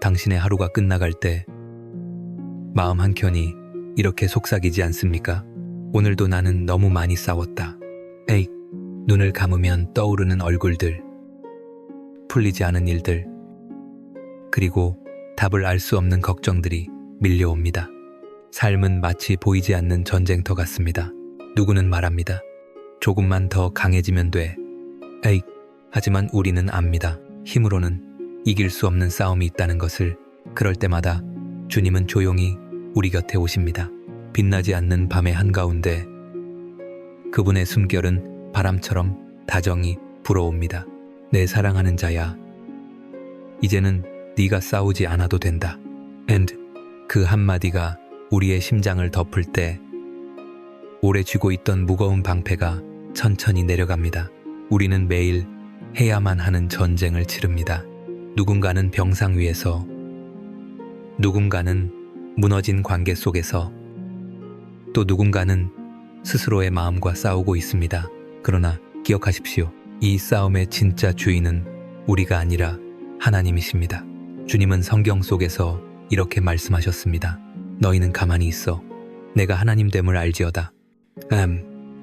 당신의 하루가 끝나갈 때 마음 한켠이 이렇게 속삭이지 않습니까? 오늘도 나는 너무 많이 싸웠다. 에이, 눈을 감으면 떠오르는 얼굴들, 풀리지 않은 일들, 그리고 답을 알 수 없는 걱정들이 밀려옵니다. 삶은 마치 보이지 않는 전쟁터 같습니다. 누구는 말합니다. 조금만 더 강해지면 돼. 에이, 하지만 우리는 압니다. 힘으로는 이길 수 없는 싸움이 있다는 것을. 그럴 때마다 주님은 조용히 우리 곁에 오십니다. 빛나지 않는 밤의 한가운데 그분의 숨결은 바람처럼 다정히 불어옵니다. 내 사랑하는 자야, 이제는 네가 싸우지 않아도 된다. And 그 한마디가 우리의 심장을 덮을 때 오래 쥐고 있던 무거운 방패가 천천히 내려갑니다. 우리는 매일 해야만 하는 전쟁을 치릅니다. 누군가는 병상 위에서, 누군가는 무너진 관계 속에서, 또 누군가는 스스로의 마음과 싸우고 있습니다. 그러나 기억하십시오. 이 싸움의 진짜 주인은 우리가 아니라 하나님이십니다. 주님은 성경 속에서 이렇게 말씀하셨습니다. 너희는 가만히 있어. 내가 하나님됨을 알지어다.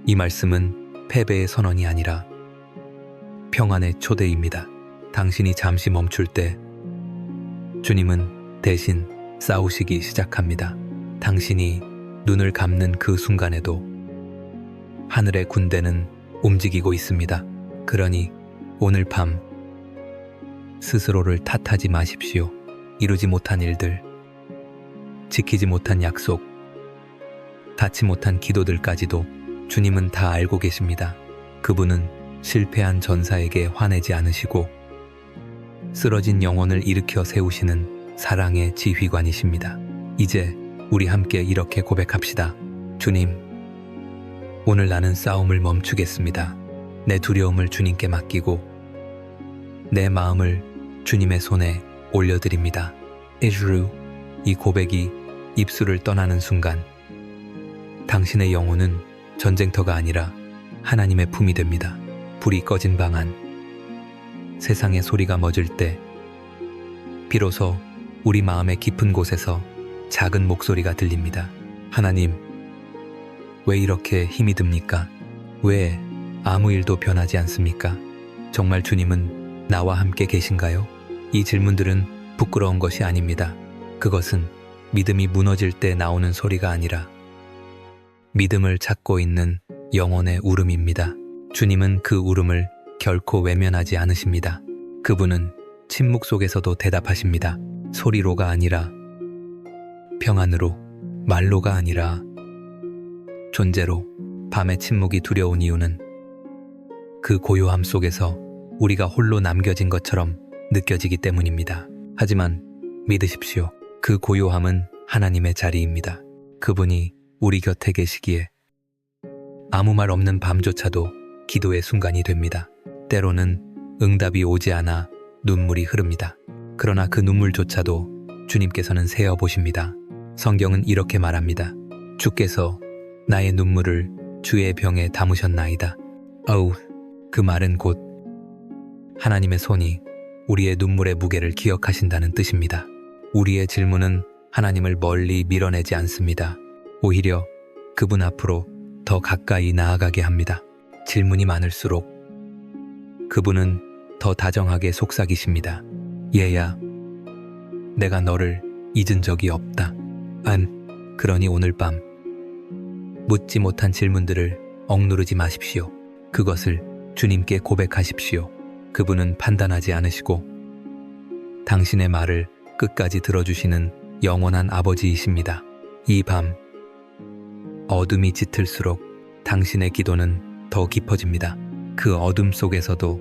이 말씀은 패배의 선언이 아니라 평안의 초대입니다. 당신이 잠시 멈출 때 주님은 대신 싸우시기 시작합니다. 당신이 눈을 감는 그 순간에도 하늘의 군대는 움직이고 있습니다. 그러니 오늘 밤 스스로를 탓하지 마십시오. 이루지 못한 일들, 지키지 못한 약속, 닿지 못한 기도들까지도 주님은 다 알고 계십니다. 그분은 실패한 전사에게 화내지 않으시고 쓰러진 영혼을 일으켜 세우시는 사랑의 지휘관이십니다. 이제 우리 함께 이렇게 고백합시다. 주님, 오늘 나는 싸움을 멈추겠습니다. 내 두려움을 주님께 맡기고 내 마음을 주님의 손에 올려드립니다. 에즈루, 이 고백이 입술을 떠나는 순간 당신의 영혼은 전쟁터가 아니라 하나님의 품이 됩니다. 불이 꺼진 방 안, 세상의 소리가 멎을 때 비로소 우리 마음의 깊은 곳에서 작은 목소리가 들립니다. 하나님, 왜 이렇게 힘이 듭니까? 왜 아무 일도 변하지 않습니까? 정말 주님은 나와 함께 계신가요? 이 질문들은 부끄러운 것이 아닙니다. 그것은 믿음이 무너질 때 나오는 소리가 아니라 믿음을 찾고 있는 영혼의 울음입니다. 주님은 그 울음을 결코 외면하지 않으십니다. 그분은 침묵 속에서도 대답하십니다. 소리로가 아니라 평안으로, 말로가 아니라 존재로. 밤의 침묵이 두려운 이유는 그 고요함 속에서 우리가 홀로 남겨진 것처럼 느껴지기 때문입니다. 하지만 믿으십시오. 그 고요함은 하나님의 자리입니다. 그분이 우리 곁에 계시기에 아무 말 없는 밤조차도 기도의 순간이 됩니다. 때로는 응답이 오지 않아 눈물이 흐릅니다. 그러나 그 눈물조차도 주님께서는 세어 보십니다. 성경은 이렇게 말합니다. 주께서 나의 눈물을 주의 병에 담으셨나이다. 어우, 그 말은 곧 하나님의 손이 우리의 눈물의 무게를 기억하신다는 뜻입니다. 우리의 질문은 하나님을 멀리 밀어내지 않습니다. 오히려 그분 앞으로 더 가까이 나아가게 합니다. 질문이 많을수록 그분은 더 다정하게 속삭이십니다. 얘야, 내가 너를 잊은 적이 없다. 그러니 오늘 밤 묻지 못한 질문들을 억누르지 마십시오. 그것을 주님께 고백하십시오. 그분은 판단하지 않으시고 당신의 말을 끝까지 들어주시는 영원한 아버지이십니다. 이 밤 어둠이 짙을수록 당신의 기도는 더 깊어집니다. 그 어둠 속에서도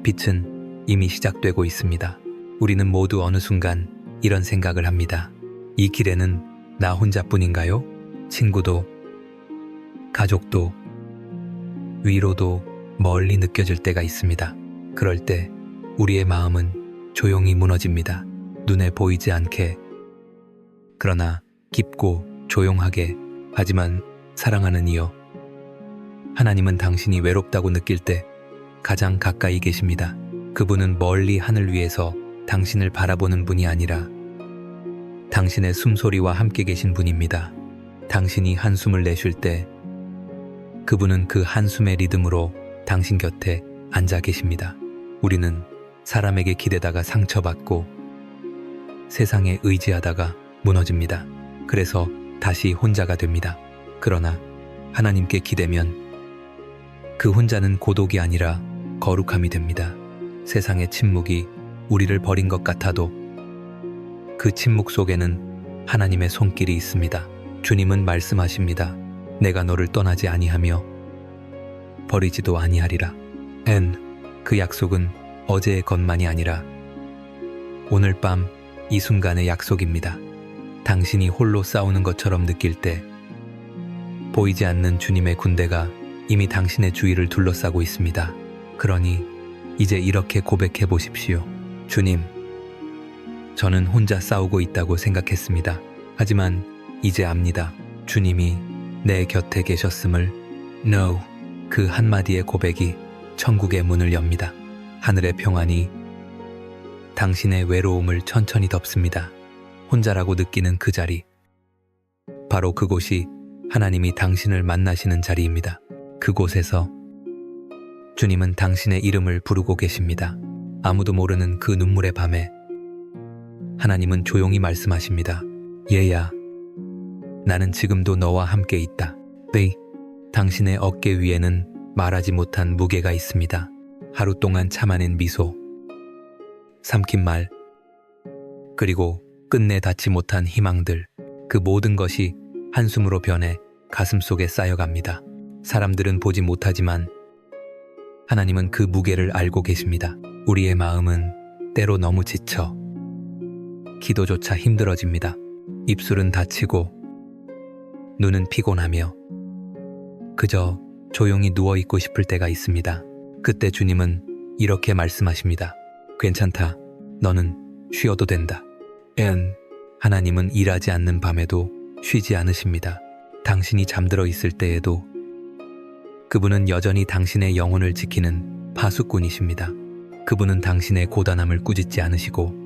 빛은 이미 시작되고 있습니다. 우리는 모두 어느 순간 이런 생각을 합니다. 이 길에는 나 혼자뿐인가요? 친구도, 가족도, 위로도 멀리 느껴질 때가 있습니다. 그럴 때 우리의 마음은 조용히 무너집니다. 눈에 보이지 않게, 그러나 깊고 조용하게. 하지만 사랑하는 이여, 하나님은 당신이 외롭다고 느낄 때 가장 가까이 계십니다. 그분은 멀리 하늘 위에서 당신을 바라보는 분이 아니라 당신의 숨소리와 함께 계신 분입니다. 당신이 한숨을 내쉴 때 그분은 그 한숨의 리듬으로 당신 곁에 앉아 계십니다. 우리는 사람에게 기대다가 상처받고 세상에 의지하다가 무너집니다. 그래서 다시 혼자가 됩니다. 그러나 하나님께 기대면 그 혼자는 고독이 아니라 거룩함이 됩니다. 세상의 침묵이 우리를 버린 것 같아도 그 침묵 속에는 하나님의 손길이 있습니다. 주님은 말씀하십니다. 내가 너를 떠나지 아니하며 버리지도 아니하리라. 그 약속은 어제의 것만이 아니라 오늘 밤 이 순간의 약속입니다. 당신이 홀로 싸우는 것처럼 느낄 때 보이지 않는 주님의 군대가 이미 당신의 주위를 둘러싸고 있습니다. 그러니 이제 이렇게 고백해 보십시오. 주님, 저는 혼자 싸우고 있다고 생각했습니다. 하지만 이제 압니다. 주님이 내 곁에 계셨음을. No. 그 한마디의 고백이 천국의 문을 엽니다. 하늘의 평안이 당신의 외로움을 천천히 덮습니다. 혼자라고 느끼는 그 자리. 바로 그곳이 하나님이 당신을 만나시는 자리입니다. 그곳에서 주님은 당신의 이름을 부르고 계십니다. 아무도 모르는 그 눈물의 밤에 하나님은 조용히 말씀하십니다. 얘야, 나는 지금도 너와 함께 있다. 당신의 어깨 위에는 말하지 못한 무게가 있습니다. 하루 동안 참아낸 미소, 삼킨 말, 그리고 끝내 닿지 못한 희망들, 그 모든 것이 한숨으로 변해 가슴속에 쌓여갑니다. 사람들은 보지 못하지만 하나님은 그 무게를 알고 계십니다. 우리의 마음은 때로 너무 지쳐 기도조차 힘들어집니다. 입술은 다치고 눈은 피곤하며 그저 조용히 누워있고 싶을 때가 있습니다. 그때 주님은 이렇게 말씀하십니다. 괜찮다. 너는 쉬어도 된다. 하나님은 일하지 않는 밤에도 쉬지 않으십니다. 당신이 잠들어 있을 때에도 그분은 여전히 당신의 영혼을 지키는 파수꾼이십니다. 그분은 당신의 고단함을 꾸짖지 않으시고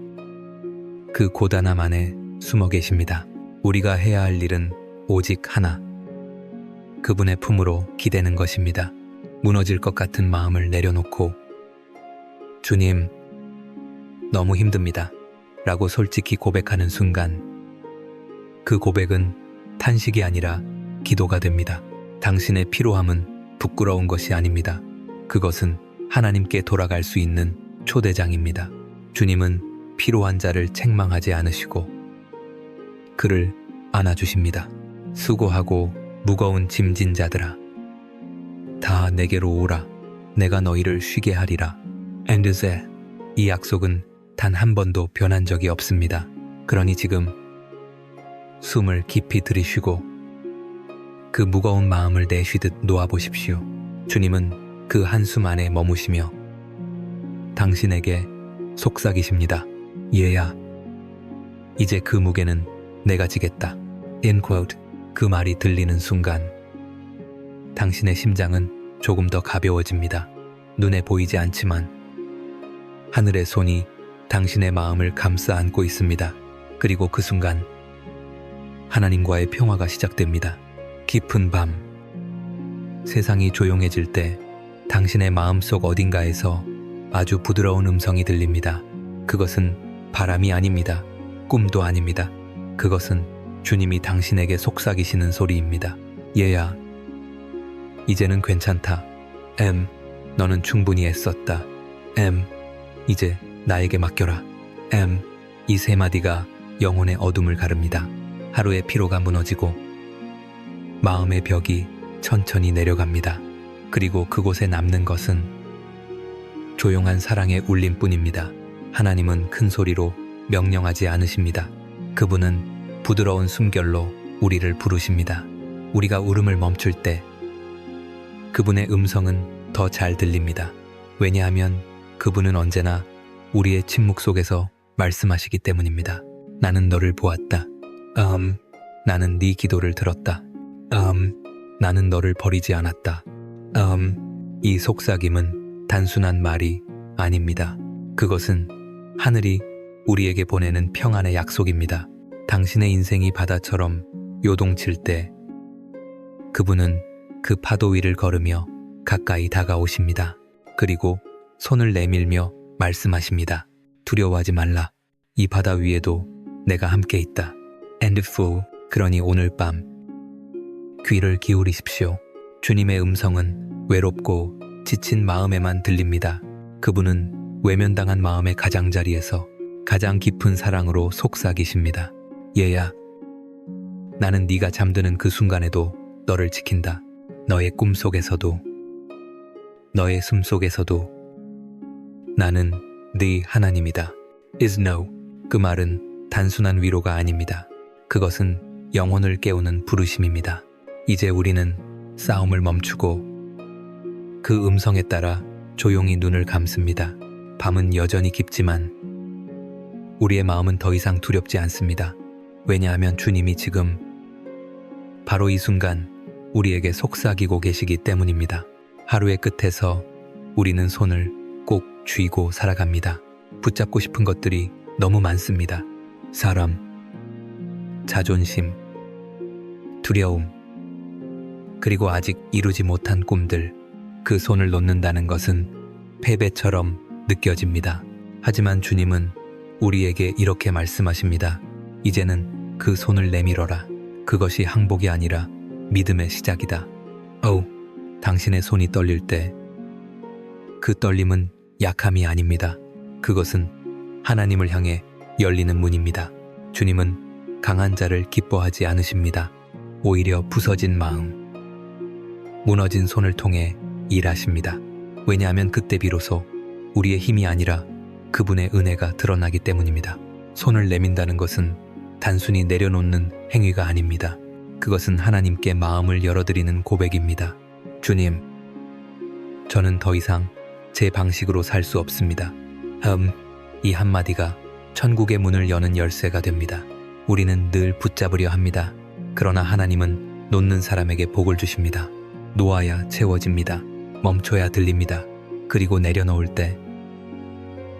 그 고단함 안에 숨어 계십니다. 우리가 해야 할 일은 오직 하나. 그분의 품으로 기대는 것입니다. 무너질 것 같은 마음을 내려놓고 주님, 너무 힘듭니다. 라고 솔직히 고백하는 순간 그 고백은 탄식이 아니라 기도가 됩니다. 당신의 피로함은 부끄러운 것이 아닙니다. 그것은 하나님께 돌아갈 수 있는 초대장입니다. 주님은 피로한 자를 책망하지 않으시고 그를 안아주십니다. 수고하고 무거운 짐진 자들아, 다 내게로 오라. 내가 너희를 쉬게 하리라. 이 약속은 단 한 번도 변한 적이 없습니다. 그러니 지금 숨을 깊이 들이쉬고 그 무거운 마음을 내쉬듯 놓아보십시오. 주님은 그 한숨 안에 머무시며 당신에게 속삭이십니다. 얘야, 이제 그 무게는 내가 지겠다. 그 말이 들리는 순간 당신의 심장은 조금 더 가벼워집니다. 눈에 보이지 않지만 하늘의 손이 당신의 마음을 감싸 안고 있습니다. 그리고 그 순간 하나님과의 평화가 시작됩니다. 깊은 밤, 세상이 조용해질 때 당신의 마음속 어딘가에서 아주 부드러운 음성이 들립니다. 그것은 바람이 아닙니다. 꿈도 아닙니다. 그것은 주님이 당신에게 속삭이시는 소리입니다. 얘야, 이제는 괜찮다. 너는 충분히 애썼다. 이제 나에게 맡겨라. 이 세 마디가 영혼의 어둠을 가릅니다. 하루의 피로가 무너지고 마음의 벽이 천천히 내려갑니다. 그리고 그곳에 남는 것은 조용한 사랑의 울림뿐입니다. 하나님은 큰 소리로 명령하지 않으십니다. 그분은 부드러운 숨결로 우리를 부르십니다. 우리가 울음을 멈출 때 그분의 음성은 더 잘 들립니다. 왜냐하면 그분은 언제나 우리의 침묵 속에서 말씀하시기 때문입니다. 나는 너를 보았다. 나는 네 기도를 들었다. 나는 너를 버리지 않았다. 이 속삭임은 단순한 말이 아닙니다. 그것은 하늘이 우리에게 보내는 평안의 약속입니다. 당신의 인생이 바다처럼 요동칠 때 그분은 그 파도 위를 걸으며 가까이 다가오십니다. 그리고 손을 내밀며 말씀하십니다. 두려워하지 말라. 이 바다 위에도 내가 함께 있다. And fool. 그러니 오늘 밤 귀를 기울이십시오. 주님의 음성은 외롭고 지친 마음에만 들립니다. 그분은 외면당한 마음의 가장자리에서 가장 깊은 사랑으로 속삭이십니다. 얘야, 나는 네가 잠드는 그 순간에도 너를 지킨다. 너의 꿈속에서도, 너의 숨속에서도 나는 네 하나님이다. is no. 그 말은 단순한 위로가 아닙니다. 그것은 영혼을 깨우는 부르심입니다. 이제 우리는 싸움을 멈추고 그 음성에 따라 조용히 눈을 감습니다. 밤은 여전히 깊지만 우리의 마음은 더 이상 두렵지 않습니다. 왜냐하면 주님이 지금 바로 이 순간 우리에게 속삭이고 계시기 때문입니다. 하루의 끝에서 우리는 손을 꼭 쥐고 살아갑니다. 붙잡고 싶은 것들이 너무 많습니다. 사람, 자존심, 두려움, 그리고 아직 이루지 못한 꿈들. 그 손을 놓는다는 것은 패배처럼 느껴집니다. 하지만 주님은 우리에게 이렇게 말씀하십니다. 이제는 그 손을 내밀어라. 그것이 항복이 아니라 믿음의 시작이다. 당신의 손이 떨릴 때 그 떨림은 약함이 아닙니다. 그것은 하나님을 향해 열리는 문입니다. 주님은 강한 자를 기뻐하지 않으십니다. 오히려 부서진 마음, 무너진 손을 통해 일하십니다. 왜냐하면 그때 비로소 우리의 힘이 아니라 그분의 은혜가 드러나기 때문입니다. 손을 내민다는 것은 단순히 내려놓는 행위가 아닙니다. 그것은 하나님께 마음을 열어드리는 고백입니다. 주님, 저는 더 이상 제 방식으로 살 수 없습니다. 이 한마디가 천국의 문을 여는 열쇠가 됩니다. 우리는 늘 붙잡으려 합니다. 그러나 하나님은 놓는 사람에게 복을 주십니다. 놓아야 채워집니다. 멈춰야 들립니다. 그리고 내려놓을 때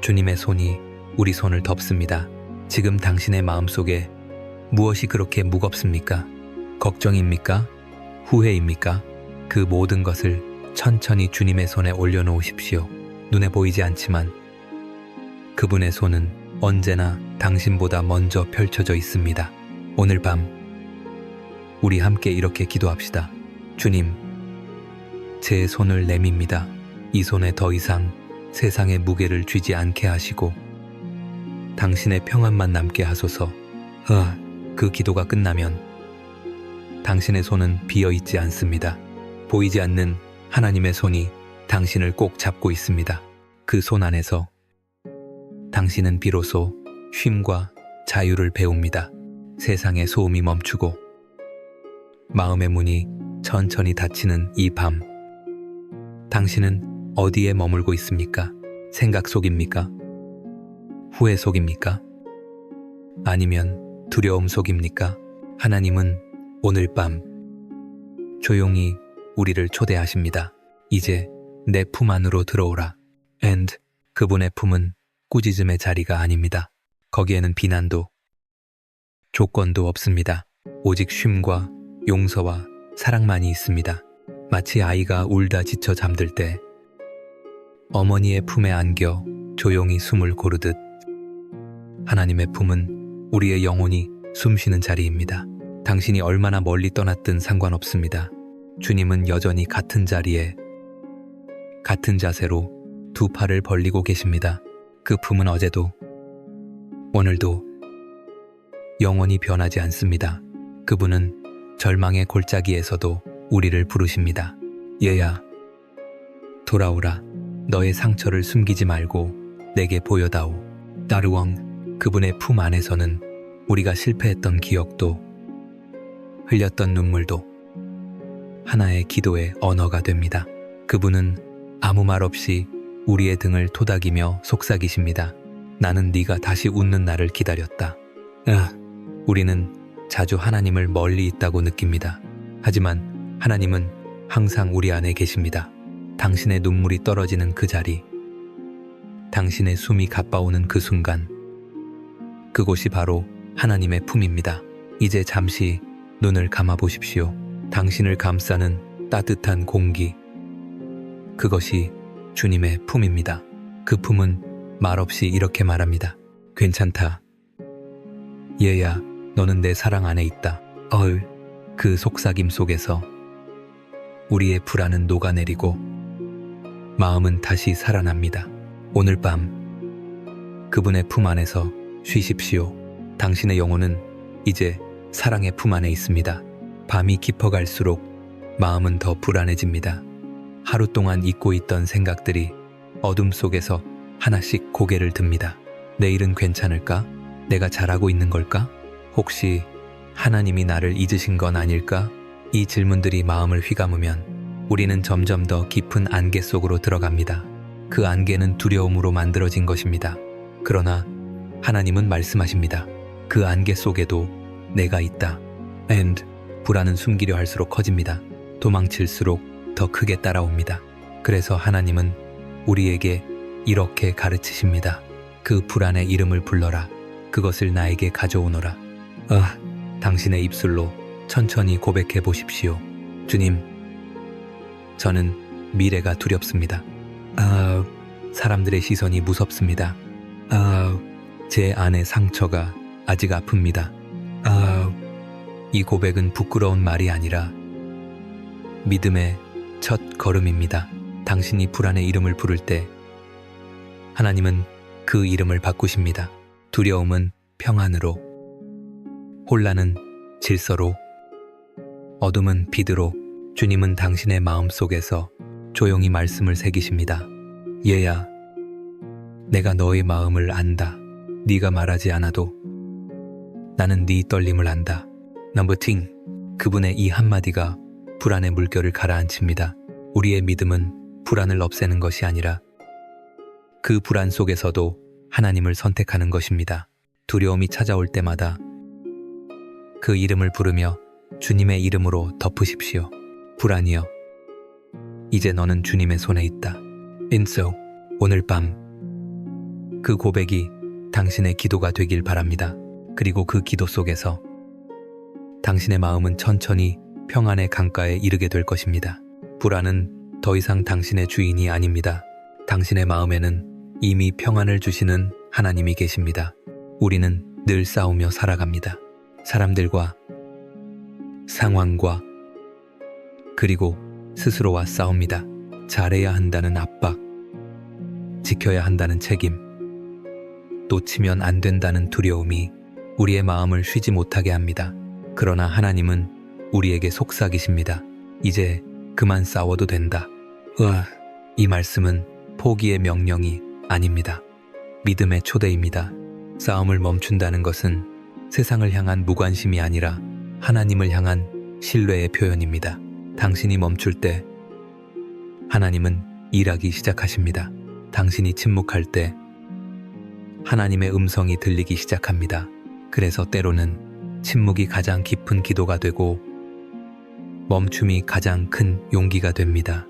주님의 손이 우리 손을 덮습니다. 지금 당신의 마음속에 무엇이 그렇게 무겁습니까? 걱정입니까? 후회입니까? 그 모든 것을 천천히 주님의 손에 올려놓으십시오. 눈에 보이지 않지만 그분의 손은 언제나 당신보다 먼저 펼쳐져 있습니다. 오늘 밤 우리 함께 이렇게 기도합시다. 주님, 제 손을 내밉니다. 이 손에 더 이상 세상의 무게를 쥐지 않게 하시고 당신의 평안만 남게 하소서. 그 기도가 끝나면 당신의 손은 비어있지 않습니다. 보이지 않는 하나님의 손이 당신을 꼭 잡고 있습니다. 그 손 안에서 당신은 비로소 쉼과 자유를 배웁니다. 세상의 소음이 멈추고 마음의 문이 천천히 닫히는 이 밤, 당신은 어디에 머물고 있습니까? 생각 속입니까? 후회 속입니까? 아니면 두려움 속입니까? 하나님은 오늘 밤 조용히 우리를 초대하십니다. 이제 내 품 안으로 들어오라. And 그분의 품은 꾸짖음의 자리가 아닙니다. 거기에는 비난도 조건도 없습니다. 오직 쉼과 용서와 사랑만이 있습니다. 마치 아이가 울다 지쳐 잠들 때 어머니의 품에 안겨 조용히 숨을 고르듯 하나님의 품은 우리의 영혼이 숨쉬는 자리입니다. 당신이 얼마나 멀리 떠났든 상관없습니다. 주님은 여전히 같은 자리에 같은 자세로 두 팔을 벌리고 계십니다. 그 품은 어제도 오늘도 영원히 변하지 않습니다. 그분은 절망의 골짜기에서도 우리를 부르십니다. 얘야, 돌아오라. 너의 상처를 숨기지 말고 내게 보여다오. 따르웡. 그분의 품 안에서는 우리가 실패했던 기억도 흘렸던 눈물도 하나의 기도의 언어가 됩니다. 그분은 아무 말 없이 우리의 등을 토닥이며 속삭이십니다. 나는 네가 다시 웃는 날을 기다렸다. 우리는 자주 하나님을 멀리 있다고 느낍니다. 하지만 하나님은 항상 우리 안에 계십니다. 당신의 눈물이 떨어지는 그 자리, 당신의 숨이 가빠오는 그 순간, 그곳이 바로 하나님의 품입니다. 이제 잠시 눈을 감아 보십시오. 당신을 감싸는 따뜻한 공기, 그것이 주님의 품입니다. 그 품은 말없이 이렇게 말합니다. 괜찮다. 얘야, 너는 내 사랑 안에 있다. 그 속삭임 속에서 우리의 불안은 녹아내리고 마음은 다시 살아납니다. 오늘 밤 그분의 품 안에서 쉬십시오. 당신의 영혼은 이제 사랑의 품 안에 있습니다. 밤이 깊어갈수록 마음은 더 불안해집니다. 하루 동안 잊고 있던 생각들이 어둠 속에서 하나씩 고개를 듭니다. 내일은 괜찮을까? 내가 잘하고 있는 걸까? 혹시 하나님이 나를 잊으신 건 아닐까? 이 질문들이 마음을 휘감으면 우리는 점점 더 깊은 안개 속으로 들어갑니다. 그 안개는 두려움으로 만들어진 것입니다. 그러나 하나님은 말씀하십니다. 그 안개 속에도 내가 있다. And 불안은 숨기려 할수록 커집니다. 도망칠수록 더 크게 따라옵니다. 그래서 하나님은 우리에게 이렇게 가르치십니다. 그 불안의 이름을 불러라. 그것을 나에게 가져오너라. 당신의 입술로 천천히 고백해 보십시오. 주님, 저는 미래가 두렵습니다. 사람들의 시선이 무섭습니다. 제 안의 상처가 아직 아픕니다. 이 고백은 부끄러운 말이 아니라 믿음의 첫 걸음입니다. 당신이 불안의 이름을 부를 때 하나님은 그 이름을 바꾸십니다. 두려움은 평안으로, 혼란은 질서로, 어둠은 빛으로 주님은 당신의 마음 속에서 조용히 말씀을 새기십니다. 얘야, 내가 너의 마음을 안다. 네가 말하지 않아도 나는 네 떨림을 안다. 넘버팅, 그분의 이 한마디가 불안의 물결을 가라앉힙니다. 우리의 믿음은 불안을 없애는 것이 아니라 그 불안 속에서도 하나님을 선택하는 것입니다. 두려움이 찾아올 때마다 그 이름을 부르며 주님의 이름으로 덮으십시오. 불안이여, 이제 너는 주님의 손에 있다. 인소, 오늘 밤 그 고백이 당신의 기도가 되길 바랍니다. 그리고 그 기도 속에서 당신의 마음은 천천히 평안의 강가에 이르게 될 것입니다. 불안은 더 이상 당신의 주인이 아닙니다. 당신의 마음에는 이미 평안을 주시는 하나님이 계십니다. 우리는 늘 싸우며 살아갑니다. 사람들과, 상황과, 그리고 스스로와 싸웁니다. 잘해야 한다는 압박, 지켜야 한다는 책임, 놓치면 안 된다는 두려움이 우리의 마음을 쉬지 못하게 합니다. 그러나 하나님은 우리에게 속삭이십니다. 이제 그만 싸워도 된다. 이 말씀은 포기의 명령이 아닙니다. 믿음의 초대입니다. 싸움을 멈춘다는 것은 세상을 향한 무관심이 아니라 하나님을 향한 신뢰의 표현입니다. 당신이 멈출 때 하나님은 일하기 시작하십니다. 당신이 침묵할 때 하나님의 음성이 들리기 시작합니다. 그래서 때로는 침묵이 가장 깊은 기도가 되고 멈춤이 가장 큰 용기가 됩니다.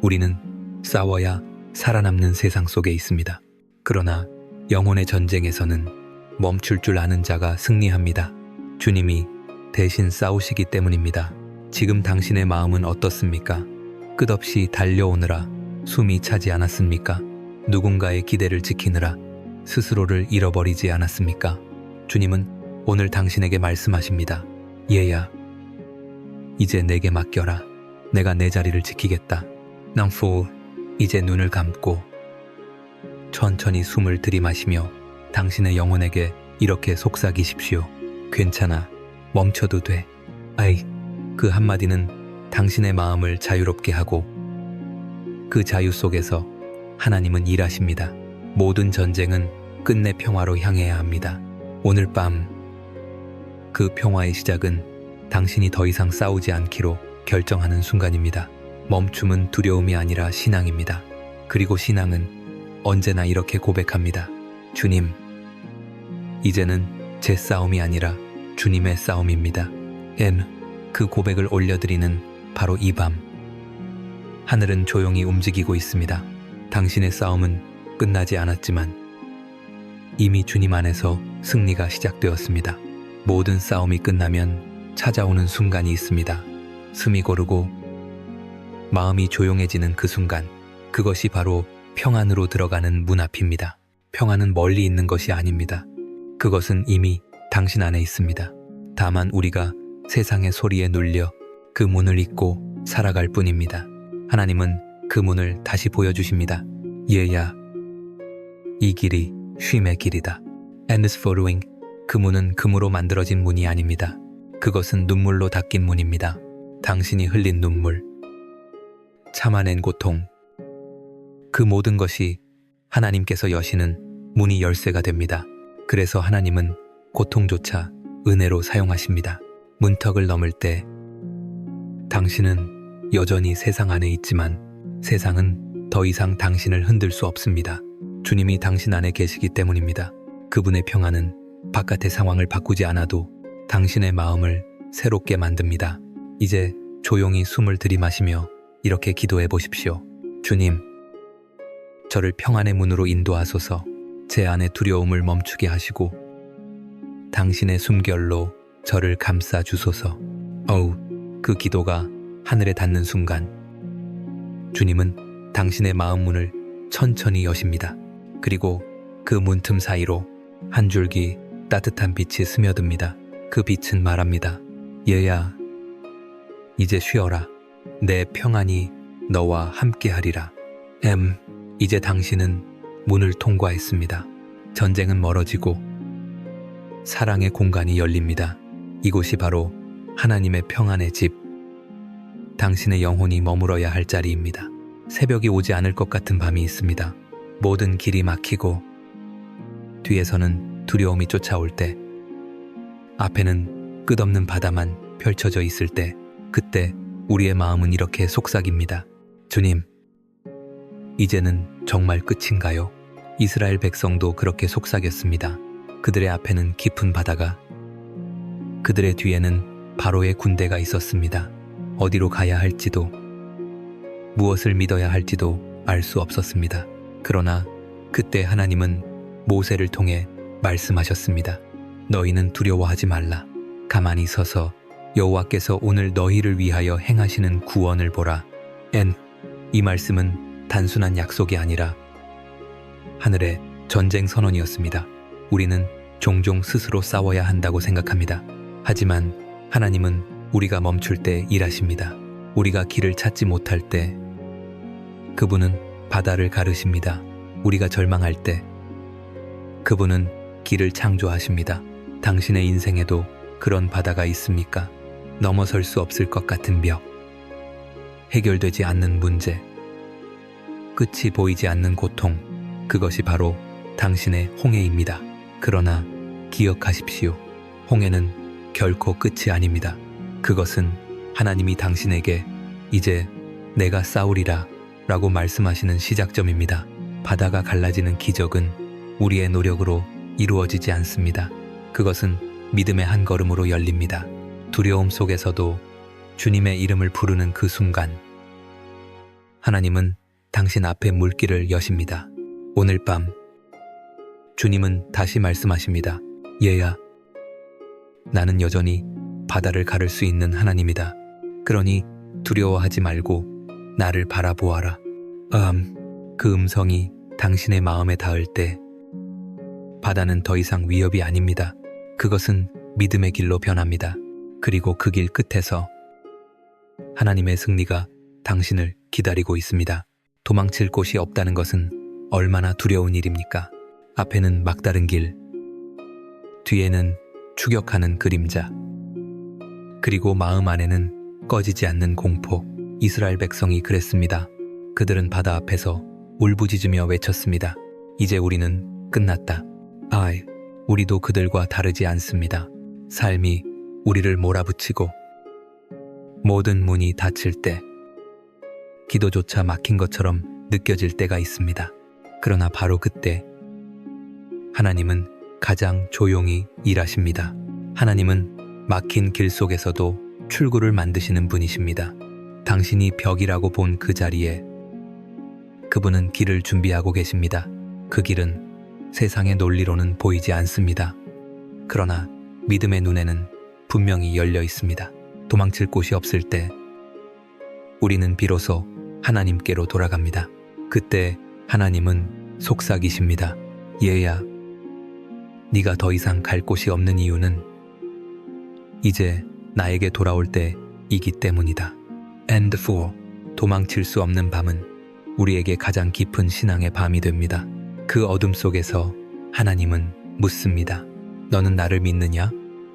우리는 싸워야 살아남는 세상 속에 있습니다. 그러나 영혼의 전쟁에서는 멈출 줄 아는 자가 승리합니다. 주님이 대신 싸우시기 때문입니다. 지금 당신의 마음은 어떻습니까? 끝없이 달려오느라 숨이 차지 않았습니까? 누군가의 기대를 지키느라 스스로를 잃어버리지 않았습니까? 주님은 오늘 당신에게 말씀하십니다. 얘야, 이제 내게 맡겨라. 내가 내 자리를 지키겠다. 낭포, 이제 눈을 감고 천천히 숨을 들이마시며 당신의 영혼에게 이렇게 속삭이십시오. 괜찮아. 멈춰도 돼. 그 한마디는 당신의 마음을 자유롭게 하고 그 자유 속에서 하나님은 일하십니다. 모든 전쟁은 끝내 평화로 향해야 합니다. 오늘 밤 그 평화의 시작은 당신이 더 이상 싸우지 않기로 결정하는 순간입니다. 멈춤은 두려움이 아니라 신앙입니다. 그리고 신앙은 언제나 이렇게 고백합니다. 주님, 이제는 제 싸움이 아니라 주님의 싸움입니다. 그 고백을 올려드리는 바로 이 밤, 하늘은 조용히 움직이고 있습니다. 당신의 싸움은 끝나지 않았지만 이미 주님 안에서 승리가 시작되었습니다. 모든 싸움이 끝나면 찾아오는 순간이 있습니다. 숨이 고르고 마음이 조용해지는 그 순간, 그것이 바로 평안으로 들어가는 문 앞입니다. 평안은 멀리 있는 것이 아닙니다. 그것은 이미 당신 안에 있습니다. 다만 우리가 세상의 소리에 눌려 그 문을 잇고 살아갈 뿐입니다. 하나님은 그 문을 다시 보여주십니다. 얘야, 이 길이 쉼의 길이다. And is following. 그 문은 금으로 만들어진 문이 아닙니다. 그것은 눈물로 닦인 문입니다. 당신이 흘린 눈물, 참아낸 고통, 그 모든 것이 하나님께서 여시는 문이 열쇠가 됩니다. 그래서 하나님은 고통조차 은혜로 사용하십니다. 문턱을 넘을 때 당신은 여전히 세상 안에 있지만 세상은 더 이상 당신을 흔들 수 없습니다. 주님이 당신 안에 계시기 때문입니다. 그분의 평안은 바깥의 상황을 바꾸지 않아도 당신의 마음을 새롭게 만듭니다. 이제 조용히 숨을 들이마시며 이렇게 기도해 보십시오. 주님, 저를 평안의 문으로 인도하소서. 제 안의 두려움을 멈추게 하시고 당신의 숨결로 저를 감싸 주소서. 그 기도가 하늘에 닿는 순간 주님은 당신의 마음 문을 천천히 여십니다. 그리고 그 문틈 사이로 한 줄기 따뜻한 빛이 스며듭니다. 그 빛은 말합니다. 얘야, 이제 쉬어라. 내 평안이 너와 함께하리라. 이제 당신은 문을 통과했습니다. 전쟁은 멀어지고 사랑의 공간이 열립니다. 이곳이 바로 하나님의 평안의 집, 당신의 영혼이 머물어야 할 자리입니다. 새벽이 오지 않을 것 같은 밤이 있습니다. 모든 길이 막히고 뒤에서는 두려움이 쫓아올 때, 앞에는 끝없는 바다만 펼쳐져 있을 때, 그때 우리의 마음은 이렇게 속삭입니다. 주님, 이제는 정말 끝인가요? 이스라엘 백성도 그렇게 속삭였습니다. 그들의 앞에는 깊은 바다가, 그들의 뒤에는 바로의 군대가 있었습니다. 어디로 가야 할지도, 무엇을 믿어야 할지도 알 수 없었습니다. 그러나 그때 하나님은 모세를 통해 말씀하셨습니다. 너희는 두려워하지 말라. 가만히 서서 여호와께서 오늘 너희를 위하여 행하시는 구원을 보라. 이 말씀은 단순한 약속이 아니라 하늘의 전쟁 선언이었습니다. 우리는 종종 스스로 싸워야 한다고 생각합니다. 하지만 하나님은 우리가 멈출 때 일하십니다. 우리가 길을 찾지 못할 때 그분은 바다를 가르십니다. 우리가 절망할 때 그분은 길을 창조하십니다. 당신의 인생에도 그런 바다가 있습니까? 넘어설 수 없을 것 같은 벽, 해결되지 않는 문제, 끝이 보이지 않는 고통, 그것이 바로 당신의 홍해입니다. 그러나 기억하십시오. 홍해는 결코 끝이 아닙니다. 그것은 하나님이 당신에게 이제 내가 싸우리라 라고 말씀하시는 시작점입니다. 바다가 갈라지는 기적은 우리의 노력으로 이루어지지 않습니다. 그것은 믿음의 한 걸음으로 열립니다. 두려움 속에서도 주님의 이름을 부르는 그 순간 하나님은 당신 앞에 물길을 여십니다. 오늘 밤 주님은 다시 말씀하십니다. 얘야, 나는 여전히 바다를 가를 수 있는 하나님이다. 그러니 두려워하지 말고 나를 바라보아라. 그 음성이 당신의 마음에 닿을 때 바다는 더 이상 위협이 아닙니다. 그것은 믿음의 길로 변합니다. 그리고 그 길 끝에서 하나님의 승리가 당신을 기다리고 있습니다. 도망칠 곳이 없다는 것은 얼마나 두려운 일입니까? 앞에는 막다른 길, 뒤에는 추격하는 그림자, 그리고 마음 안에는 꺼지지 않는 공포. 이스라엘 백성이 그랬습니다. 그들은 바다 앞에서 울부짖으며 외쳤습니다. 이제 우리는 끝났다. 우리도 그들과 다르지 않습니다. 삶이 우리를 몰아붙이고 모든 문이 닫힐 때 기도조차 막힌 것처럼 느껴질 때가 있습니다. 그러나 바로 그때 하나님은 가장 조용히 일하십니다. 하나님은 막힌 길 속에서도 출구를 만드시는 분이십니다. 당신이 벽이라고 본 그 자리에 그분은 길을 준비하고 계십니다. 그 길은 세상의 논리로는 보이지 않습니다. 그러나 믿음의 눈에는 분명히 열려 있습니다. 도망칠 곳이 없을 때 우리는 비로소 하나님께로 돌아갑니다. 그때 하나님은 속삭이십니다. 얘야, 네가 더 이상 갈 곳이 없는 이유는 이제 나에게 돌아올 때이기 때문이다. And 4. 도망칠 수 없는 밤은 우리에게 가장 깊은 신앙의 밤이 됩니다. 그 어둠 속에서 하나님은 묻습니다. 너는 나를 믿느냐?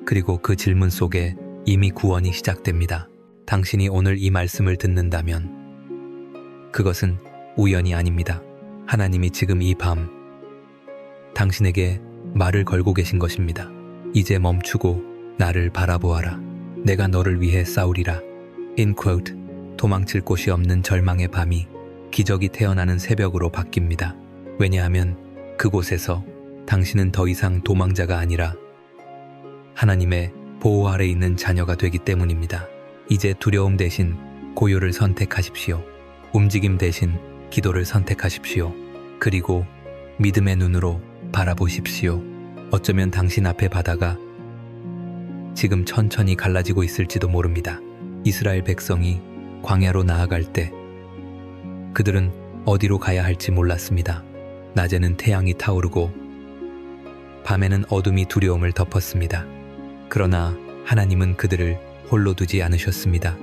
그리고 그 질문 속에 이미 구원이 시작됩니다. 당신이 오늘 이 말씀을 듣는다면 그것은 우연이 아닙니다. 하나님이 지금 이 밤 당신에게 말을 걸고 계신 것입니다. 이제 멈추고 나를 바라보아라. 내가 너를 위해 싸우리라. In quote, 도망칠 곳이 없는 절망의 밤이 기적이 태어나는 새벽으로 바뀝니다. 왜냐하면 그곳에서 당신은 더 이상 도망자가 아니라 하나님의 보호 아래 있는 자녀가 되기 때문입니다. 이제 두려움 대신 고요를 선택하십시오. 움직임 대신 기도를 선택하십시오. 그리고 믿음의 눈으로 바라보십시오. 어쩌면 당신 앞의 바다가 지금 천천히 갈라지고 있을지도 모릅니다. 이스라엘 백성이 광야로 나아갈 때 그들은 어디로 가야 할지 몰랐습니다. 낮에는 태양이 타오르고 밤에는 어둠이 두려움을 덮었습니다. 그러나 하나님은 그들을 홀로 두지 않으셨습니다.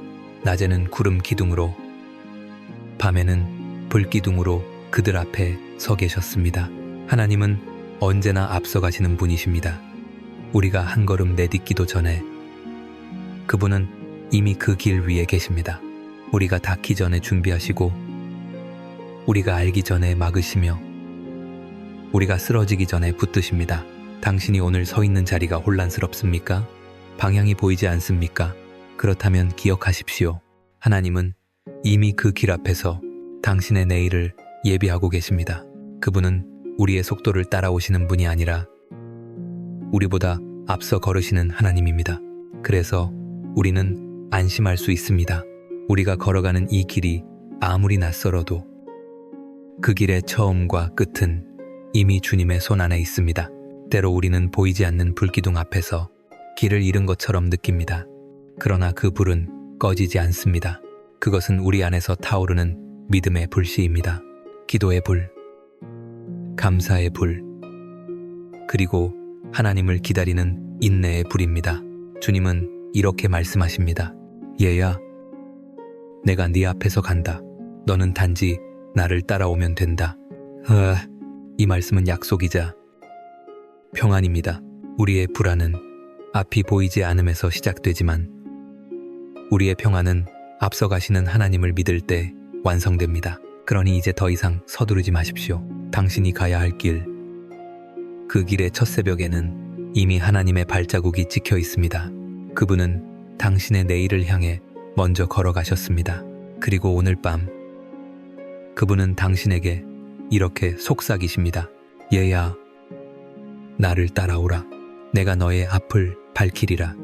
낮에는 구름 기둥으로, 밤에는 불 기둥으로 그들 앞에 서 계셨습니다. 하나님은 언제나 앞서가시는 분이십니다. 우리가 한 걸음 내딛기도 전에 그분은 이미 그 길 위에 계십니다. 우리가 닿기 전에 준비하시고 우리가 알기 전에 막으시며 우리가 쓰러지기 전에 붙드십니다. 당신이 오늘 서 있는 자리가 혼란스럽습니까? 방향이 보이지 않습니까? 그렇다면 기억하십시오. 하나님은 이미 그 길 앞에서 당신의 내일을 예비하고 계십니다. 그분은 우리의 속도를 따라오시는 분이 아니라 우리보다 앞서 걸으시는 하나님입니다. 그래서 우리는 안심할 수 있습니다. 우리가 걸어가는 이 길이 아무리 낯설어도 그 길의 처음과 끝은 이미 주님의 손 안에 있습니다. 때로 우리는 보이지 않는 불기둥 앞에서 길을 잃은 것처럼 느낍니다. 그러나 그 불은 꺼지지 않습니다. 그것은 우리 안에서 타오르는 믿음의 불씨입니다. 기도의 불, 감사의 불, 그리고 하나님을 기다리는 인내의 불입니다. 주님은 이렇게 말씀하십니다. 얘야, 내가 네 앞에서 간다. 너는 단지 나를 따라오면 된다. 이 말씀은 약속이자 평안입니다. 우리의 불안은 앞이 보이지 않음에서 시작되지만 우리의 평안은 앞서가시는 하나님을 믿을 때 완성됩니다. 그러니 이제 더 이상 서두르지 마십시오. 당신이 가야 할 길, 그 길의 첫 새벽에는 이미 하나님의 발자국이 찍혀 있습니다. 그분은 당신의 내일을 향해 먼저 걸어가셨습니다. 그리고 오늘 밤 그분은 당신에게 이렇게 속삭이십니다. 얘야, 나를 따라오라. 내가 너의 앞을 밝히리라.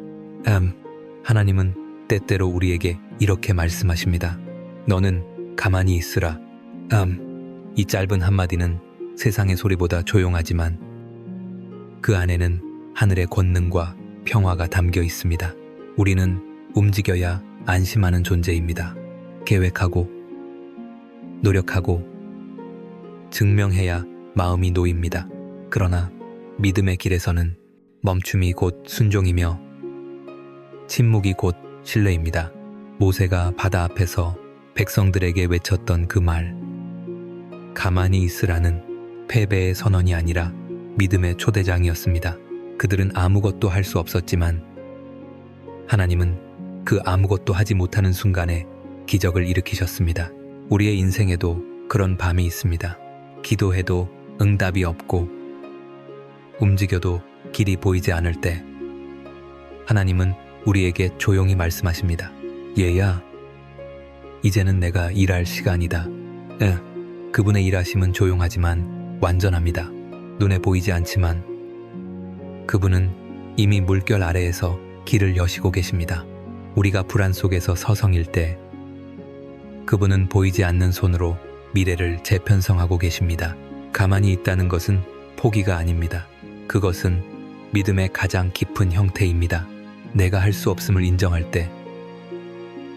하나님은 때때로 우리에게 이렇게 말씀하십니다. 너는 가만히 있으라. 이 짧은 한마디는 세상의 소리보다 조용하지만 그 안에는 하늘의 권능과 평화가 담겨 있습니다. 우리는 움직여야 안심하는 존재입니다. 계획하고 노력하고 증명해야 마음이 놓입니다. 그러나 믿음의 길에서는 멈춤이 곧 순종이며 침묵이 곧 신뢰입니다. 모세가 바다 앞에서 백성들에게 외쳤던 그 말, 가만히 있으라는 패배의 선언이 아니라 믿음의 초대장이었습니다. 그들은 아무것도 할 수 없었지만 하나님은 그 아무것도 하지 못하는 순간에 기적을 일으키셨습니다. 우리의 인생에도 그런 밤이 있습니다. 기도해도 응답이 없고 움직여도 길이 보이지 않을 때 하나님은 우리에게 조용히 말씀하십니다. 얘야, 이제는 내가 일할 시간이다. 그분의 일하심은 조용하지만 완전합니다. 눈에 보이지 않지만 그분은 이미 물결 아래에서 길을 여시고 계십니다. 우리가 불안 속에서 서성일 때 그분은 보이지 않는 손으로 미래를 재편성하고 계십니다. 가만히 있다는 것은 포기가 아닙니다. 그것은 믿음의 가장 깊은 형태입니다. 내가 할 수 없음을 인정할 때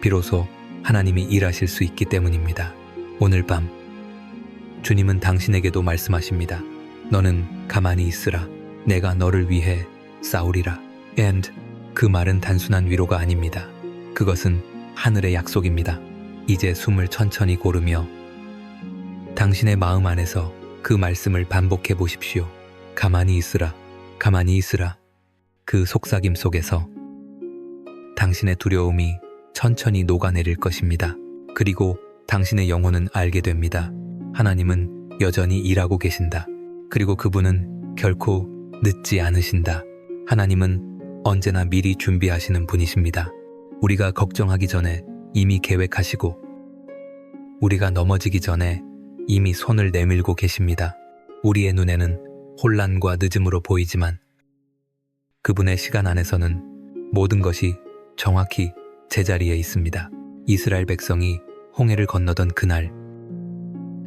비로소 하나님이 일하실 수 있기 때문입니다. 오늘 밤 주님은 당신에게도 말씀하십니다. 너는 가만히 있으라. 내가 너를 위해 싸우리라. And 그 말은 단순한 위로가 아닙니다. 그것은 하늘의 약속입니다. 이제 숨을 천천히 고르며 당신의 마음 안에서 그 말씀을 반복해 보십시오. 가만히 있으라. 가만히 있으라. 그 속삭임 속에서 당신의 두려움이 천천히 녹아내릴 것입니다. 그리고 당신의 영혼은 알게 됩니다. 하나님은 여전히 일하고 계신다. 그리고 그분은 결코 늦지 않으신다. 하나님은 언제나 미리 준비하시는 분이십니다. 우리가 걱정하기 전에 이미 계획하시고 우리가 넘어지기 전에 이미 손을 내밀고 계십니다. 우리의 눈에는 혼란과 늦음으로 보이지만 그분의 시간 안에서는 모든 것이 정확히 제자리에 있습니다. 이스라엘 백성이 홍해를 건너던 그날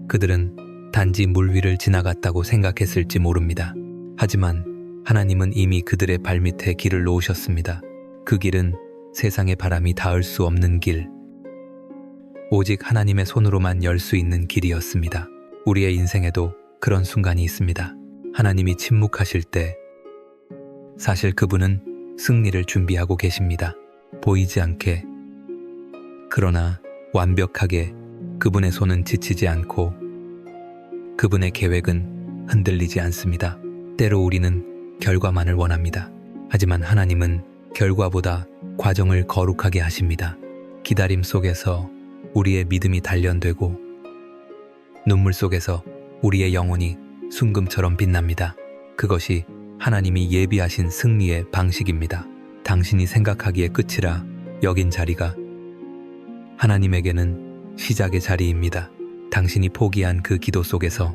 그들은 단지 물 위를 지나갔다고 생각했을지 모릅니다. 하지만 하나님은 이미 그들의 발밑에 길을 놓으셨습니다. 그 길은 세상의 바람이 닿을 수 없는 길, 오직 하나님의 손으로만 열 수 있는 길이었습니다. 우리의 인생에도 그런 순간이 있습니다. 하나님이 침묵하실 때 사실 그분은 승리를 준비하고 계십니다. 보이지 않게, 그러나 완벽하게 그분의 손은 지치지 않고 그분의 계획은 흔들리지 않습니다. 때로 우리는 결과만을 원합니다. 하지만 하나님은 결과보다 과정을 거룩하게 하십니다. 기다림 속에서 우리의 믿음이 단련되고 눈물 속에서 우리의 영혼이 순금처럼 빛납니다. 그것이 하나님이 예비하신 승리의 방식입니다. 당신이 생각하기에 끝이라 여긴 자리가 하나님에게는 시작의 자리입니다. 당신이 포기한 그 기도 속에서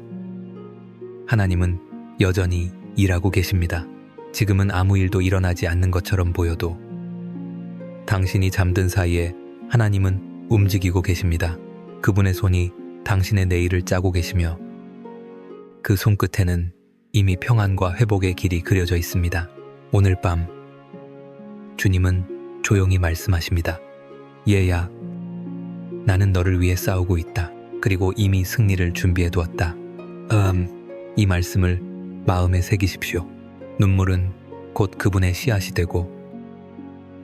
하나님은 여전히 일하고 계십니다. 지금은 아무 일도 일어나지 않는 것처럼 보여도 당신이 잠든 사이에 하나님은 움직이고 계십니다. 그분의 손이 당신의 내일을 짜고 계시며 그 손끝에는 이미 평안과 회복의 길이 그려져 있습니다. 오늘 밤 주님은 조용히 말씀하십니다. 얘야, 나는 너를 위해 싸우고 있다. 그리고 이미 승리를 준비해 두었다. 이 말씀을 마음에 새기십시오. 눈물은 곧 그분의 씨앗이 되고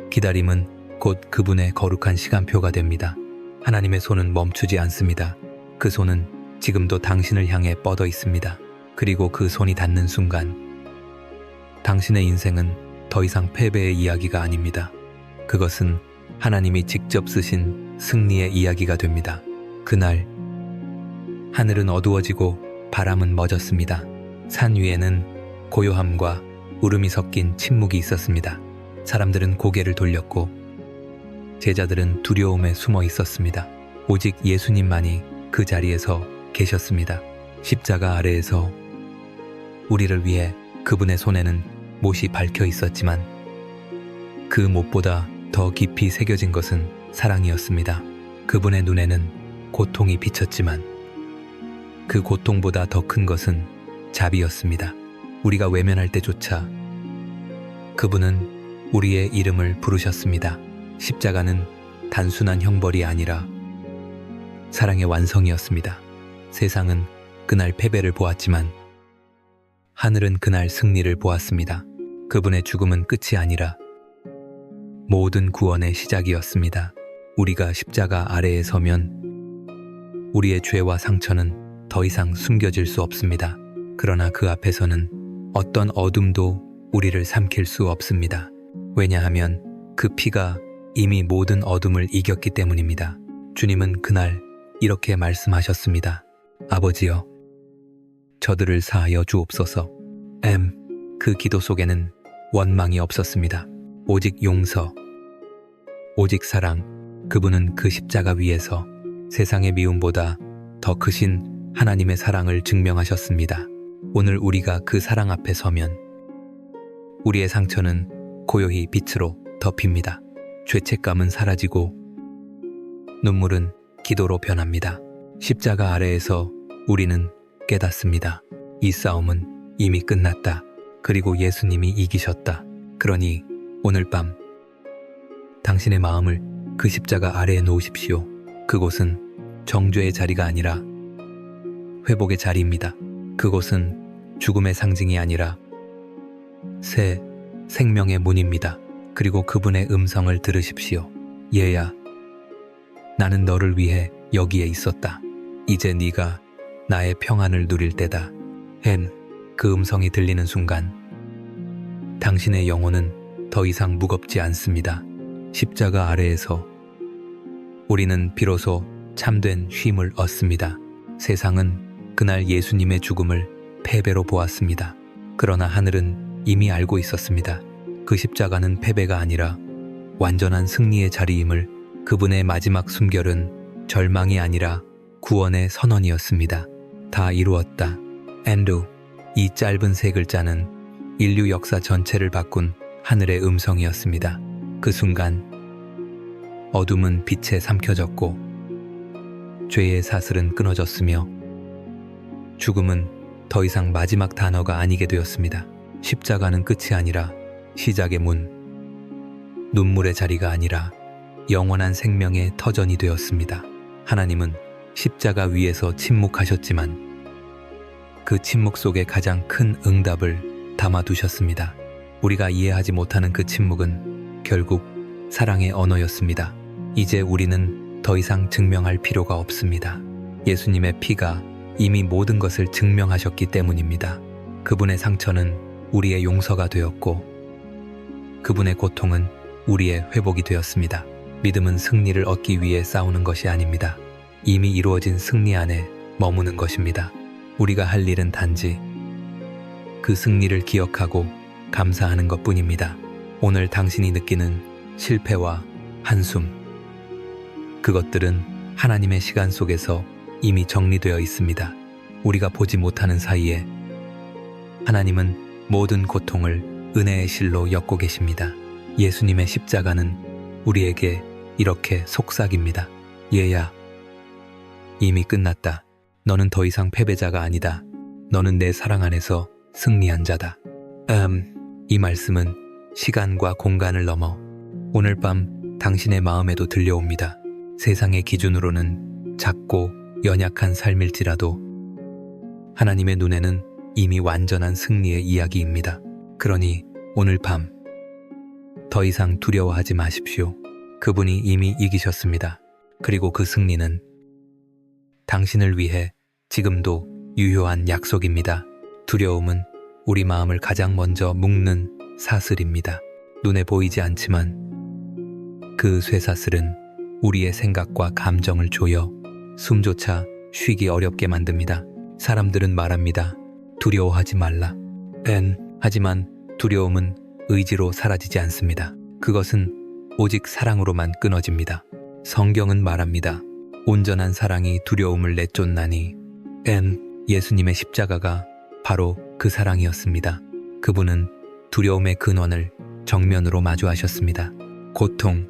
기다림은 곧 그분의 거룩한 시간표가 됩니다. 하나님의 손은 멈추지 않습니다. 그 손은 지금도 당신을 향해 뻗어 있습니다. 그리고 그 손이 닿는 순간 당신의 인생은 더 이상 패배의 이야기가 아닙니다. 그것은 하나님이 직접 쓰신 승리의 이야기가 됩니다. 그날 하늘은 어두워지고 바람은 멎었습니다. 산 위에는 고요함과 울음이 섞인 침묵이 있었습니다. 사람들은 고개를 돌렸고 제자들은 두려움에 숨어 있었습니다. 오직 예수님만이 그 자리에서 계셨습니다. 십자가 아래에서 우리를 위해 그분의 손에는 못이 박혀 있었지만 그 못보다 더 깊이 새겨진 것은 사랑이었습니다. 그분의 눈에는 고통이 비쳤지만 그 고통보다 더 큰 것은 자비였습니다. 우리가 외면할 때조차 그분은 우리의 이름을 부르셨습니다. 십자가는 단순한 형벌이 아니라 사랑의 완성이었습니다. 세상은 그날 패배를 보았지만 하늘은 그날 승리를 보았습니다. 그분의 죽음은 끝이 아니라 모든 구원의 시작이었습니다. 우리가 십자가 아래에 서면 우리의 죄와 상처는 더 이상 숨겨질 수 없습니다. 그러나 그 앞에서는 어떤 어둠도 우리를 삼킬 수 없습니다. 왜냐하면 그 피가 이미 모든 어둠을 이겼기 때문입니다. 주님은 그날 이렇게 말씀하셨습니다. 아버지여, 저들을 사하여 주옵소서. 그 기도 속에는 원망이 없었습니다. 오직 용서, 오직 사랑. 그분은 그 십자가 위에서 세상의 미움보다 더 크신 하나님의 사랑을 증명하셨습니다. 오늘 우리가 그 사랑 앞에 서면 우리의 상처는 고요히 빛으로 덮입니다. 죄책감은 사라지고 눈물은 기도로 변합니다. 십자가 아래에서 우리는 깨닫습니다. 이 싸움은 이미 끝났다. 그리고 예수님이 이기셨다. 그러니 오늘 밤 당신의 마음을 그 십자가 아래에 놓으십시오. 그곳은 정죄의 자리가 아니라 회복의 자리입니다. 그곳은 죽음의 상징이 아니라 새 생명의 문입니다. 그리고 그분의 음성을 들으십시오. 얘야, 나는 너를 위해 여기에 있었다. 이제 네가 나의 평안을 누릴 때다. 그 음성이 들리는 순간 당신의 영혼은 더 이상 무겁지 않습니다. 십자가 아래에서 우리는 비로소 참된 쉼을 얻습니다. 세상은 그날 예수님의 죽음을 패배로 보았습니다. 그러나 하늘은 이미 알고 있었습니다. 그 십자가는 패배가 아니라 완전한 승리의 자리임을, 그분의 마지막 숨결은 절망이 아니라 구원의 선언이었습니다. 다 이루었다. 엔드. 이 짧은 세 글자는 인류 역사 전체를 바꾼 하늘의 음성이었습니다. 그 순간 어둠은 빛에 삼켜졌고 죄의 사슬은 끊어졌으며 죽음은 더 이상 마지막 단어가 아니게 되었습니다. 십자가는 끝이 아니라 시작의 문, 눈물의 자리가 아니라 영원한 생명의 터전이 되었습니다. 하나님은 십자가 위에서 침묵하셨지만 그 침묵 속에 가장 큰 응답을 담아두셨습니다. 우리가 이해하지 못하는 그 침묵은 결국 사랑의 언어였습니다. 이제 우리는 더 이상 증명할 필요가 없습니다. 예수님의 피가 이미 모든 것을 증명하셨기 때문입니다. 그분의 상처는 우리의 용서가 되었고 그분의 고통은 우리의 회복이 되었습니다. 믿음은 승리를 얻기 위해 싸우는 것이 아닙니다. 이미 이루어진 승리 안에 머무는 것입니다. 우리가 할 일은 단지 그 승리를 기억하고 감사하는 것뿐입니다. 오늘 당신이 느끼는 실패와 한숨, 그것들은 하나님의 시간 속에서 이미 정리되어 있습니다. 우리가 보지 못하는 사이에 하나님은 모든 고통을 은혜의 실로 엮고 계십니다. 예수님의 십자가는 우리에게 이렇게 속삭입니다. 얘야, 이미 끝났다. 너는 더 이상 패배자가 아니다. 너는 내 사랑 안에서 승리한 자다. 이 말씀은 시간과 공간을 넘어 오늘 밤 당신의 마음에도 들려옵니다. 세상의 기준으로는 작고 연약한 삶일지라도 하나님의 눈에는 이미 완전한 승리의 이야기입니다. 그러니 오늘 밤 더 이상 두려워하지 마십시오. 그분이 이미 이기셨습니다. 그리고 그 승리는 당신을 위해 지금도 유효한 약속입니다. 두려움은 우리 마음을 가장 먼저 묶는 사슬입니다. 눈에 보이지 않지만 그 쇠사슬은 우리의 생각과 감정을 조여 숨조차 쉬기 어렵게 만듭니다. 사람들은 말합니다. 두려워하지 말라. 하지만 두려움은 의지로 사라지지 않습니다. 그것은 오직 사랑으로만 끊어집니다. 성경은 말합니다. 온전한 사랑이 두려움을 내쫓나니. 예수님의 십자가가 바로 그 사랑이었습니다. 그분은 두려움의 근원을 정면으로 마주하셨습니다. 고통,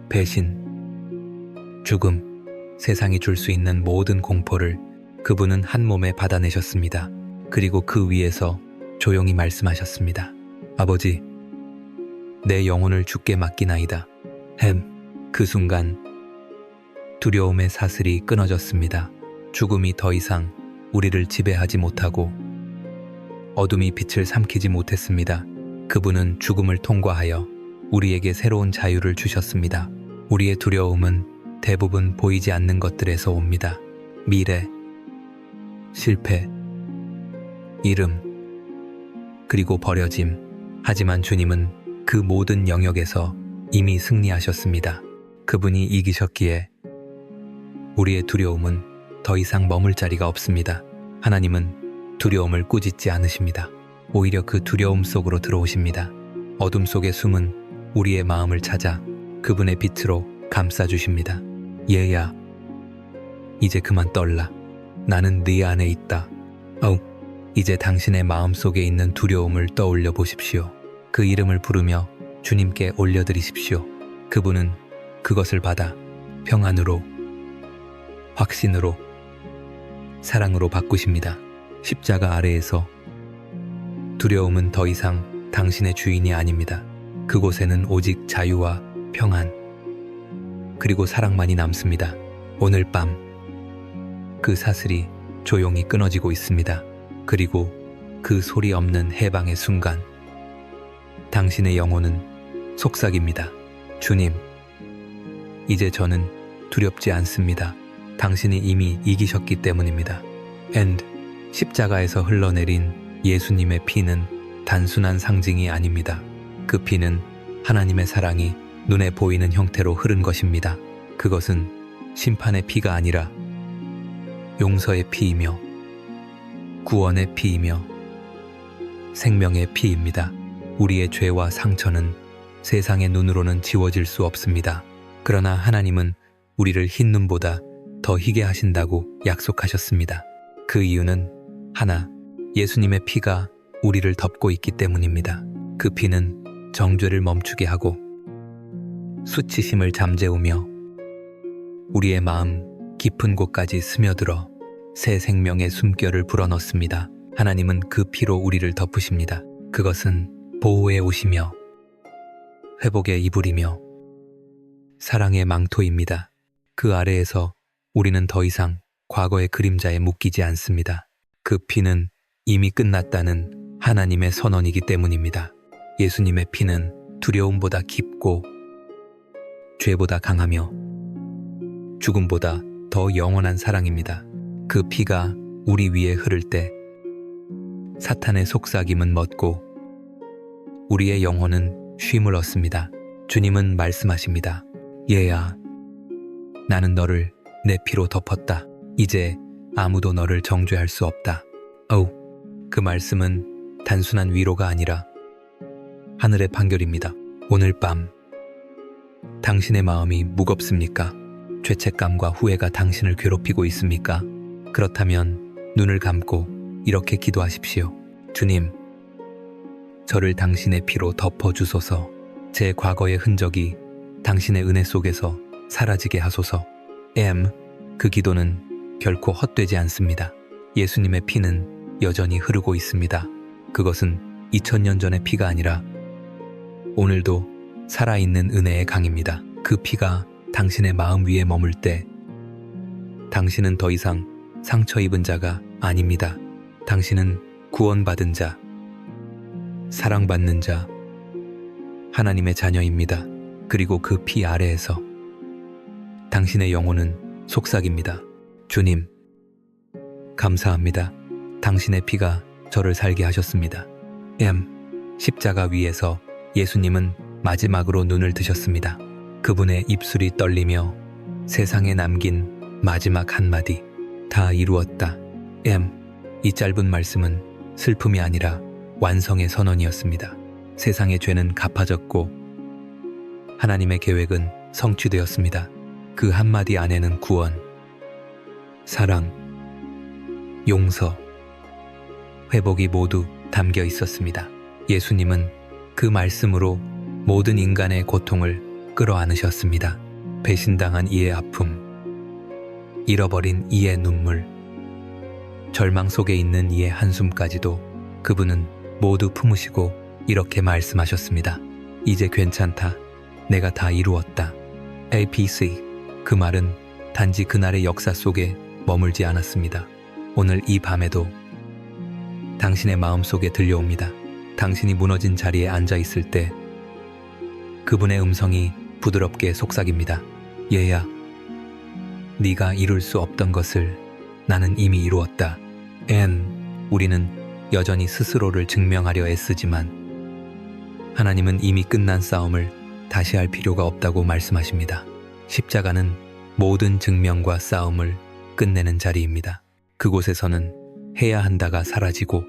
배신, 죽음, 세상이 줄 수 있는 모든 공포를 그분은 한 몸에 받아내셨습니다. 그리고 그 위에서 조용히 말씀하셨습니다. 아버지, 내 영혼을 주께 맡기나이다. 그 순간 두려움의 사슬이 끊어졌습니다. 죽음이 더 이상 우리를 지배하지 못하고 어둠이 빛을 삼키지 못했습니다. 그분은 죽음을 통과하여 우리에게 새로운 자유를 주셨습니다. 우리의 두려움은 대부분 보이지 않는 것들에서 옵니다. 미래, 실패, 이름, 그리고 버려짐. 하지만 주님은 그 모든 영역에서 이미 승리하셨습니다. 그분이 이기셨기에 우리의 두려움은 더 이상 머물 자리가 없습니다. 하나님은 두려움을 꾸짖지 않으십니다. 오히려 그 두려움 속으로 들어오십니다. 어둠 속에 숨은 우리의 마음을 찾아 그분의 빛으로 감싸주십니다. 얘야, 이제 그만 떨라. 나는 네 안에 있다. 이제 당신의 마음 속에 있는 두려움을 떠올려 보십시오. 그 이름을 부르며 주님께 올려드리십시오. 그분은 그것을 받아 평안으로, 확신으로, 사랑으로 바꾸십니다. 십자가 아래에서 두려움은 더 이상 당신의 주인이 아닙니다. 그곳에는 오직 자유와 평안, 그리고 사랑만이 남습니다. 오늘 밤 그 사슬이 조용히 끊어지고 있습니다. 그리고 그 소리 없는 해방의 순간 당신의 영혼은 속삭입니다. 주님, 이제 저는 두렵지 않습니다. 당신이 이미 이기셨기 때문입니다. And 십자가에서 흘러내린 예수님의 피는 단순한 상징이 아닙니다. 그 피는 하나님의 사랑이 눈에 보이는 형태로 흐른 것입니다. 그것은 심판의 피가 아니라 용서의 피이며 구원의 피이며 생명의 피입니다. 우리의 죄와 상처는 세상의 눈으로는 지워질 수 없습니다. 그러나 하나님은 우리를 흰 눈보다 더 희게 하신다고 약속하셨습니다. 그 이유는 하나, 예수님의 피가 우리를 덮고 있기 때문입니다. 그 피는 정죄를 멈추게 하고 수치심을 잠재우며 우리의 마음 깊은 곳까지 스며들어 새 생명의 숨결을 불어넣습니다. 하나님은 그 피로 우리를 덮으십니다. 그것은 보호의 옷이며 회복의 이불이며 사랑의 망토입니다. 그 아래에서 우리는 더 이상 과거의 그림자에 묶이지 않습니다. 그 피는 이미 끝났다는 하나님의 선언이기 때문입니다. 예수님의 피는 두려움보다 깊고 죄보다 강하며 죽음보다 더 영원한 사랑입니다. 그 피가 우리 위에 흐를 때 사탄의 속삭임은 멎고 우리의 영혼은 쉼을 얻습니다. 주님은 말씀하십니다. 얘야, 나는 너를 내 피로 덮었다. 이제 아무도 너를 정죄할 수 없다. 그 말씀은 단순한 위로가 아니라 하늘의 판결입니다. 오늘 밤 당신의 마음이 무겁습니까? 죄책감과 후회가 당신을 괴롭히고 있습니까? 그렇다면 눈을 감고 이렇게 기도하십시오. 주님, 저를 당신의 피로 덮어주소서. 제 과거의 흔적이 당신의 은혜 속에서 사라지게 하소서. 그 기도는 결코 헛되지 않습니다. 예수님의 피는 여전히 흐르고 있습니다. 그것은 2000년 전의 피가 아니라 오늘도 살아있는 은혜의 강입니다. 그 피가 당신의 마음 위에 머물 때 당신은 더 이상 상처 입은 자가 아닙니다. 당신은 구원받은 자, 사랑받는 자, 하나님의 자녀입니다. 그리고 그 피 아래에서 당신의 영혼은 속삭입니다. 주님, 감사합니다. 당신의 피가 저를 살게 하셨습니다. 십자가 위에서 예수님은 마지막으로 눈을 뜨셨습니다. 그분의 입술이 떨리며 세상에 남긴 마지막 한마디, 다 이루었다. 이 짧은 말씀은 슬픔이 아니라 완성의 선언이었습니다. 세상의 죄는 갚아졌고 하나님의 계획은 성취되었습니다. 그 한마디 안에는 구원, 사랑, 용서, 회복이 모두 담겨 있었습니다. 예수님은 그 말씀으로 모든 인간의 고통을 끌어안으셨습니다. 배신당한 이의 아픔, 잃어버린 이의 눈물, 절망 속에 있는 이의 한숨까지도 그분은 모두 품으시고 이렇게 말씀하셨습니다. 이제 괜찮다. 내가 다 이루었다. APC. 그 말은 단지 그날의 역사 속에 머물지 않았습니다. 오늘 이 밤에도 당신의 마음속에 들려옵니다. 당신이 무너진 자리에 앉아 있을 때 그분의 음성이 부드럽게 속삭입니다. 얘야, 네가 이룰 수 없던 것을 나는 이미 이루었다. 우리는 여전히 스스로를 증명하려 애쓰지만 하나님은 이미 끝난 싸움을 다시 할 필요가 없다고 말씀하십니다. 십자가는 모든 증명과 싸움을 끝내는 자리입니다. 그곳에서는 해야 한다가 사라지고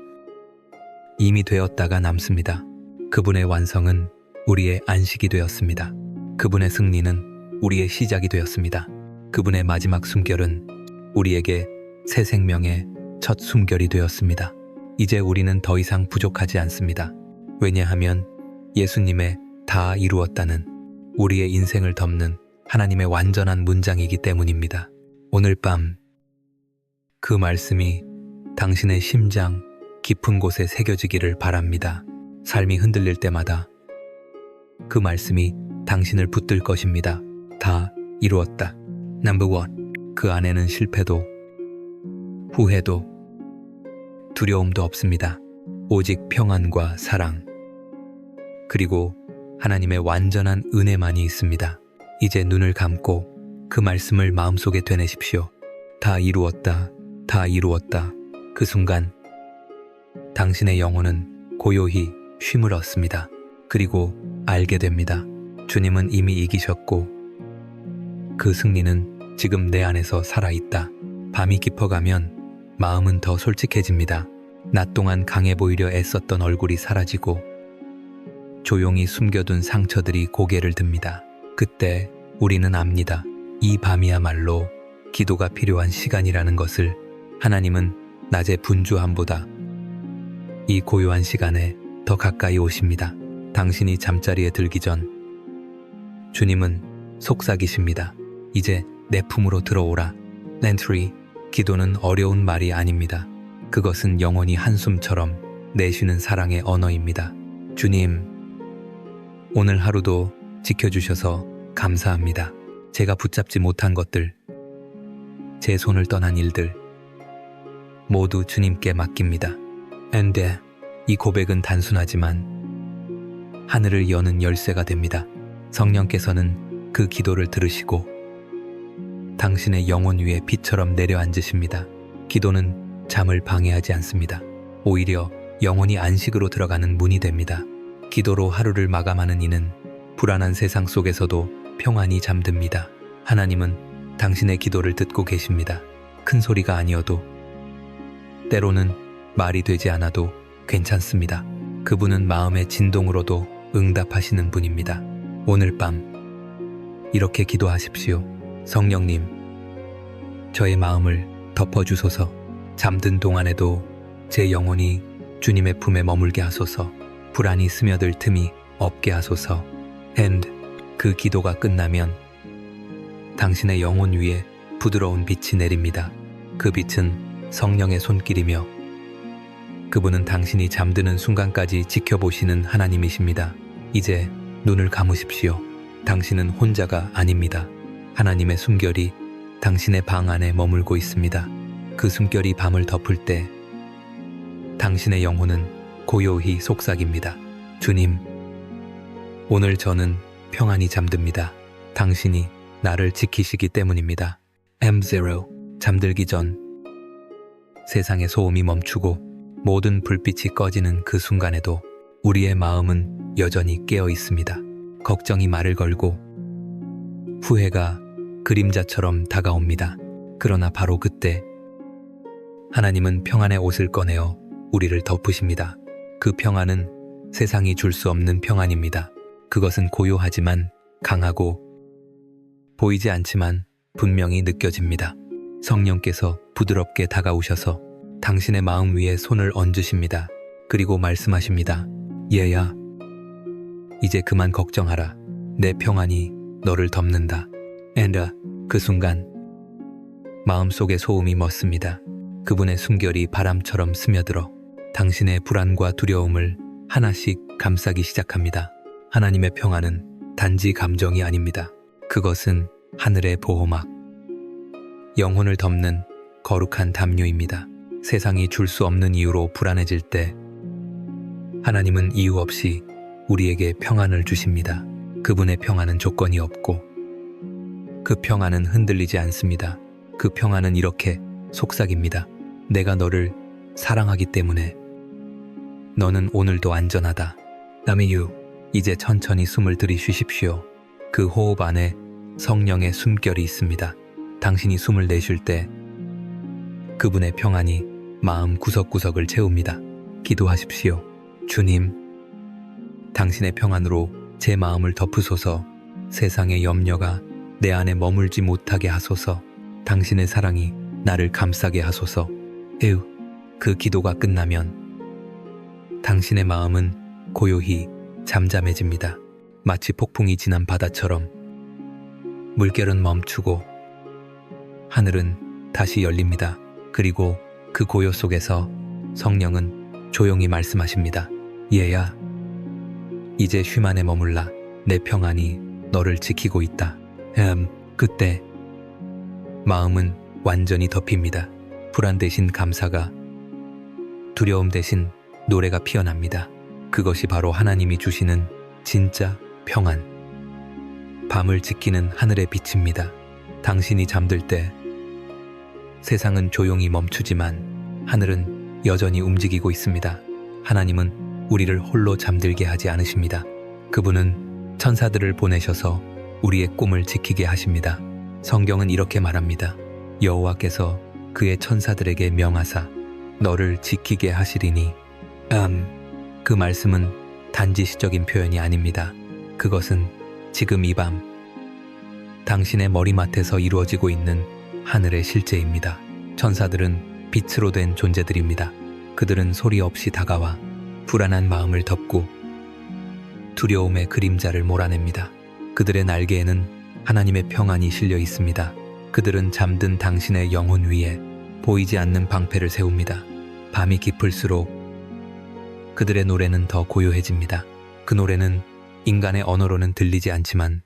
이미 되었다가 남습니다. 그분의 완성은 우리의 안식이 되었습니다. 그분의 승리는 우리의 시작이 되었습니다. 그분의 마지막 숨결은 우리에게 새 생명의 첫 숨결이 되었습니다. 이제 우리는 더 이상 부족하지 않습니다. 왜냐하면 예수님의 다 이루었다는 우리의 인생을 덮는 하나님의 완전한 문장이기 때문입니다. 오늘 밤 그 말씀이 당신의 심장 깊은 곳에 새겨지기를 바랍니다. 삶이 흔들릴 때마다 그 말씀이 당신을 붙들 것입니다. 다 이루었다. Number 1. 그 안에는 실패도 후회도 두려움도 없습니다. 오직 평안과 사랑 그리고 하나님의 완전한 은혜만이 있습니다. 이제 눈을 감고 그 말씀을 마음속에 되뇌십시오. 다 이루었다. 다 이루었다. 그 순간 당신의 영혼은 고요히 쉼을 얻습니다. 그리고 알게 됩니다. 주님은 이미 이기셨고 그 승리는 지금 내 안에서 살아있다. 밤이 깊어가면 마음은 더 솔직해집니다. 낮 동안 강해 보이려 애썼던 얼굴이 사라지고 조용히 숨겨둔 상처들이 고개를 듭니다. 그때 우리는 압니다. 이 밤이야말로 기도가 필요한 시간이라는 것을. 하나님은 낮의 분주함보다 이 고요한 시간에 더 가까이 오십니다. 당신이 잠자리에 들기 전 주님은 속삭이십니다. 이제 내 품으로 들어오라. 렌트리, 기도는 어려운 말이 아닙니다. 그것은 영원히 한숨처럼 내쉬는 사랑의 언어입니다. 주님, 오늘 하루도 지켜주셔서 감사합니다. 제가 붙잡지 못한 것들, 제 손을 떠난 일들 모두 주님께 맡깁니다. And 이 고백은 단순하지만 하늘을 여는 열쇠가 됩니다. 성령께서는 그 기도를 들으시고 당신의 영혼 위에 빛처럼 내려앉으십니다. 기도는 잠을 방해하지 않습니다. 오히려 영혼이 안식으로 들어가는 문이 됩니다. 기도로 하루를 마감하는 이는 불안한 세상 속에서도 평안히 잠듭니다. 하나님은 당신의 기도를 듣고 계십니다. 큰 소리가 아니어도, 때로는 말이 되지 않아도 괜찮습니다. 그분은 마음의 진동으로도 응답하시는 분입니다. 오늘 밤 이렇게 기도하십시오. 성령님, 저의 마음을 덮어주소서. 잠든 동안에도 제 영혼이 주님의 품에 머물게 하소서. 불안이 스며들 틈이 없게 하소서. And 그 기도가 끝나면 당신의 영혼 위에 부드러운 빛이 내립니다. 그 빛은 성령의 손길이며 그분은 당신이 잠드는 순간까지 지켜보시는 하나님이십니다. 이제 눈을 감으십시오. 당신은 혼자가 아닙니다. 하나님의 숨결이 당신의 방 안에 머물고 있습니다. 그 숨결이 밤을 덮을 때 당신의 영혼은 고요히 속삭입니다. 주님, 오늘 저는 평안히 잠듭니다. 당신이 나를 지키시기 때문입니다. M0 잠들기 전 세상의 소음이 멈추고 모든 불빛이 꺼지는 그 순간에도 우리의 마음은 여전히 깨어 있습니다. 걱정이 말을 걸고 후회가 그림자처럼 다가옵니다. 그러나 바로 그때 하나님은 평안의 옷을 꺼내어 우리를 덮으십니다. 그 평안은 세상이 줄 수 없는 평안입니다. 그것은 고요하지만 강하고 보이지 않지만 분명히 느껴집니다. 성령께서 부드럽게 다가오셔서 당신의 마음 위에 손을 얹으십니다. 그리고 말씀하십니다. 얘야, 이제 그만 걱정하라. 내 평안이 너를 덮는다. And 그 순간 마음속의 소음이 멎습니다. 그분의 숨결이 바람처럼 스며들어 당신의 불안과 두려움을 하나씩 감싸기 시작합니다. 하나님의 평안은 단지 감정이 아닙니다. 그것은 하늘의 보호막, 영혼을 덮는 거룩한 담요입니다. 세상이 줄 수 없는 이유로 불안해질 때 하나님은 이유 없이 우리에게 평안을 주십니다. 그분의 평안은 조건이 없고 그 평안은 흔들리지 않습니다. 그 평안은 이렇게 속삭입니다. 내가 너를 사랑하기 때문에 너는 오늘도 안전하다. 남이유, 이제 천천히 숨을 들이쉬십시오. 그 호흡 안에 성령의 숨결이 있습니다. 당신이 숨을 내쉴 때 그분의 평안이 마음 구석구석을 채웁니다. 기도하십시오. 주님, 당신의 평안으로 제 마음을 덮으소서. 세상의 염려가 내 안에 머물지 못하게 하소서. 당신의 사랑이 나를 감싸게 하소서. 에휴, 그 기도가 끝나면 당신의 마음은 고요히 잠잠해집니다. 마치 폭풍이 지난 바다처럼 물결은 멈추고 하늘은 다시 열립니다. 그리고 그 고요 속에서 성령은 조용히 말씀하십니다. 얘야, 이제 쉼 안에 머물라. 내 평안이 너를 지키고 있다. 그때 마음은 완전히 덮입니다. 불안 대신 감사가, 두려움 대신 노래가 피어납니다. 그것이 바로 하나님이 주시는 진짜 평안. 밤을 지키는 하늘의 빛입니다. 당신이 잠들 때 세상은 조용히 멈추지만 하늘은 여전히 움직이고 있습니다. 하나님은 우리를 홀로 잠들게 하지 않으십니다. 그분은 천사들을 보내셔서 우리의 꿈을 지키게 하십니다. 성경은 이렇게 말합니다. 여호와께서 그의 천사들에게 명하사 너를 지키게 하시리니. 그 말씀은 단지 시적인 표현이 아닙니다. 그것은 지금 이 밤 당신의 머리맡에서 이루어지고 있는 하늘의 실제입니다. 천사들은 빛으로 된 존재들입니다. 그들은 소리 없이 다가와 불안한 마음을 덮고 두려움의 그림자를 몰아냅니다. 그들의 날개에는 하나님의 평안이 실려 있습니다. 그들은 잠든 당신의 영혼 위에 보이지 않는 방패를 세웁니다. 밤이 깊을수록 그들의 노래는 더 고요해집니다. 그 노래는 인간의 언어로는 들리지 않지만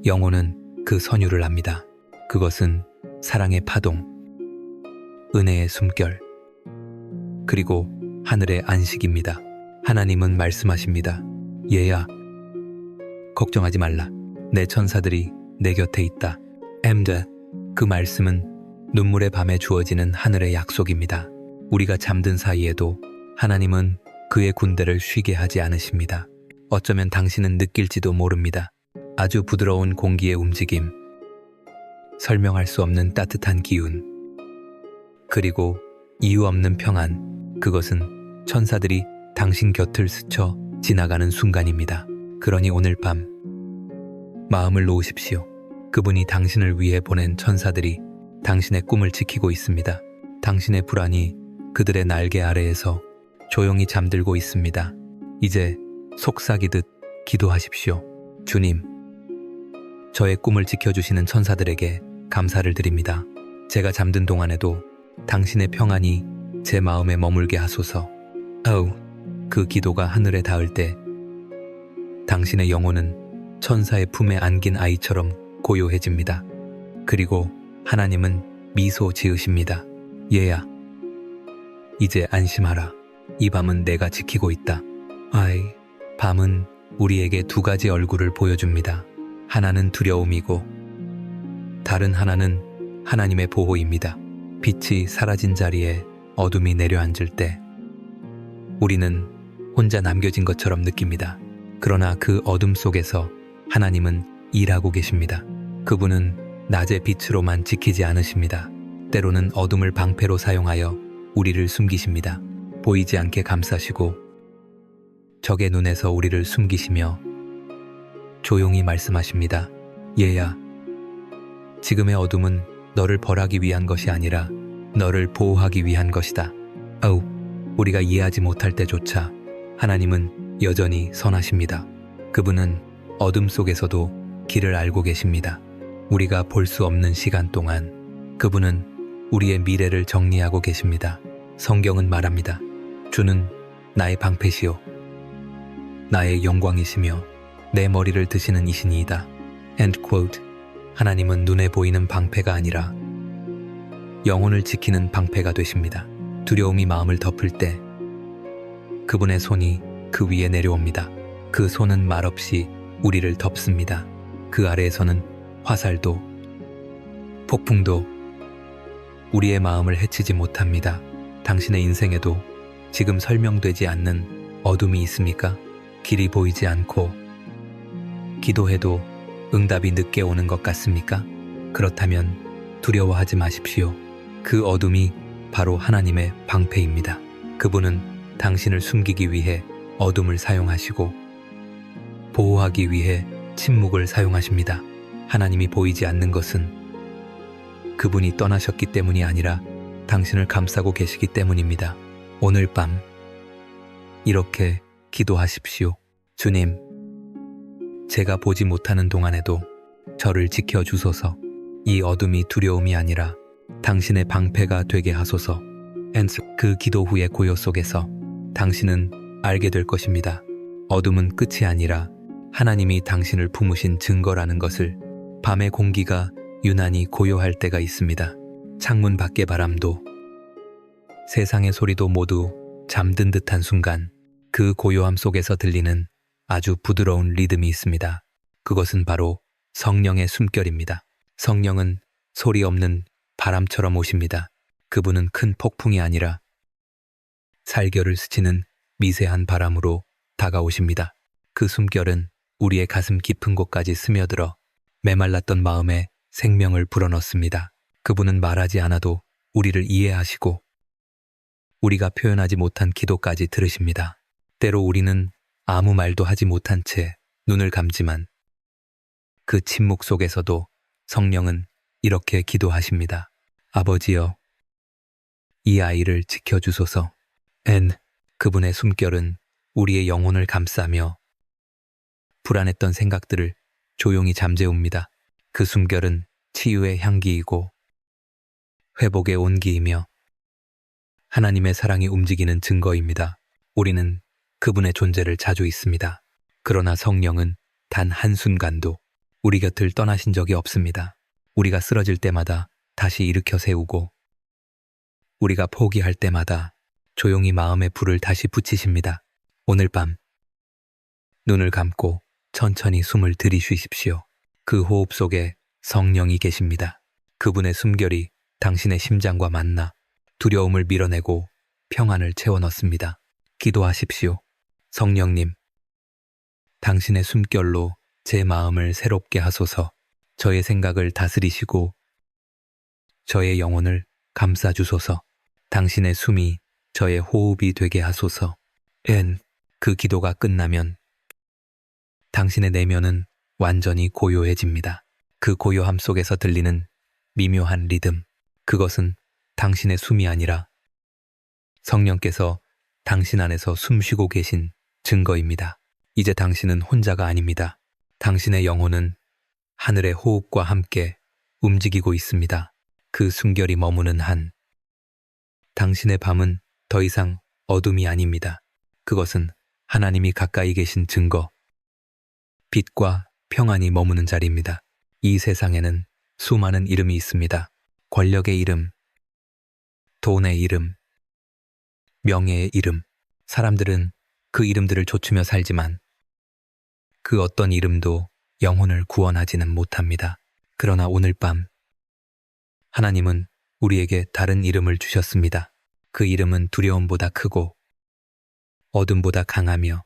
영혼은 그 선율을 압니다. 그것은 사랑의 파동, 은혜의 숨결, 그리고 하늘의 안식입니다. 하나님은 말씀하십니다. 얘야, 걱정하지 말라. 내 천사들이 내 곁에 있다. 그 말씀은 눈물의 밤에 주어지는 하늘의 약속입니다. 우리가 잠든 사이에도 하나님은 그의 군대를 쉬게 하지 않으십니다. 어쩌면 당신은 느낄지도 모릅니다. 아주 부드러운 공기의 움직임, 설명할 수 없는 따뜻한 기운, 그리고 이유 없는 평안. 그것은 천사들이 당신 곁을 스쳐 지나가는 순간입니다. 그러니 오늘 밤 마음을 놓으십시오. 그분이 당신을 위해 보낸 천사들이 당신의 꿈을 지키고 있습니다. 당신의 불안이 그들의 날개 아래에서 조용히 잠들고 있습니다. 이제 속삭이듯 기도하십시오. 주님, 저의 꿈을 지켜주시는 천사들에게 감사를 드립니다. 제가 잠든 동안에도 당신의 평안이 제 마음에 머물게 하소서. 그 기도가 하늘에 닿을 때 당신의 영혼은 천사의 품에 안긴 아이처럼 고요해집니다. 그리고 하나님은 미소 지으십니다. 얘야, 이제 안심하라. 이 밤은 내가 지키고 있다. 밤은 우리에게 두 가지 얼굴을 보여줍니다. 하나는 두려움이고 다른 하나는 하나님의 보호입니다. 빛이 사라진 자리에 어둠이 내려앉을 때 우리는 혼자 남겨진 것처럼 느낍니다. 그러나 그 어둠 속에서 하나님은 일하고 계십니다. 그분은 낮의 빛으로만 지키지 않으십니다. 때로는 어둠을 방패로 사용하여 우리를 숨기십니다. 보이지 않게 감싸시고 적의 눈에서 우리를 숨기시며 조용히 말씀하십니다. 얘야, 지금의 어둠은 너를 벌하기 위한 것이 아니라 너를 보호하기 위한 것이다. 우리가 이해하지 못할 때조차 하나님은 여전히 선하십니다. 그분은 어둠 속에서도 길을 알고 계십니다. 우리가 볼 수 없는 시간 동안 그분은 우리의 미래를 정리하고 계십니다. 성경은 말합니다. 주는 나의 방패시요 나의 영광이시며 내 머리를 드시는 이신이이다. 하나님은 눈에 보이는 방패가 아니라 영혼을 지키는 방패가 되십니다. 두려움이 마음을 덮을 때 그분의 손이 그 위에 내려옵니다. 그 손은 말없이 우리를 덮습니다. 그 아래에서는 화살도 폭풍도 우리의 마음을 해치지 못합니다. 당신의 인생에도 지금 설명되지 않는 어둠이 있습니까? 길이 보이지 않고 기도해도 응답이 늦게 오는 것 같습니까? 그렇다면 두려워하지 마십시오. 그 어둠이 바로 하나님의 방패입니다. 그분은 당신을 숨기기 위해 어둠을 사용하시고 보호하기 위해 침묵을 사용하십니다. 하나님이 보이지 않는 것은 그분이 떠나셨기 때문이 아니라 당신을 감싸고 계시기 때문입니다. 오늘 밤 이렇게 기도하십시오. 주님, 제가 보지 못하는 동안에도 저를 지켜주소서. 이 어둠이 두려움이 아니라 당신의 방패가 되게 하소서. 그 기도 후의 고요 속에서 당신은 알게 될 것입니다. 어둠은 끝이 아니라 하나님이 당신을 품으신 증거라는 것을. 밤의 공기가 유난히 고요할 때가 있습니다. 창문 밖의 바람도 세상의 소리도 모두 잠든 듯한 순간 그 고요함 속에서 들리는 아주 부드러운 리듬이 있습니다. 그것은 바로 성령의 숨결입니다. 성령은 소리 없는 바람처럼 오십니다. 그분은 큰 폭풍이 아니라 살결을 스치는 미세한 바람으로 다가오십니다. 그 숨결은 우리의 가슴 깊은 곳까지 스며들어 메말랐던 마음에 생명을 불어넣습니다. 그분은 말하지 않아도 우리를 이해하시고 우리가 표현하지 못한 기도까지 들으십니다. 때로 우리는 아무 말도 하지 못한 채 눈을 감지만 그 침묵 속에서도 성령은 이렇게 기도하십니다. 아버지여, 이 아이를 지켜주소서. 그분의 숨결은 우리의 영혼을 감싸며 불안했던 생각들을 조용히 잠재웁니다. 그 숨결은 치유의 향기이고 회복의 온기이며 하나님의 사랑이 움직이는 증거입니다. 우리는 그분의 존재를 자주 잊습니다. 그러나 성령은 단 한순간도 우리 곁을 떠나신 적이 없습니다. 우리가 쓰러질 때마다 다시 일으켜 세우고 우리가 포기할 때마다 조용히 마음의 불을 다시 붙이십니다. 오늘 밤 눈을 감고 천천히 숨을 들이쉬십시오. 그 호흡 속에 성령이 계십니다. 그분의 숨결이 당신의 심장과 만나 두려움을 밀어내고 평안을 채워넣습니다. 기도하십시오. 성령님, 당신의 숨결로 제 마음을 새롭게 하소서. 저의 생각을 다스리시고 저의 영혼을 감싸주소서. 당신의 숨이 저의 호흡이 되게 하소서. 그 기도가 끝나면 당신의 내면은 완전히 고요해집니다. 그 고요함 속에서 들리는 미묘한 리듬, 그것은 당신의 숨이 아니라 성령께서 당신 안에서 숨쉬고 계신 증거입니다. 이제 당신은 혼자가 아닙니다. 당신의 영혼은 하늘의 호흡과 함께 움직이고 있습니다. 그 숨결이 머무는 한 당신의 밤은 더 이상 어둠이 아닙니다. 그것은 하나님이 가까이 계신 증거, 빛과 평안이 머무는 자리입니다. 이 세상에는 수많은 이름이 있습니다. 권력의 이름, 돈의 이름, 명예의 이름. 사람들은 그 이름들을 좇으며 살지만 그 어떤 이름도 영혼을 구원하지는 못합니다. 그러나 오늘 밤 하나님은 우리에게 다른 이름을 주셨습니다. 그 이름은 두려움보다 크고 어둠보다 강하며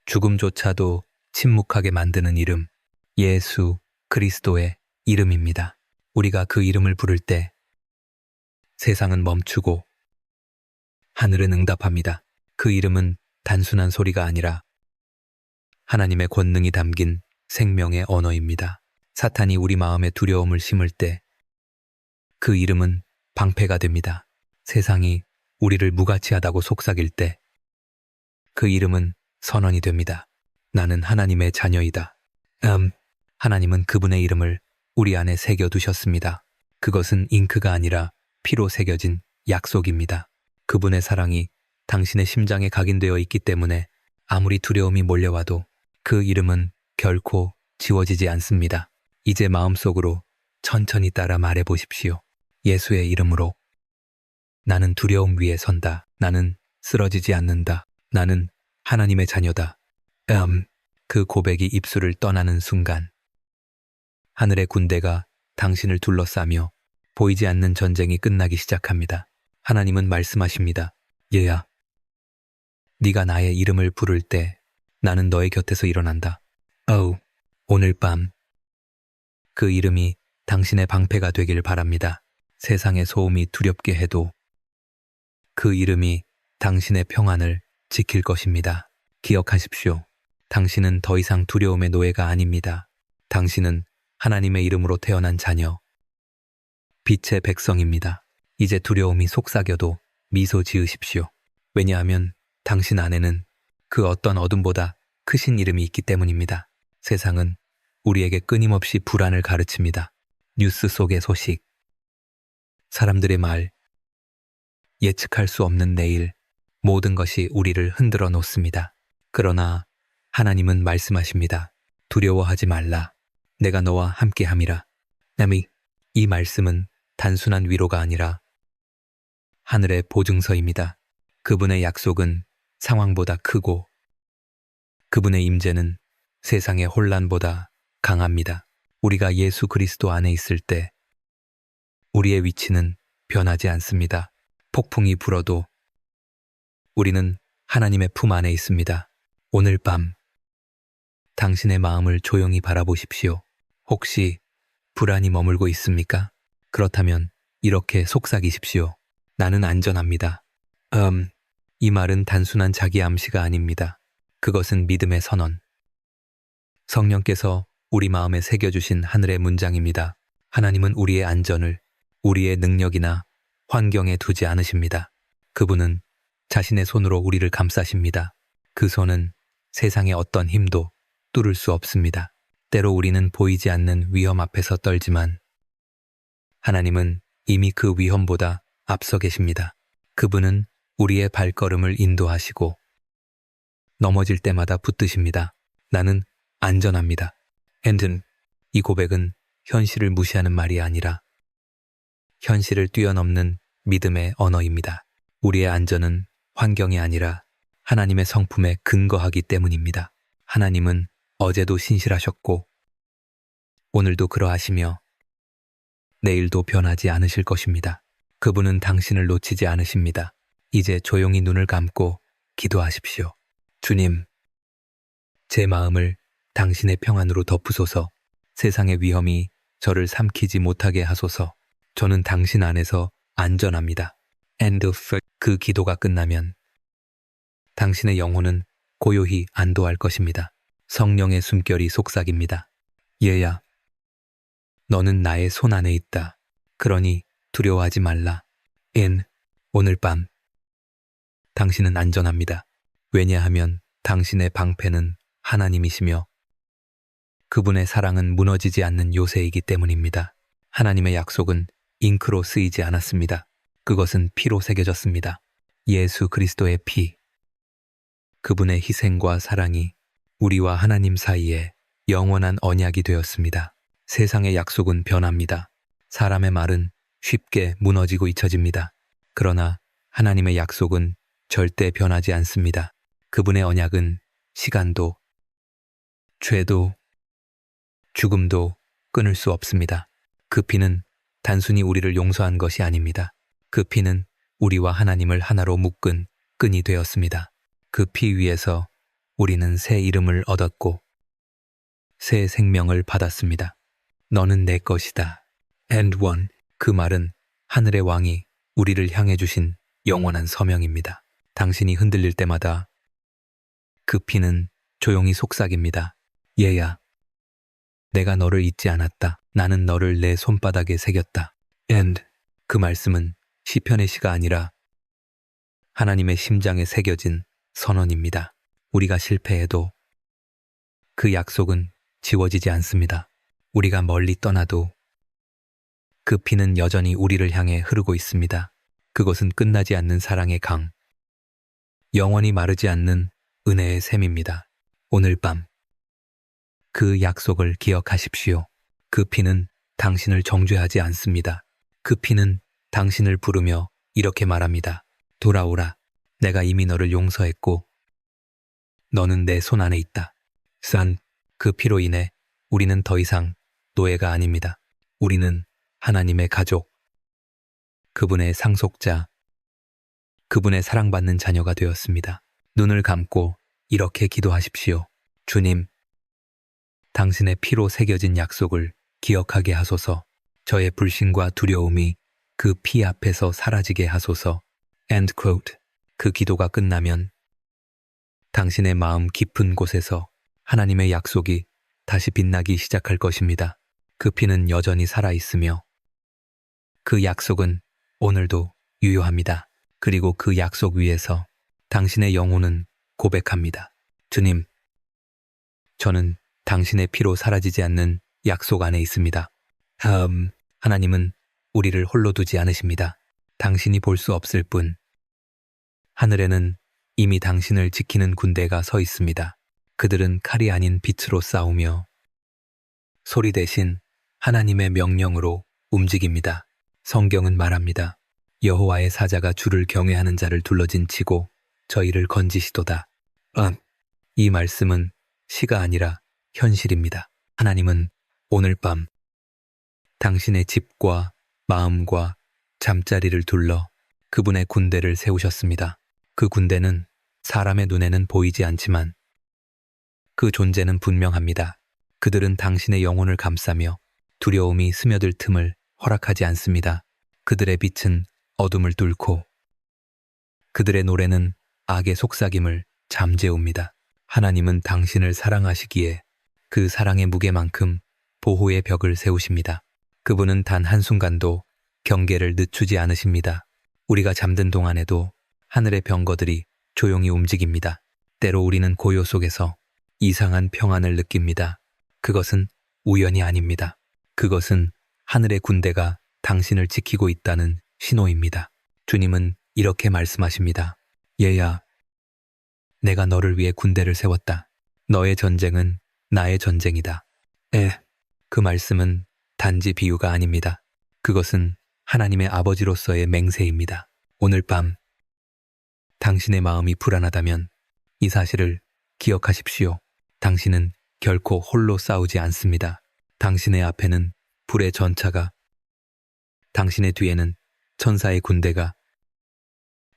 죽음조차도 침묵하게 만드는 이름, 예수 그리스도의 이름입니다. 우리가 그 이름을 부를 때 세상은 멈추고 하늘은 응답합니다. 그 이름은 단순한 소리가 아니라 하나님의 권능이 담긴 생명의 언어입니다. 사탄이 우리 마음에 두려움을 심을 때 그 이름은 방패가 됩니다. 세상이 우리를 무가치하다고 속삭일 때 그 이름은 선언이 됩니다. 나는 하나님의 자녀이다. 하나님은 그분의 이름을 우리 안에 새겨두셨습니다. 그것은 잉크가 아니라 피로 새겨진 약속입니다. 그분의 사랑이 당신의 심장에 각인되어 있기 때문에 아무리 두려움이 몰려와도 그 이름은 결코 지워지지 않습니다. 이제 마음속으로 천천히 따라 말해보십시오. 예수의 이름으로 나는 두려움 위에 선다. 나는 쓰러지지 않는다. 나는 하나님의 자녀다. 그 고백이 입술을 떠나는 순간 하늘의 군대가 당신을 둘러싸며 보이지 않는 전쟁이 끝나기 시작합니다. 하나님은 말씀하십니다. 얘야, 네가 나의 이름을 부를 때 나는 너의 곁에서 일어난다. 오늘 밤 그 이름이 당신의 방패가 되길 바랍니다. 세상의 소음이 두렵게 해도 그 이름이 당신의 평안을 지킬 것입니다. 기억하십시오. 당신은 더 이상 두려움의 노예가 아닙니다. 당신은 하나님의 이름으로 태어난 자녀, 빛의 백성입니다. 이제 두려움이 속삭여도 미소 지으십시오. 왜냐하면 당신 안에는 그 어떤 어둠보다 크신 이름이 있기 때문입니다. 세상은 우리에게 끊임없이 불안을 가르칩니다. 뉴스 속의 소식, 사람들의 말, 예측할 수 없는 내일, 모든 것이 우리를 흔들어 놓습니다. 그러나 하나님은 말씀하십니다. 두려워하지 말라. 내가 너와 함께함이라. 이 말씀은 단순한 위로가 아니라 하늘의 보증서입니다. 그분의 약속은 상황보다 크고 그분의 임재는 세상의 혼란보다 강합니다. 우리가 예수 그리스도 안에 있을 때 우리의 위치는 변하지 않습니다. 폭풍이 불어도 우리는 하나님의 품 안에 있습니다. 오늘 밤 당신의 마음을 조용히 바라보십시오. 혹시 불안이 머물고 있습니까? 그렇다면 이렇게 속삭이십시오. 나는 안전합니다. 이 말은 단순한 자기 암시가 아닙니다. 그것은 믿음의 선언. 성령께서 우리 마음에 새겨주신 하늘의 문장입니다. 하나님은 우리의 안전을 우리의 능력이나 환경에 두지 않으십니다. 그분은 자신의 손으로 우리를 감싸십니다. 그 손은 세상의 어떤 힘도 뚫을 수 없습니다. 때로 우리는 보이지 않는 위험 앞에서 떨지만 하나님은 이미 그 위험보다 앞서 계십니다. 그분은 우리의 발걸음을 인도하시고 넘어질 때마다 붙드십니다. 나는 안전합니다. 이 고백은 현실을 무시하는 말이 아니라 현실을 뛰어넘는 믿음의 언어입니다. 우리의 안전은 환경이 아니라 하나님의 성품에 근거하기 때문입니다. 하나님은 어제도 신실하셨고 오늘도 그러하시며 내일도 변하지 않으실 것입니다. 그분은 당신을 놓치지 않으십니다. 이제 조용히 눈을 감고 기도하십시오. 주님, 제 마음을 당신의 평안으로 덮으소서. 세상의 위험이 저를 삼키지 못하게 하소서. 저는 당신 안에서 안전합니다. 그 기도가 끝나면 당신의 영혼은 고요히 안도할 것입니다. 성령의 숨결이 속삭입니다. 얘야, 너는 나의 손 안에 있다. 그러니 두려워하지 말라. 오늘 밤 당신은 안전합니다. 왜냐하면 당신의 방패는 하나님이시며 그분의 사랑은 무너지지 않는 요새이기 때문입니다. 하나님의 약속은 잉크로 쓰이지 않았습니다. 그것은 피로 새겨졌습니다. 예수 그리스도의 피. 그분의 희생과 사랑이 우리와 하나님 사이에 영원한 언약이 되었습니다. 세상의 약속은 변합니다. 사람의 말은 쉽게 무너지고 잊혀집니다. 그러나 하나님의 약속은 절대 변하지 않습니다. 그분의 언약은 시간도, 죄도, 죽음도 끊을 수 없습니다. 그 피는 단순히 우리를 용서한 것이 아닙니다. 그 피는 우리와 하나님을 하나로 묶은 끈이 되었습니다. 그 피 위에서 우리는 새 이름을 얻었고 새 생명을 받았습니다. 너는 내 것이다. 그 말은 하늘의 왕이 우리를 향해 주신 영원한 서명입니다. 당신이 흔들릴 때마다 그 피는 조용히 속삭입니다. 얘야, 내가 너를 잊지 않았다. 나는 너를 내 손바닥에 새겼다. 그 말씀은 시편의 시가 아니라 하나님의 심장에 새겨진 선언입니다. 우리가 실패해도 그 약속은 지워지지 않습니다. 우리가 멀리 떠나도 그 피는 여전히 우리를 향해 흐르고 있습니다. 그것은 끝나지 않는 사랑의 강, 영원히 마르지 않는 은혜의 샘입니다. 오늘 밤 그 약속을 기억하십시오. 그 피는 당신을 정죄하지 않습니다. 그 피는 당신을 부르며 이렇게 말합니다. 돌아오라. 내가 이미 너를 용서했고 너는 내 손 안에 있다. 그 피로 인해 우리는 더 이상 노예가 아닙니다. 우리는 하나님의 가족, 그분의 상속자, 그분의 사랑받는 자녀가 되었습니다. 눈을 감고 이렇게 기도하십시오. 주님, 당신의 피로 새겨진 약속을 기억하게 하소서. 저의 불신과 두려움이 그 피 앞에서 사라지게 하소서. 그 기도가 끝나면 당신의 마음 깊은 곳에서 하나님의 약속이 다시 빛나기 시작할 것입니다. 그 피는 여전히 살아있으며 그 약속은 오늘도 유효합니다. 그리고 그 약속 위에서 당신의 영혼은 고백합니다. 주님, 저는 당신의 피로 사라지지 않는 약속 안에 있습니다. 하나님은 우리를 홀로 두지 않으십니다. 당신이 볼 수 없을 뿐. 하늘에는 이미 당신을 지키는 군대가 서 있습니다. 그들은 칼이 아닌 빛으로 싸우며 소리 대신 하나님의 명령으로 움직입니다. 성경은 말합니다. 여호와의 사자가 주를 경외하는 자를 둘러진 치고 저희를 건지시도다. 이 말씀은 시가 아니라 현실입니다. 하나님은 오늘 밤 당신의 집과 마음과 잠자리를 둘러 그분의 군대를 세우셨습니다. 그 군대는 사람의 눈에는 보이지 않지만 그 존재는 분명합니다. 그들은 당신의 영혼을 감싸며 두려움이 스며들 틈을 허락하지 않습니다. 그들의 빛은 어둠을 뚫고 그들의 노래는 악의 속삭임을 잠재웁니다. 하나님은 당신을 사랑하시기에 그 사랑의 무게만큼 보호의 벽을 세우십니다. 그분은 단 한순간도 경계를 늦추지 않으십니다. 우리가 잠든 동안에도 하늘의 병거들이 조용히 움직입니다. 때로 우리는 고요 속에서 이상한 평안을 느낍니다. 그것은 우연이 아닙니다. 그것은 하늘의 군대가 당신을 지키고 있다는 신호입니다. 주님은 이렇게 말씀하십니다. 얘야, 내가 너를 위해 군대를 세웠다. 너의 전쟁은 나의 전쟁이다. 그 말씀은 단지 비유가 아닙니다. 그것은 하나님의 아버지로서의 맹세입니다. 오늘 밤 당신의 마음이 불안하다면 이 사실을 기억하십시오. 당신은 결코 홀로 싸우지 않습니다. 당신의 앞에는 불의 전차가, 당신의 뒤에는 천사의 군대가,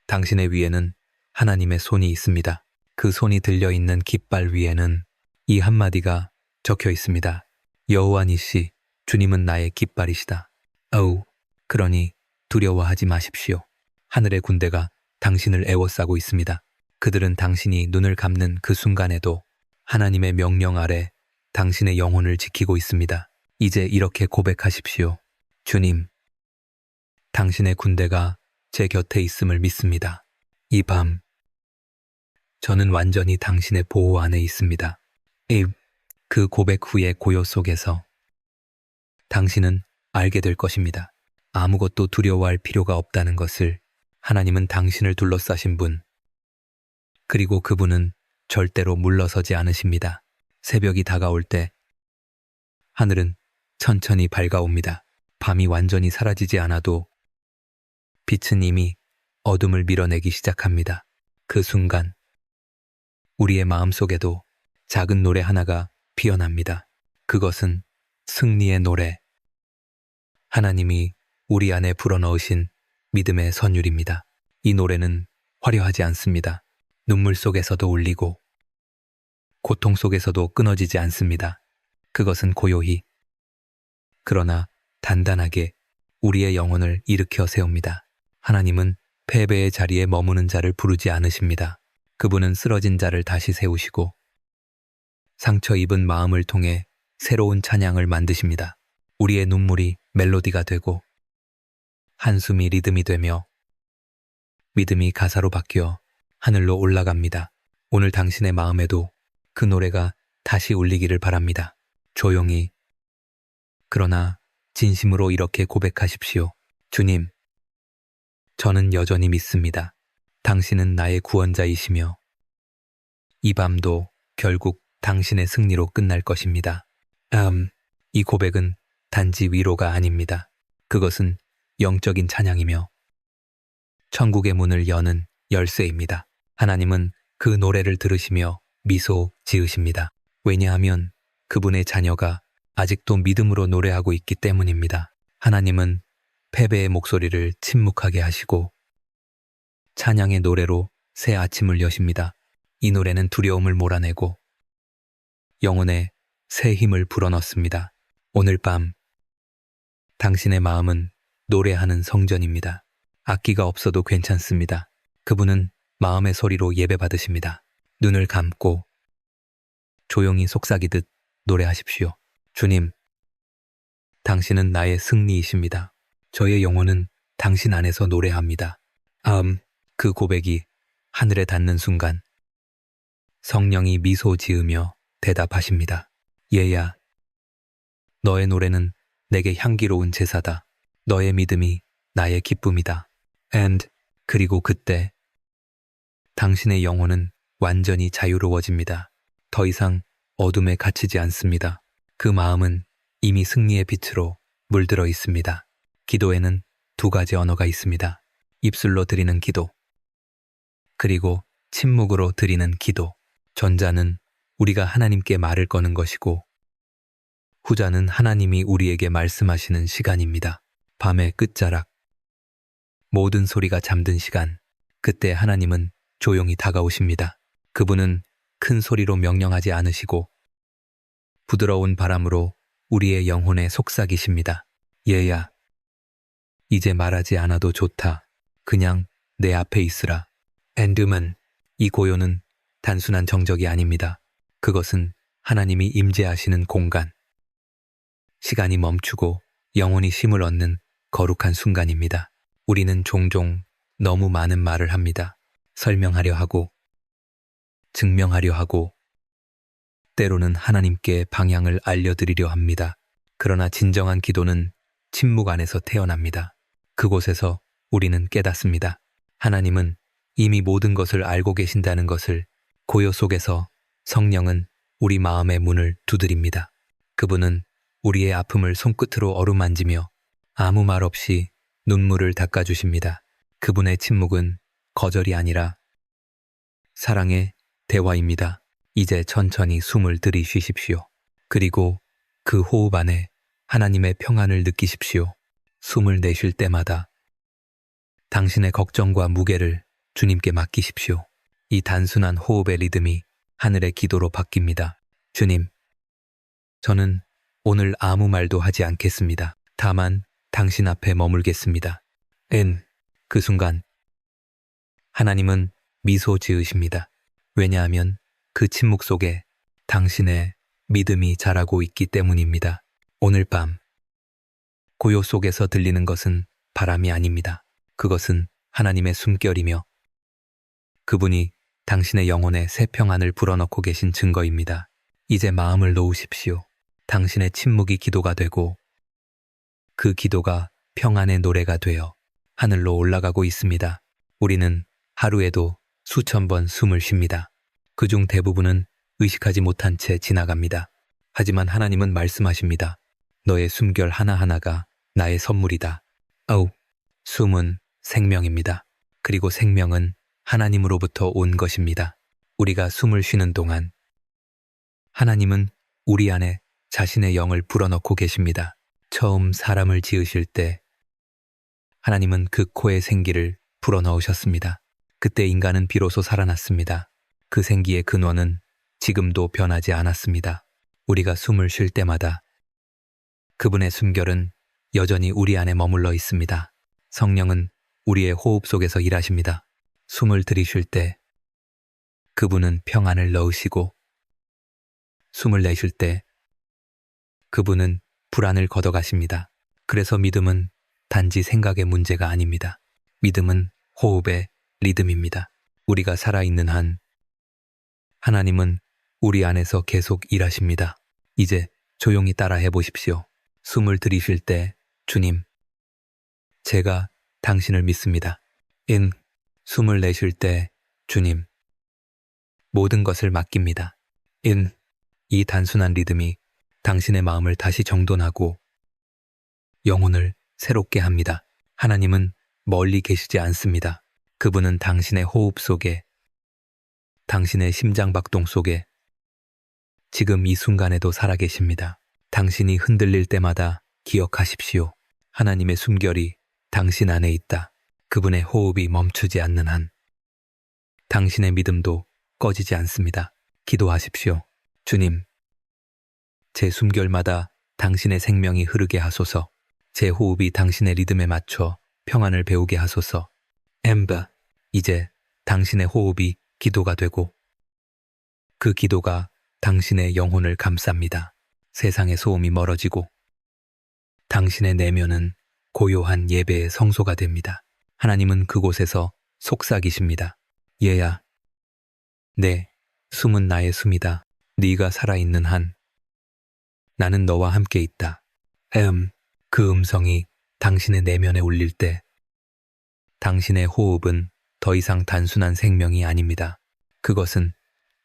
당신의 위에는 하나님의 손이 있습니다. 그 손이 들려있는 깃발 위에는 이 한마디가 적혀 있습니다. 여호와 니시, 주님은 나의 깃발이시다. 그러니 두려워하지 마십시오. 하늘의 군대가 당신을 애워싸고 있습니다. 그들은 당신이 눈을 감는 그 순간에도 하나님의 명령 아래 당신의 영혼을 지키고 있습니다. 이제 이렇게 고백하십시오. 주님, 당신의 군대가 제 곁에 있음을 믿습니다. 이 밤, 저는 완전히 당신의 보호 안에 있습니다. 그 고백 후의 고요 속에서 당신은 알게 될 것입니다. 아무것도 두려워할 필요가 없다는 것을. 하나님은 당신을 둘러싸신 분, 그리고 그분은 절대로 물러서지 않으십니다. 새벽이 다가올 때 하늘은 천천히 밝아옵니다. 밤이 완전히 사라지지 않아도 빛은 이미 어둠을 밀어내기 시작합니다. 그 순간 우리의 마음속에도 작은 노래 하나가 피어납니다. 그것은 승리의 노래. 하나님이 우리 안에 불어넣으신 믿음의 선율입니다. 이 노래는 화려하지 않습니다. 눈물 속에서도 울리고 고통 속에서도 끊어지지 않습니다. 그것은 고요히, 그러나 단단하게 우리의 영혼을 일으켜 세웁니다. 하나님은 패배의 자리에 머무는 자를 부르지 않으십니다. 그분은 쓰러진 자를 다시 세우시고 상처 입은 마음을 통해 새로운 찬양을 만드십니다. 우리의 눈물이 멜로디가 되고 한숨이 리듬이 되며 믿음이 가사로 바뀌어 하늘로 올라갑니다. 오늘 당신의 마음에도 그 노래가 다시 울리기를 바랍니다. 조용히, 그러나 진심으로 이렇게 고백하십시오. 주님, 저는 여전히 믿습니다. 당신은 나의 구원자이시며 이 밤도 결국 당신의 승리로 끝날 것입니다. 이 고백은 단지 위로가 아닙니다. 그것은 영적인 찬양이며 천국의 문을 여는 열쇠입니다. 하나님은 그 노래를 들으시며 미소 지으십니다. 왜냐하면 그분의 자녀가 아직도 믿음으로 노래하고 있기 때문입니다. 하나님은 패배의 목소리를 침묵하게 하시고 찬양의 노래로 새 아침을 여십니다. 이 노래는 두려움을 몰아내고 영혼에 새 힘을 불어넣습니다. 오늘 밤 당신의 마음은 노래하는 성전입니다. 악기가 없어도 괜찮습니다. 그분은 마음의 소리로 예배받으십니다. 눈을 감고 조용히 속삭이듯 노래하십시오. 주님, 당신은 나의 승리이십니다. 저의 영혼은 당신 안에서 노래합니다. 그 고백이 하늘에 닿는 순간 성령이 미소 지으며 대답하십니다. 얘야, 너의 노래는 내게 향기로운 제사다. 너의 믿음이 나의 기쁨이다. And 그리고 그때 당신의 영혼은 완전히 자유로워집니다. 더 이상 어둠에 갇히지 않습니다. 그 마음은 이미 승리의 빛으로 물들어 있습니다. 기도에는 두 가지 언어가 있습니다. 입술로 드리는 기도, 그리고 침묵으로 드리는 기도. 전자는 우리가 하나님께 말을 거는 것이고, 후자는 하나님이 우리에게 말씀하시는 시간입니다. 밤의 끝자락, 모든 소리가 잠든 시간, 그때 하나님은 조용히 다가오십니다. 그분은 큰 소리로 명령하지 않으시고 부드러운 바람으로 우리의 영혼에 속삭이십니다. 얘야, 이제 말하지 않아도 좋다. 그냥 내 앞에 있으라. 엔드만, 이 고요는 단순한 정적이 아닙니다. 그것은 하나님이 임재하시는 공간. 시간이 멈추고 영혼이 쉼을 얻는 거룩한 순간입니다. 우리는 종종 너무 많은 말을 합니다. 설명하려 하고, 증명하려 하고, 때로는 하나님께 방향을 알려드리려 합니다. 그러나 진정한 기도는 침묵 안에서 태어납니다. 그곳에서 우리는 깨닫습니다. 하나님은 이미 모든 것을 알고 계신다는 것을. 고요 속에서 성령은 우리 마음의 문을 두드립니다. 그분은 우리의 아픔을 손끝으로 어루만지며 아무 말 없이 눈물을 닦아주십니다. 그분의 침묵은 거절이 아니라 사랑의 대화입니다. 이제 천천히 숨을 들이쉬십시오. 그리고 그 호흡 안에 하나님의 평안을 느끼십시오. 숨을 내쉴 때마다 당신의 걱정과 무게를 주님께 맡기십시오. 이 단순한 호흡의 리듬이 하늘의 기도로 바뀝니다. 주님, 저는 오늘 아무 말도 하지 않겠습니다. 다만 당신 앞에 머물겠습니다. 그 순간 하나님은 미소 지으십니다. 왜냐하면 그 침묵 속에 당신의 믿음이 자라고 있기 때문입니다. 오늘 밤 고요 속에서 들리는 것은 바람이 아닙니다. 그것은 하나님의 숨결이며 그분이 당신의 영혼에 새 평안을 불어넣고 계신 증거입니다. 이제 마음을 놓으십시오. 당신의 침묵이 기도가 되고 그 기도가 평안의 노래가 되어 하늘로 올라가고 있습니다. 우리는 하루에도 수천 번 숨을 쉽니다. 그중 대부분은 의식하지 못한 채 지나갑니다. 하지만 하나님은 말씀하십니다. 너의 숨결 하나하나가 나의 선물이다. 숨은 생명입니다. 그리고 생명은 하나님으로부터 온 것입니다. 우리가 숨을 쉬는 동안 하나님은 우리 안에 자신의 영을 불어넣고 계십니다. 처음 사람을 지으실 때 하나님은 그 코에 생기를 불어넣으셨습니다. 그때 인간은 비로소 살아났습니다. 그 생기의 근원은 지금도 변하지 않았습니다. 우리가 숨을 쉴 때마다 그분의 숨결은 여전히 우리 안에 머물러 있습니다. 성령은 우리의 호흡 속에서 일하십니다. 숨을 들이쉴 때 그분은 평안을 넣으시고 숨을 내쉴 때 그분은 불안을 걷어가십니다. 그래서 믿음은 단지 생각의 문제가 아닙니다. 믿음은 호흡의 리듬입니다. 우리가 살아있는 한 하나님은 우리 안에서 계속 일하십니다. 이제 조용히 따라해 보십시오. 숨을 들이쉴 때 주님, 제가 당신을 믿습니다. 숨을 내쉴 때 주님, 모든 것을 맡깁니다. 이 단순한 리듬이 당신의 마음을 다시 정돈하고 영혼을 새롭게 합니다. 하나님은 멀리 계시지 않습니다. 그분은 당신의 호흡 속에, 당신의 심장박동 속에 지금 이 순간에도 살아계십니다. 당신이 흔들릴 때마다 기억하십시오. 하나님의 숨결이 당신 안에 있다. 그분의 호흡이 멈추지 않는 한 당신의 믿음도 꺼지지 않습니다. 기도하십시오. 주님, 제 숨결마다 당신의 생명이 흐르게 하소서. 제 호흡이 당신의 리듬에 맞춰 평안을 배우게 하소서. 이제 당신의 호흡이 기도가 되고 그 기도가 당신의 영혼을 감쌉니다. 세상의 소음이 멀어지고 당신의 내면은 고요한 예배의 성소가 됩니다. 하나님은 그곳에서 속삭이십니다. 얘야, 네, 숨은 나의 숨이다. 네가 살아있는 한 나는 너와 함께 있다. 그 음성이 당신의 내면에 울릴 때 당신의 호흡은 더 이상 단순한 생명이 아닙니다. 그것은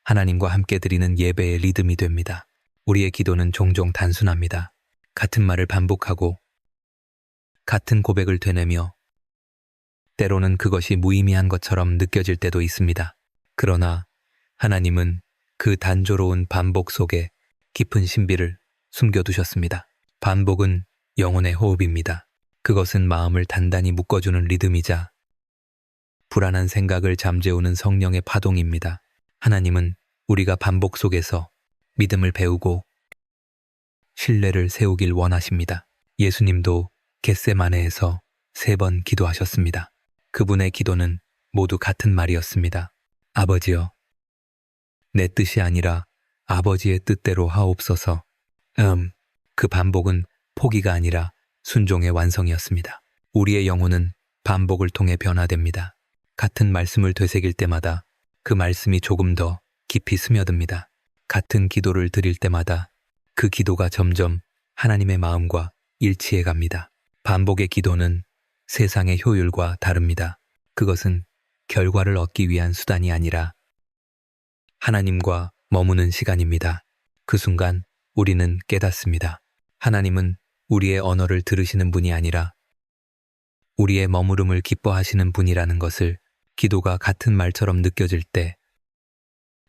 하나님과 함께 드리는 예배의 리듬이 됩니다. 우리의 기도는 종종 단순합니다. 같은 말을 반복하고 같은 고백을 되뇌며 때로는 그것이 무의미한 것처럼 느껴질 때도 있습니다. 그러나 하나님은 그 단조로운 반복 속에 깊은 신비를 숨겨두셨습니다. 반복은 영혼의 호흡입니다. 그것은 마음을 단단히 묶어주는 리듬이자 불안한 생각을 잠재우는 성령의 파동입니다. 하나님은 우리가 반복 속에서 믿음을 배우고 신뢰를 세우길 원하십니다. 예수님도 겟세마네에서 3번 기도하셨습니다. 그분의 기도는 모두 같은 말이었습니다. 아버지여, 내 뜻이 아니라 아버지의 뜻대로 하옵소서. 그 반복은 포기가 아니라 순종의 완성이었습니다. 우리의 영혼은 반복을 통해 변화됩니다. 같은 말씀을 되새길 때마다 그 말씀이 조금 더 깊이 스며듭니다. 같은 기도를 드릴 때마다 그 기도가 점점 하나님의 마음과 일치해 갑니다. 반복의 기도는 세상의 효율과 다릅니다. 그것은 결과를 얻기 위한 수단이 아니라 하나님과 머무는 시간입니다. 그 순간 우리는 깨닫습니다. 하나님은 우리의 언어를 들으시는 분이 아니라 우리의 머무름을 기뻐하시는 분이라는 것을. 기도가 같은 말처럼 느껴질 때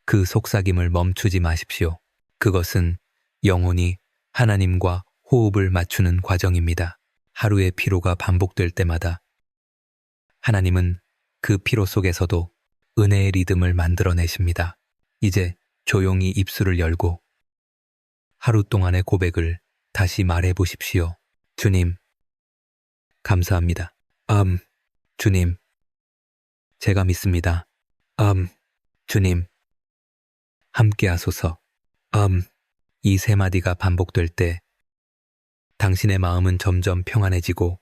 그 속삭임을 멈추지 마십시오. 그것은 영혼이 하나님과 호흡을 맞추는 과정입니다. 하루의 피로가 반복될 때마다 하나님은 그 피로 속에서도 은혜의 리듬을 만들어내십니다. 이제 조용히 입술을 열고 하루 동안의 고백을 다시 말해 보십시오. 주님, 감사합니다. 주님, 제가 믿습니다. 주님, 함께 하소서. 이 3마디가 반복될 때 당신의 마음은 점점 평안해지고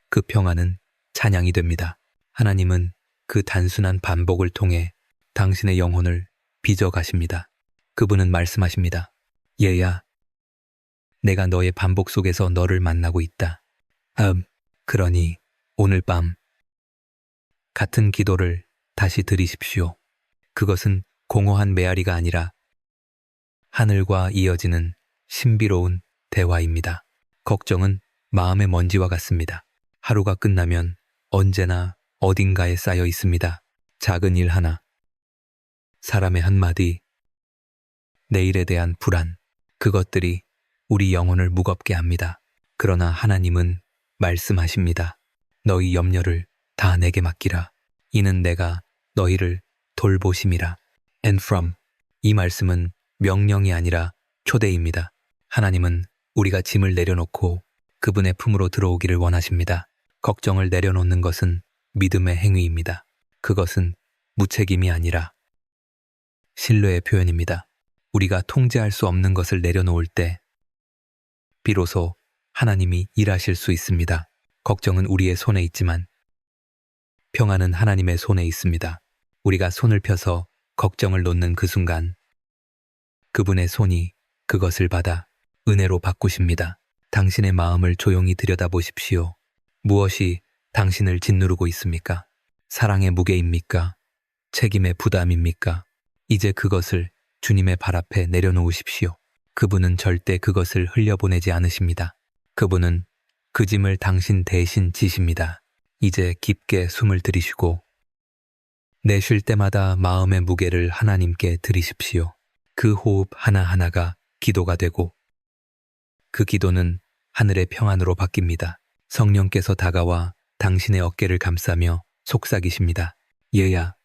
그 평안은 찬양이 됩니다. 하나님은 그 단순한 반복을 통해 당신의 영혼을 빚어가십니다. 그분은 말씀하십니다. 얘야, 내가 너의 반복 속에서 너를 만나고 있다. 그러니 오늘 밤 같은 기도를 다시 드리십시오. 그것은 공허한 메아리가 아니라 하늘과 이어지는 신비로운 대화입니다. 걱정은 마음의 먼지와 같습니다. 하루가 끝나면 언제나 어딘가에 쌓여 있습니다. 작은 일 하나, 사람의 한마디, 내일에 대한 불안, 그것들이 우리 영혼을 무겁게 합니다. 그러나 하나님은 말씀하십니다. 너희 염려를 다 내게 맡기라. 이는 내가 너희를 돌보심이라. And from. 이 말씀은 명령이 아니라 초대입니다. 하나님은 우리가 짐을 내려놓고 그분의 품으로 들어오기를 원하십니다. 걱정을 내려놓는 것은 믿음의 행위입니다. 그것은 무책임이 아니라 신뢰의 표현입니다. 우리가 통제할 수 없는 것을 내려놓을 때 비로소 하나님이 일하실 수 있습니다. 걱정은 우리의 손에 있지만 평안은 하나님의 손에 있습니다. 우리가 손을 펴서 걱정을 놓는 그 순간 그분의 손이 그것을 받아 은혜로 바꾸십니다. 당신의 마음을 조용히 들여다보십시오. 무엇이 당신을 짓누르고 있습니까? 사랑의 무게입니까? 책임의 부담입니까? 이제 그것을 주님의 발 앞에 내려놓으십시오. 그분은 절대 그것을 흘려보내지 않으십니다. 그분은 그 짐을 당신 대신 지십니다. 이제 깊게 숨을 들이쉬고 내쉴 때마다 마음의 무게를 하나님께 드리십시오. 그 호흡 하나하나가 기도가 되고 그 기도는 하늘의 평안으로 바뀝니다. 성령께서 다가와 당신의 어깨를 감싸며 속삭이십니다. 얘야,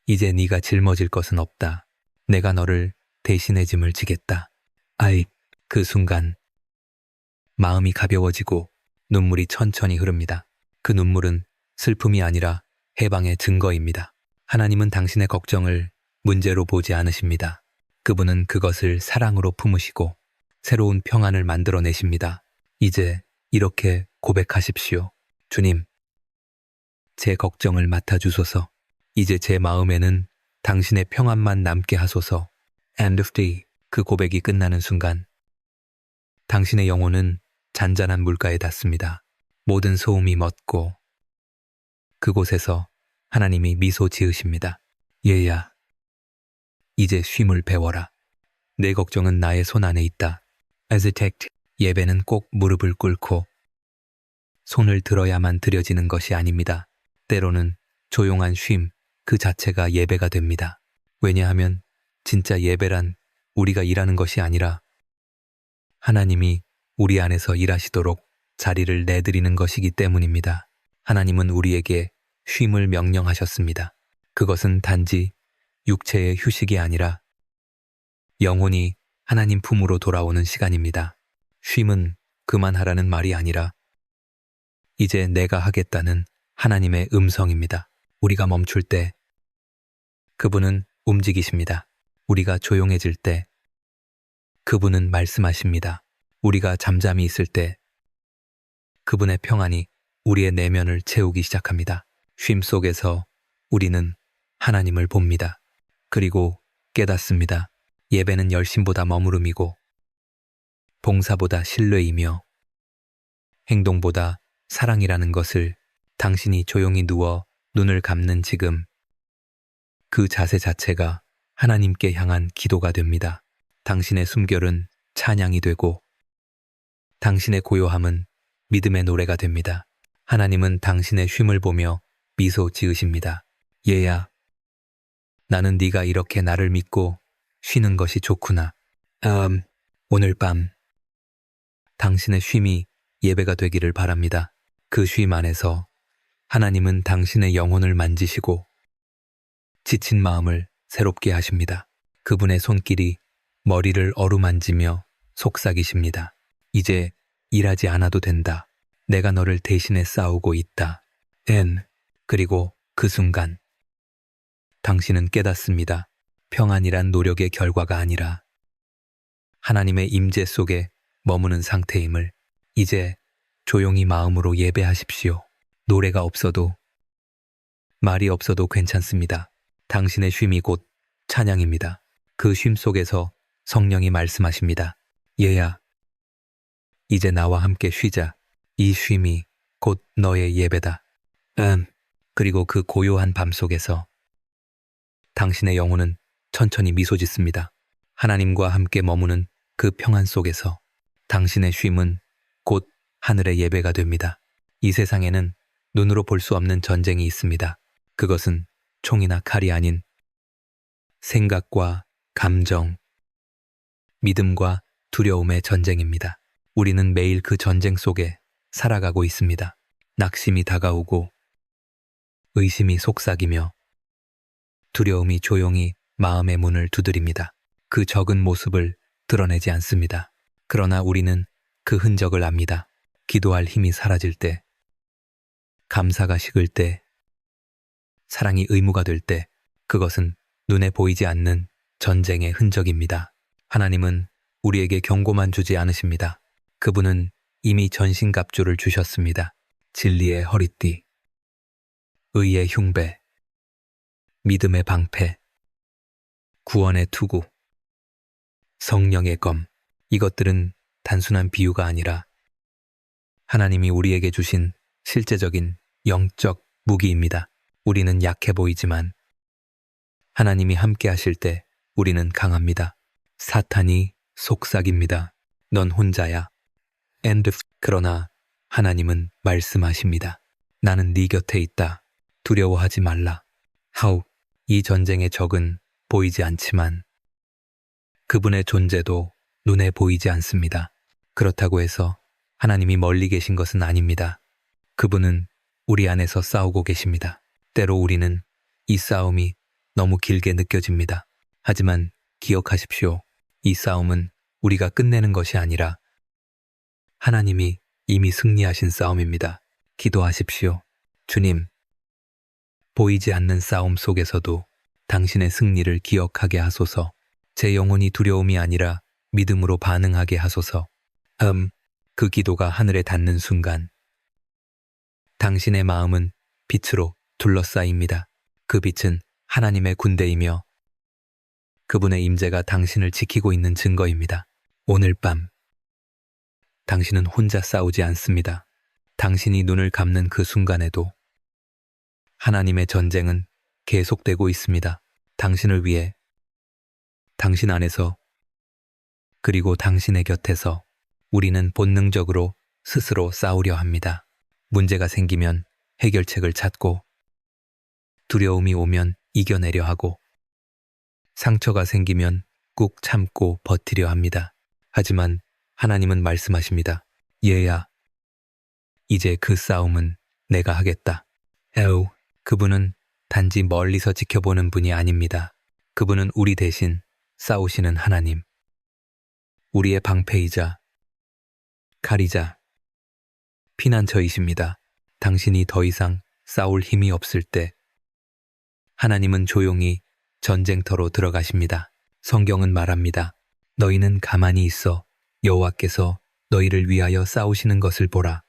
이제 네가 짊어질 것은 없다. 내가 너를 대신의 짐을 지겠다. 아이, 그 순간 마음이 가벼워지고 눈물이 천천히 흐릅니다. 그 눈물은 슬픔이 아니라 해방의 증거입니다. 하나님은 당신의 걱정을 문제로 보지 않으십니다. 그분은 그것을 사랑으로 품으시고 새로운 평안을 만들어내십니다. 이제 이렇게 고백하십시오. 주님, 제 걱정을 맡아주소서. 이제 제 마음에는 당신의 평안만 남게 하소서. End of day. 그 고백이 끝나는 순간 당신의 영혼은 잔잔한 물가에 닿습니다. 모든 소음이 멎고 그곳에서 하나님이 미소 지으십니다. 얘야, 이제 쉼을 배워라. 내 걱정은 나의 손 안에 있다. Hesitate. 예배는 꼭 무릎을 꿇고 손을 들어야만 드려지는 것이 아닙니다. 때로는 조용한 쉼 그 자체가 예배가 됩니다. 왜냐하면 진짜 예배란 우리가 일하는 것이 아니라 하나님이 우리 안에서 일하시도록 자리를 내드리는 것이기 때문입니다. 하나님은 우리에게 쉼을 명령하셨습니다. 그것은 단지 육체의 휴식이 아니라 영혼이 하나님 품으로 돌아오는 시간입니다. 쉼은 그만하라는 말이 아니라 이제 내가 하겠다는 하나님의 음성입니다. 우리가 멈출 때 그분은 움직이십니다. 우리가 조용해질 때 그분은 말씀하십니다. 우리가 잠잠히 있을 때 그분의 평안이 우리의 내면을 채우기 시작합니다. 쉼 속에서 우리는 하나님을 봅니다. 그리고 깨닫습니다. 예배는 열심보다 머무름이고 봉사보다 신뢰이며 행동보다 사랑이라는 것을 당신이 조용히 누워 눈을 감는 지금 그 자세 자체가 하나님께 향한 기도가 됩니다. 당신의 숨결은 찬양이 되고 당신의 고요함은 믿음의 노래가 됩니다. 하나님은 당신의 쉼을 보며 미소 지으십니다. 얘야, 나는 네가 이렇게 나를 믿고 쉬는 것이 좋구나. 오늘 밤 당신의 쉼이 예배가 되기를 바랍니다. 그 쉼 안에서 하나님은 당신의 영혼을 만지시고 지친 마음을 새롭게 하십니다. 그분의 손길이 머리를 어루만지며 속삭이십니다. 이제 일하지 않아도 된다. 내가 너를 대신해 싸우고 있다. 그리고 그 순간 당신은 깨닫습니다. 평안이란 노력의 결과가 아니라 하나님의 임재 속에 머무는 상태임을. 이제 조용히 마음으로 예배하십시오. 노래가 없어도 말이 없어도 괜찮습니다. 당신의 쉼이 곧 찬양입니다. 그 쉼 속에서 성령이 말씀하십니다. 얘야, 이제 나와 함께 쉬자. 이 쉼이 곧 너의 예배다. 그리고 그 고요한 밤 속에서 당신의 영혼은 천천히 미소 짓습니다. 하나님과 함께 머무는 그 평안 속에서 당신의 쉼은 곧 하늘의 예배가 됩니다. 이 세상에는 눈으로 볼 수 없는 전쟁이 있습니다. 그것은 총이나 칼이 아닌 생각과 감정, 믿음과 두려움의 전쟁입니다. 우리는 매일 그 전쟁 속에 살아가고 있습니다. 낙심이 다가오고 의심이 속삭이며 두려움이 조용히 마음의 문을 두드립니다. 그 적은 모습을 드러내지 않습니다. 그러나 우리는 그 흔적을 압니다. 기도할 힘이 사라질 때, 감사가 식을 때, 사랑이 의무가 될 때, 그것은 눈에 보이지 않는 전쟁의 흔적입니다. 하나님은 우리에게 경고만 주지 않으십니다. 그분은 이미 전신갑주를 주셨습니다. 진리의 허리띠, 의의 흉배, 믿음의 방패, 구원의 투구, 성령의 검. 이것들은 단순한 비유가 아니라 하나님이 우리에게 주신 실제적인 영적 무기입니다. 우리는 약해 보이지만 하나님이 함께 하실 때 우리는 강합니다. 사탄이 속삭입니다. 넌 혼자야. 그러나 하나님은 말씀하십니다. 나는 네 곁에 있다. 두려워하지 말라. 이 전쟁의 적은 보이지 않지만 그분의 존재도 눈에 보이지 않습니다. 그렇다고 해서 하나님이 멀리 계신 것은 아닙니다. 그분은 우리 안에서 싸우고 계십니다. 때로 우리는 이 싸움이 너무 길게 느껴집니다. 하지만 기억하십시오. 이 싸움은 우리가 끝내는 것이 아니라 하나님이 이미 승리하신 싸움입니다. 기도하십시오. 주님, 보이지 않는 싸움 속에서도 당신의 승리를 기억하게 하소서. 제 영혼이 두려움이 아니라 믿음으로 반응하게 하소서. 그 기도가 하늘에 닿는 순간 당신의 마음은 빛으로 둘러싸입니다. 그 빛은 하나님의 군대이며 그분의 임재가 당신을 지키고 있는 증거입니다. 오늘 밤 당신은 혼자 싸우지 않습니다. 당신이 눈을 감는 그 순간에도 하나님의 전쟁은 계속되고 있습니다. 당신을 위해, 당신 안에서, 그리고 당신의 곁에서 우리는 본능적으로 스스로 싸우려 합니다. 문제가 생기면 해결책을 찾고, 두려움이 오면 이겨내려 하고, 상처가 생기면 꾹 참고 버티려 합니다. 하지만 하나님은 말씀하십니다. 얘야, 이제 그 싸움은 내가 하겠다. 에우, 그분은 단지 멀리서 지켜보는 분이 아닙니다. 그분은 우리 대신 싸우시는 하나님. 우리의 방패이자 칼이자 피난처이십니다. 당신이 더 이상 싸울 힘이 없을 때 하나님은 조용히 전쟁터로 들어가십니다. 성경은 말합니다. 너희는 가만히 있어 여호와께서 너희를 위하여 싸우시는 것을 보라.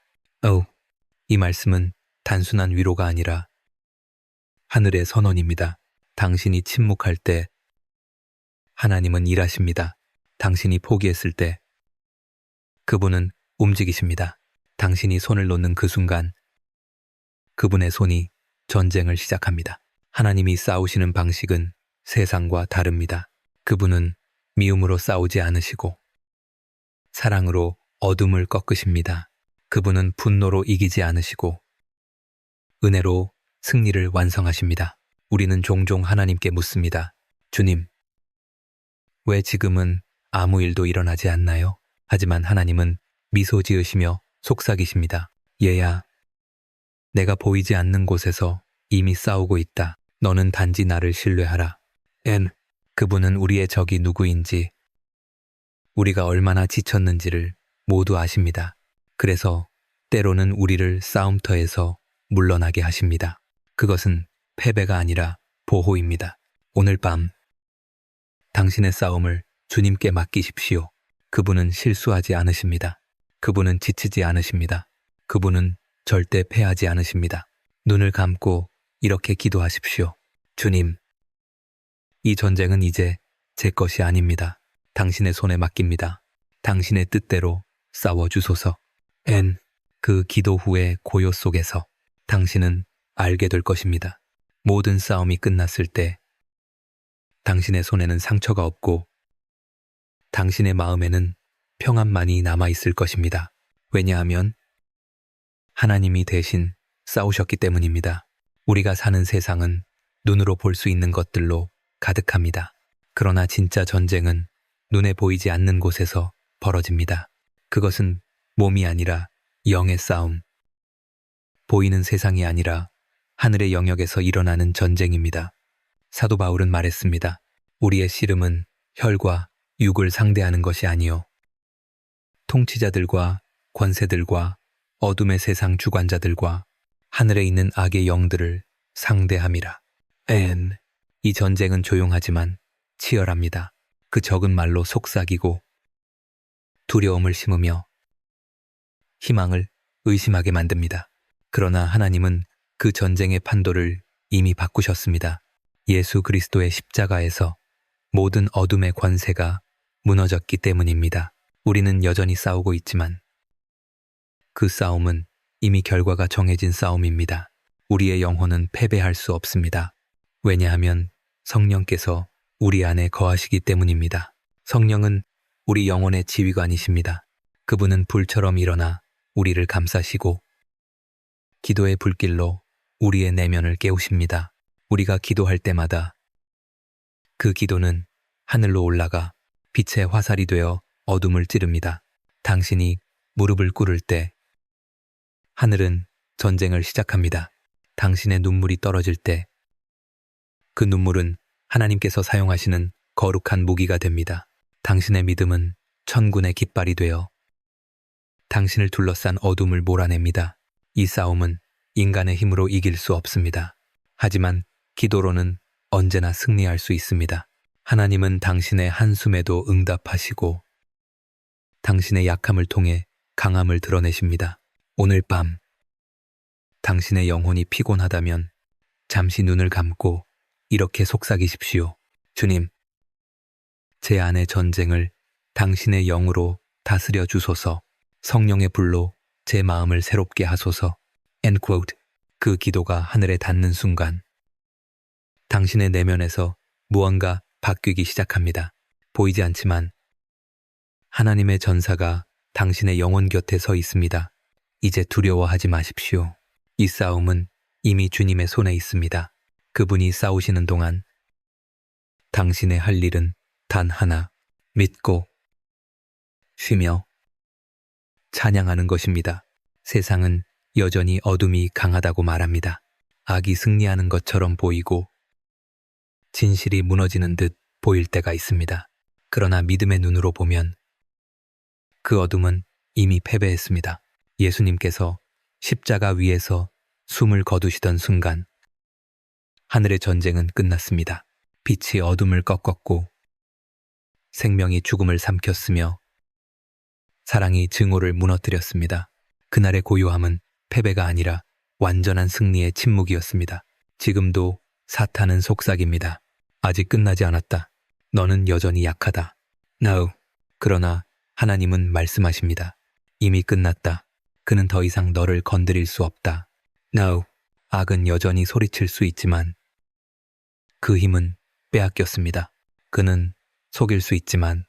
이 말씀은 단순한 위로가 아니라 하늘의 선언입니다. 당신이 침묵할 때 하나님은 일하십니다. 당신이 포기했을 때 그분은 움직이십니다. 당신이 손을 놓는 그 순간 그분의 손이 전쟁을 시작합니다. 하나님이 싸우시는 방식은 세상과 다릅니다. 그분은 미움으로 싸우지 않으시고 사랑으로 어둠을 꺾으십니다. 그분은 분노로 이기지 않으시고 은혜로 승리를 완성하십니다. 우리는 종종 하나님께 묻습니다. 주님, 왜 지금은 아무 일도 일어나지 않나요? 하지만 하나님은 미소 지으시며 속삭이십니다. 얘야, 내가 보이지 않는 곳에서 이미 싸우고 있다. 너는 단지 나를 신뢰하라. 그분은 우리의 적이 누구인지, 우리가 얼마나 지쳤는지를 모두 아십니다. 그래서 때로는 우리를 싸움터에서 물러나게 하십니다. 그것은 패배가 아니라 보호입니다. 오늘 밤 당신의 싸움을 주님께 맡기십시오. 그분은 실수하지 않으십니다. 그분은 지치지 않으십니다. 그분은 절대 패하지 않으십니다. 눈을 감고 이렇게 기도하십시오. 주님, 이 전쟁은 이제 제 것이 아닙니다. 당신의 손에 맡깁니다. 당신의 뜻대로 싸워주소서. 그 기도 후의 고요 속에서 당신은 알게 될 것입니다. 모든 싸움이 끝났을 때 당신의 손에는 상처가 없고 당신의 마음에는 평안만이 남아있을 것입니다. 왜냐하면 하나님이 대신 싸우셨기 때문입니다. 우리가 사는 세상은 눈으로 볼 수 있는 것들로 가득합니다. 그러나 진짜 전쟁은 눈에 보이지 않는 곳에서 벌어집니다. 그것은 몸이 아니라 영의 싸움, 보이는 세상이 아니라 하늘의 영역에서 일어나는 전쟁입니다. 사도 바울은 말했습니다. 우리의 씨름은 혈과 육을 상대하는 것이 아니요 통치자들과 권세들과 어둠의 세상 주관자들과 하늘에 있는 악의 영들을 상대함이라. 이 전쟁은 조용하지만 치열합니다. 그 적은 말로 속삭이고 두려움을 심으며 희망을 의심하게 만듭니다. 그러나 하나님은 그 전쟁의 판도를 이미 바꾸셨습니다. 예수 그리스도의 십자가에서 모든 어둠의 권세가 무너졌기 때문입니다. 우리는 여전히 싸우고 있지만 그 싸움은 이미 결과가 정해진 싸움입니다. 우리의 영혼은 패배할 수 없습니다. 왜냐하면 성령께서 우리 안에 거하시기 때문입니다. 성령은 우리 영혼의 지휘관이십니다. 그분은 불처럼 일어나 우리를 감싸시고 기도의 불길로 우리의 내면을 깨우십니다. 우리가 기도할 때마다 그 기도는 하늘로 올라가 빛의 화살이 되어 어둠을 찌릅니다. 당신이 무릎을 꿇을 때 하늘은 전쟁을 시작합니다. 당신의 눈물이 떨어질 때 그 눈물은 하나님께서 사용하시는 거룩한 무기가 됩니다. 당신의 믿음은 천군의 깃발이 되어 당신을 둘러싼 어둠을 몰아냅니다. 이 싸움은 인간의 힘으로 이길 수 없습니다. 하지만 기도로는 언제나 승리할 수 있습니다. 하나님은 당신의 한숨에도 응답하시고 당신의 약함을 통해 강함을 드러내십니다. 오늘 밤 당신의 영혼이 피곤하다면 잠시 눈을 감고 이렇게 속삭이십시오. 주님, 제 안의 전쟁을 당신의 영으로 다스려 주소서. 성령의 불로 제 마음을 새롭게 하소서. End quote. 그 기도가 하늘에 닿는 순간 당신의 내면에서 무언가 바뀌기 시작합니다. 보이지 않지만 하나님의 전사가 당신의 영혼 곁에 서 있습니다. 이제 두려워하지 마십시오. 이 싸움은 이미 주님의 손에 있습니다. 그분이 싸우시는 동안 당신의 할 일은 단 하나, 믿고 쉬며 찬양하는 것입니다. 세상은 여전히 어둠이 강하다고 말합니다. 악이 승리하는 것처럼 보이고 진실이 무너지는 듯 보일 때가 있습니다. 그러나 믿음의 눈으로 보면 그 어둠은 이미 패배했습니다. 예수님께서 십자가 위에서 숨을 거두시던 순간 하늘의 전쟁은 끝났습니다. 빛이 어둠을 꺾었고 생명이 죽음을 삼켰으며 사랑이 증오를 무너뜨렸습니다. 그날의 고요함은 패배가 아니라 완전한 승리의 침묵이었습니다. 지금도 사탄은 속삭입니다. 아직 끝나지 않았다. 너는 여전히 약하다. No. 그러나 하나님은 말씀하십니다. 이미 끝났다. 그는 더 이상 너를 건드릴 수 없다. No. 악은 여전히 소리칠 수 있지만 그 힘은 빼앗겼습니다. 그는 속일 수 있지만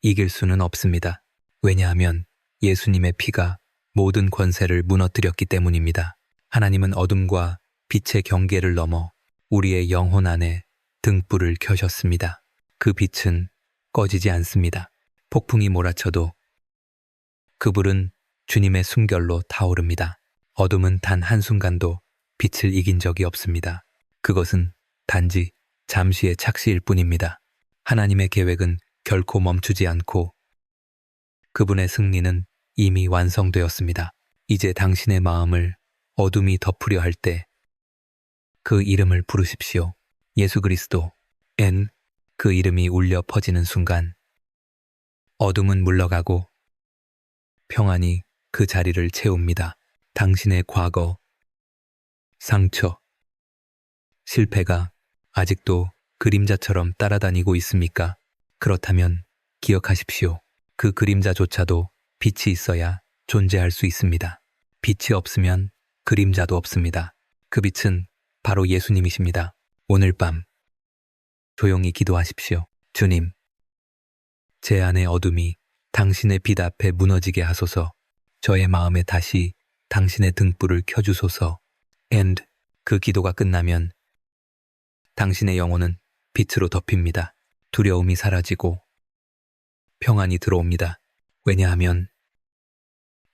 이길 수는 없습니다. 왜냐하면 예수님의 피가 모든 권세를 무너뜨렸기 때문입니다. 하나님은 어둠과 빛의 경계를 넘어 우리의 영혼 안에 등불을 켜셨습니다. 그 빛은 꺼지지 않습니다. 폭풍이 몰아쳐도 그 불은 주님의 숨결로 타오릅니다. 어둠은 단 한순간도 빛을 이긴 적이 없습니다. 그것은 단지 잠시의 착시일 뿐입니다. 하나님의 계획은 결코 멈추지 않고 그분의 승리는 이미 완성되었습니다. 이제 당신의 마음을 어둠이 덮으려 할 때 그 이름을 부르십시오. 예수 그리스도. 그 이름이 울려 퍼지는 순간 어둠은 물러가고 평안이 그 자리를 채웁니다. 당신의 과거, 상처, 실패가 아직도 그림자처럼 따라다니고 있습니까? 그렇다면 기억하십시오. 그 그림자조차도 빛이 있어야 존재할 수 있습니다. 빛이 없으면 그림자도 없습니다. 그 빛은 바로 예수님이십니다. 오늘 밤 조용히 기도하십시오. 주님, 제 안의 어둠이 당신의 빛 앞에 무너지게 하소서. 저의 마음에 다시 당신의 등불을 켜주소서. 그 기도가 끝나면 당신의 영혼은 빛으로 덮입니다. 두려움이 사라지고 평안이 들어옵니다. 왜냐하면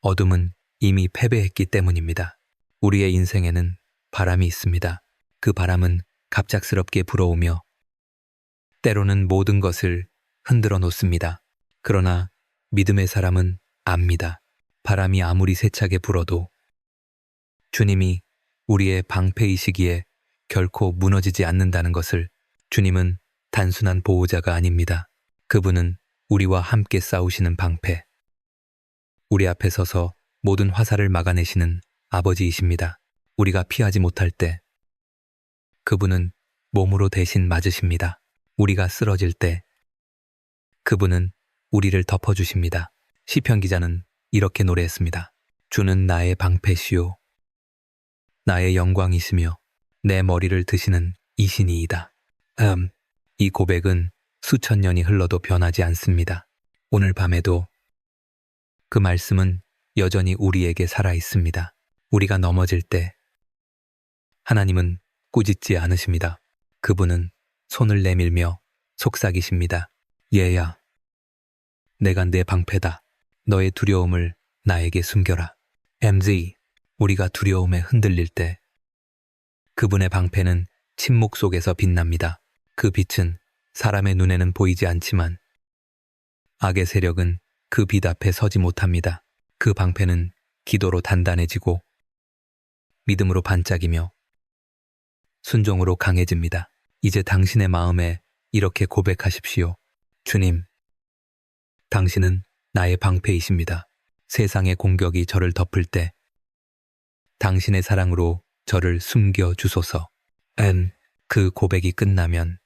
어둠은 이미 패배했기 때문입니다. 우리의 인생에는 바람이 있습니다. 그 바람은 갑작스럽게 불어오며 때로는 모든 것을 흔들어 놓습니다. 그러나 믿음의 사람은 압니다. 바람이 아무리 세차게 불어도 주님이 우리의 방패이시기에 결코 무너지지 않는다는 것을. 주님은 단순한 보호자가 아닙니다. 그분은 우리와 함께 싸우시는 방패. 우리 앞에 서서 모든 화살을 막아내시는 아버지이십니다. 우리가 피하지 못할 때 그분은 몸으로 대신 맞으십니다. 우리가 쓰러질 때 그분은 우리를 덮어주십니다. 시편 기자는 이렇게 노래했습니다. 주는 나의 방패시요 나의 영광이시며 내 머리를 드시는 이신이이다. 이 고백은 수천 년이 흘러도 변하지 않습니다. 오늘 밤에도 그 말씀은 여전히 우리에게 살아 있습니다. 우리가 넘어질 때 하나님은 꾸짖지 않으십니다. 그분은 손을 내밀며 속삭이십니다. 얘야, 내가 내 방패다. 너의 두려움을 나에게 숨겨라. 우리가 두려움에 흔들릴 때 그분의 방패는 침묵 속에서 빛납니다. 그 빛은 사람의 눈에는 보이지 않지만 악의 세력은 그 빛 앞에 서지 못합니다. 그 방패는 기도로 단단해지고 믿음으로 반짝이며 순종으로 강해집니다. 이제 당신의 마음에 이렇게 고백하십시오. 주님, 당신은 나의 방패이십니다. 세상의 공격이 저를 덮을 때 당신의 사랑으로 저를 숨겨 주소서. 그 고백이 끝나면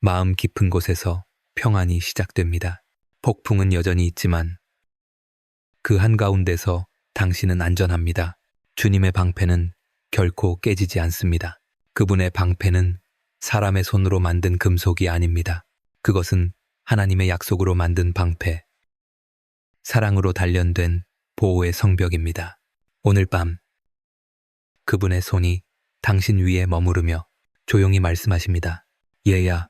마음 깊은 곳에서 평안이 시작됩니다. 폭풍은 여전히 있지만 그 한가운데서 당신은 안전합니다. 주님의 방패는 결코 깨지지 않습니다. 그분의 방패는 사람의 손으로 만든 금속이 아닙니다. 그것은 하나님의 약속으로 만든 방패, 사랑으로 단련된 보호의 성벽입니다. 오늘 밤 그분의 손이 당신 위에 머무르며 조용히 말씀하십니다. 얘야,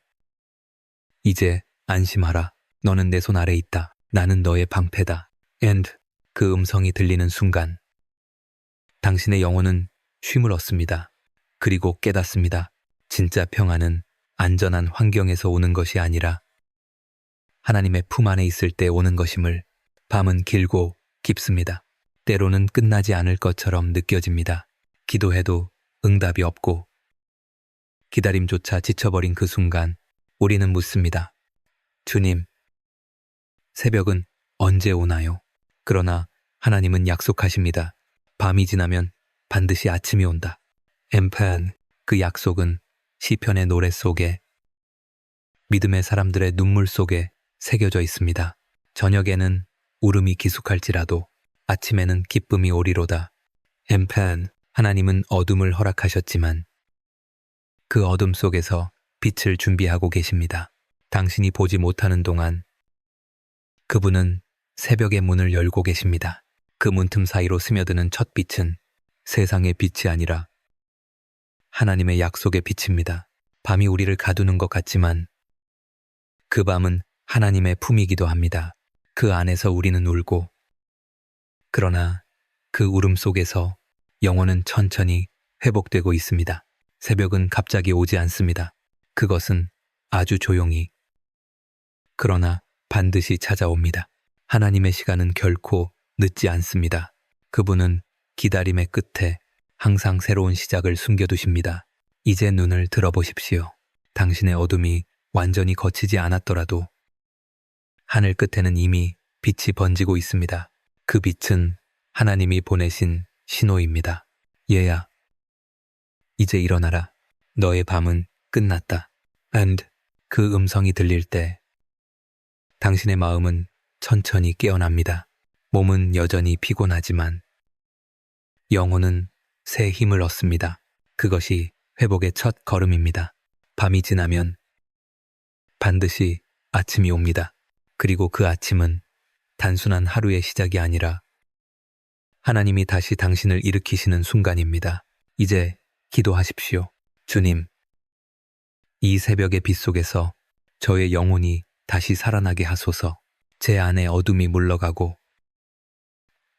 이제 안심하라. 너는 내 손 아래 있다. 나는 너의 방패다. And 그 음성이 들리는 순간 당신의 영혼은 쉼을 얻습니다. 그리고 깨닫습니다. 진짜 평안은 안전한 환경에서 오는 것이 아니라 하나님의 품 안에 있을 때 오는 것임을. 밤은 길고 깊습니다. 때로는 끝나지 않을 것처럼 느껴집니다. 기도해도 응답이 없고 기다림조차 지쳐버린 그 순간 우리는 묻습니다. 주님, 새벽은 언제 오나요? 그러나 하나님은 약속하십니다. 밤이 지나면 반드시 아침이 온다. 엠판, 그 약속은 시편의 노래 속에, 믿음의 사람들의 눈물 속에 새겨져 있습니다. 저녁에는 울음이 기숙할지라도 아침에는 기쁨이 오리로다. 엠판, 하나님은 어둠을 허락하셨지만 그 어둠 속에서 빛을 준비하고 계십니다. 당신이 보지 못하는 동안 그분은 새벽의 문을 열고 계십니다. 그 문틈 사이로 스며드는 첫 빛은 세상의 빛이 아니라 하나님의 약속의 빛입니다. 밤이 우리를 가두는 것 같지만 그 밤은 하나님의 품이기도 합니다. 그 안에서 우리는 울고, 그러나 그 울음 속에서 영혼은 천천히 회복되고 있습니다. 새벽은 갑자기 오지 않습니다. 그것은 아주 조용히, 그러나 반드시 찾아옵니다. 하나님의 시간은 결코 늦지 않습니다. 그분은 기다림의 끝에 항상 새로운 시작을 숨겨두십니다. 이제 눈을 들어보십시오. 당신의 어둠이 완전히 거치지 않았더라도 하늘 끝에는 이미 빛이 번지고 있습니다. 그 빛은 하나님이 보내신 신호입니다. 얘야, 이제 일어나라. 너의 밤은 끝났다. And 그 음성이 들릴 때 당신의 마음은 천천히 깨어납니다. 몸은 여전히 피곤하지만 영혼은 새 힘을 얻습니다. 그것이 회복의 첫 걸음입니다. 밤이 지나면 반드시 아침이 옵니다. 그리고 그 아침은 단순한 하루의 시작이 아니라 하나님이 다시 당신을 일으키시는 순간입니다. 이제 기도하십시오. 주님, 이 새벽의 빛 속에서 저의 영혼이 다시 살아나게 하소서. 제 안에 어둠이 물러가고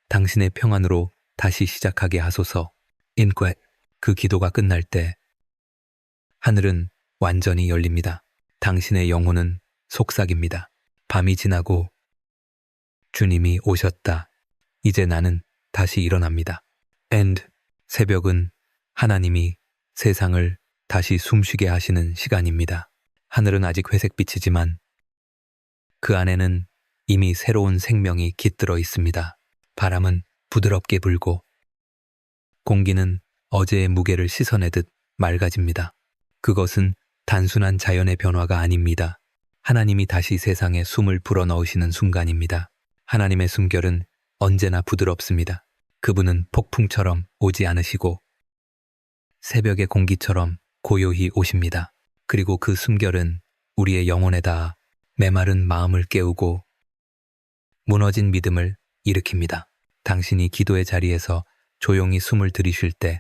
당신의 평안으로 다시 시작하게 하소서. 인quet, 그 기도가 끝날 때 하늘은 완전히 열립니다. 당신의 영혼은 속삭입니다. 밤이 지나고 주님이 오셨다. 이제 나는 다시 일어납니다. And 새벽은 하나님이 세상을 다시 숨쉬게 하시는 시간입니다. 하늘은 아직 회색빛이지만 그 안에는 이미 새로운 생명이 깃들어 있습니다. 바람은 부드럽게 불고 공기는 어제의 무게를 씻어내듯 맑아집니다. 그것은 단순한 자연의 변화가 아닙니다. 하나님이 다시 세상에 숨을 불어넣으시는 순간입니다. 하나님의 숨결은 언제나 부드럽습니다. 그분은 폭풍처럼 오지 않으시고 새벽의 공기처럼 고요히 오십니다. 그리고 그 숨결은 우리의 영혼에 닿아 메마른 마음을 깨우고 무너진 믿음을 일으킵니다. 당신이 기도의 자리에서 조용히 숨을 들이쉴 때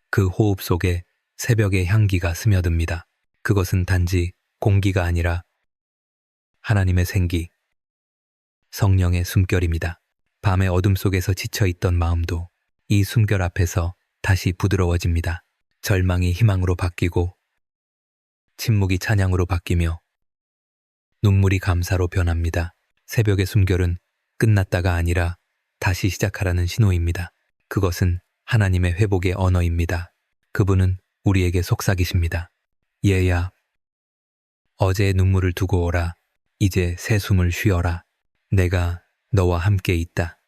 그 호흡 속에 새벽의 향기가 스며듭니다. 그것은 단지 공기가 아니라 하나님의 생기, 성령의 숨결입니다. 밤의 어둠 속에서 지쳐있던 마음도 이 숨결 앞에서 다시 부드러워집니다. 절망이 희망으로 바뀌고 침묵이 찬양으로 바뀌며 눈물이 감사로 변합니다. 새벽의 숨결은 끝났다가 아니라 다시 시작하라는 신호입니다. 그것은 하나님의 회복의 언어입니다. 그분은 우리에게 속삭이십니다. 얘야, 어제의 눈물을 두고 오라. 이제 새 숨을 쉬어라. 내가 너와 함께 있다.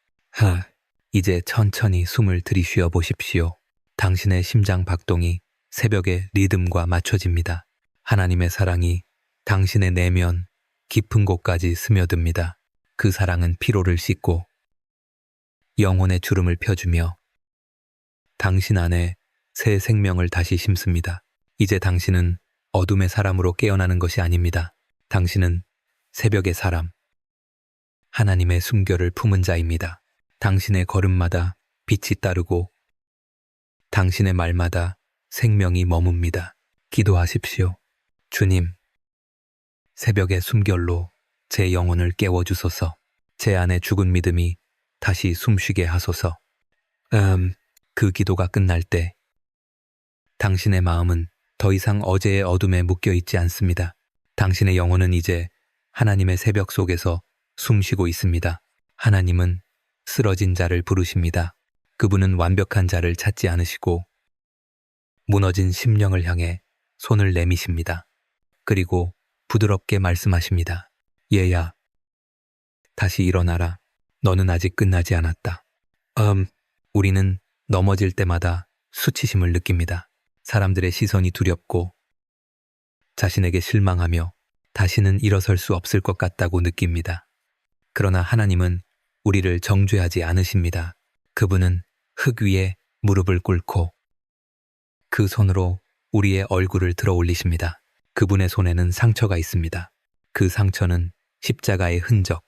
이제 천천히 숨을 들이쉬어 보십시오. 당신의 심장 박동이 새벽의 리듬과 맞춰집니다. 하나님의 사랑이 당신의 내면 깊은 곳까지 스며듭니다. 그 사랑은 피로를 씻고 영혼의 주름을 펴주며 당신 안에 새 생명을 다시 심습니다. 이제 당신은 어둠의 사람으로 깨어나는 것이 아닙니다. 당신은 새벽의 사람, 하나님의 숨결을 품은 자입니다. 당신의 걸음마다 빛이 따르고 당신의 말마다 생명이 머뭅니다. 기도하십시오. 주님, 새벽의 숨결로 제 영혼을 깨워주소서. 제 안에 죽은 믿음이 다시 숨쉬게 하소서. 그 기도가 끝날 때 당신의 마음은 더 이상 어제의 어둠에 묶여 있지 않습니다. 당신의 영혼은 이제 하나님의 새벽 속에서 숨쉬고 있습니다. 하나님은 쓰러진 자를 부르십니다. 그분은 완벽한 자를 찾지 않으시고 무너진 심령을 향해 손을 내미십니다. 그리고 부드럽게 말씀하십니다. 얘야, 다시 일어나라. 너는 아직 끝나지 않았다. 우리는 넘어질 때마다 수치심을 느낍니다. 사람들의 시선이 두렵고 자신에게 실망하며 다시는 일어설 수 없을 것 같다고 느낍니다. 그러나 하나님은 우리를 정죄하지 않으십니다. 그분은 흙 위에 무릎을 꿇고 그 손으로 우리의 얼굴을 들어 올리십니다. 그분의 손에는 상처가 있습니다. 그 상처는 십자가의 흔적,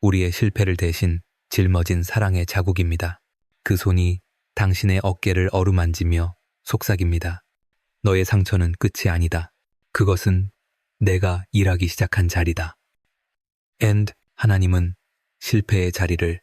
우리의 실패를 대신 짊어진 사랑의 자국입니다. 그 손이 당신의 어깨를 어루만지며 속삭입니다. 너의 상처는 끝이 아니다. 그것은 내가 일하기 시작한 자리다. 하나님은 실패의 자리를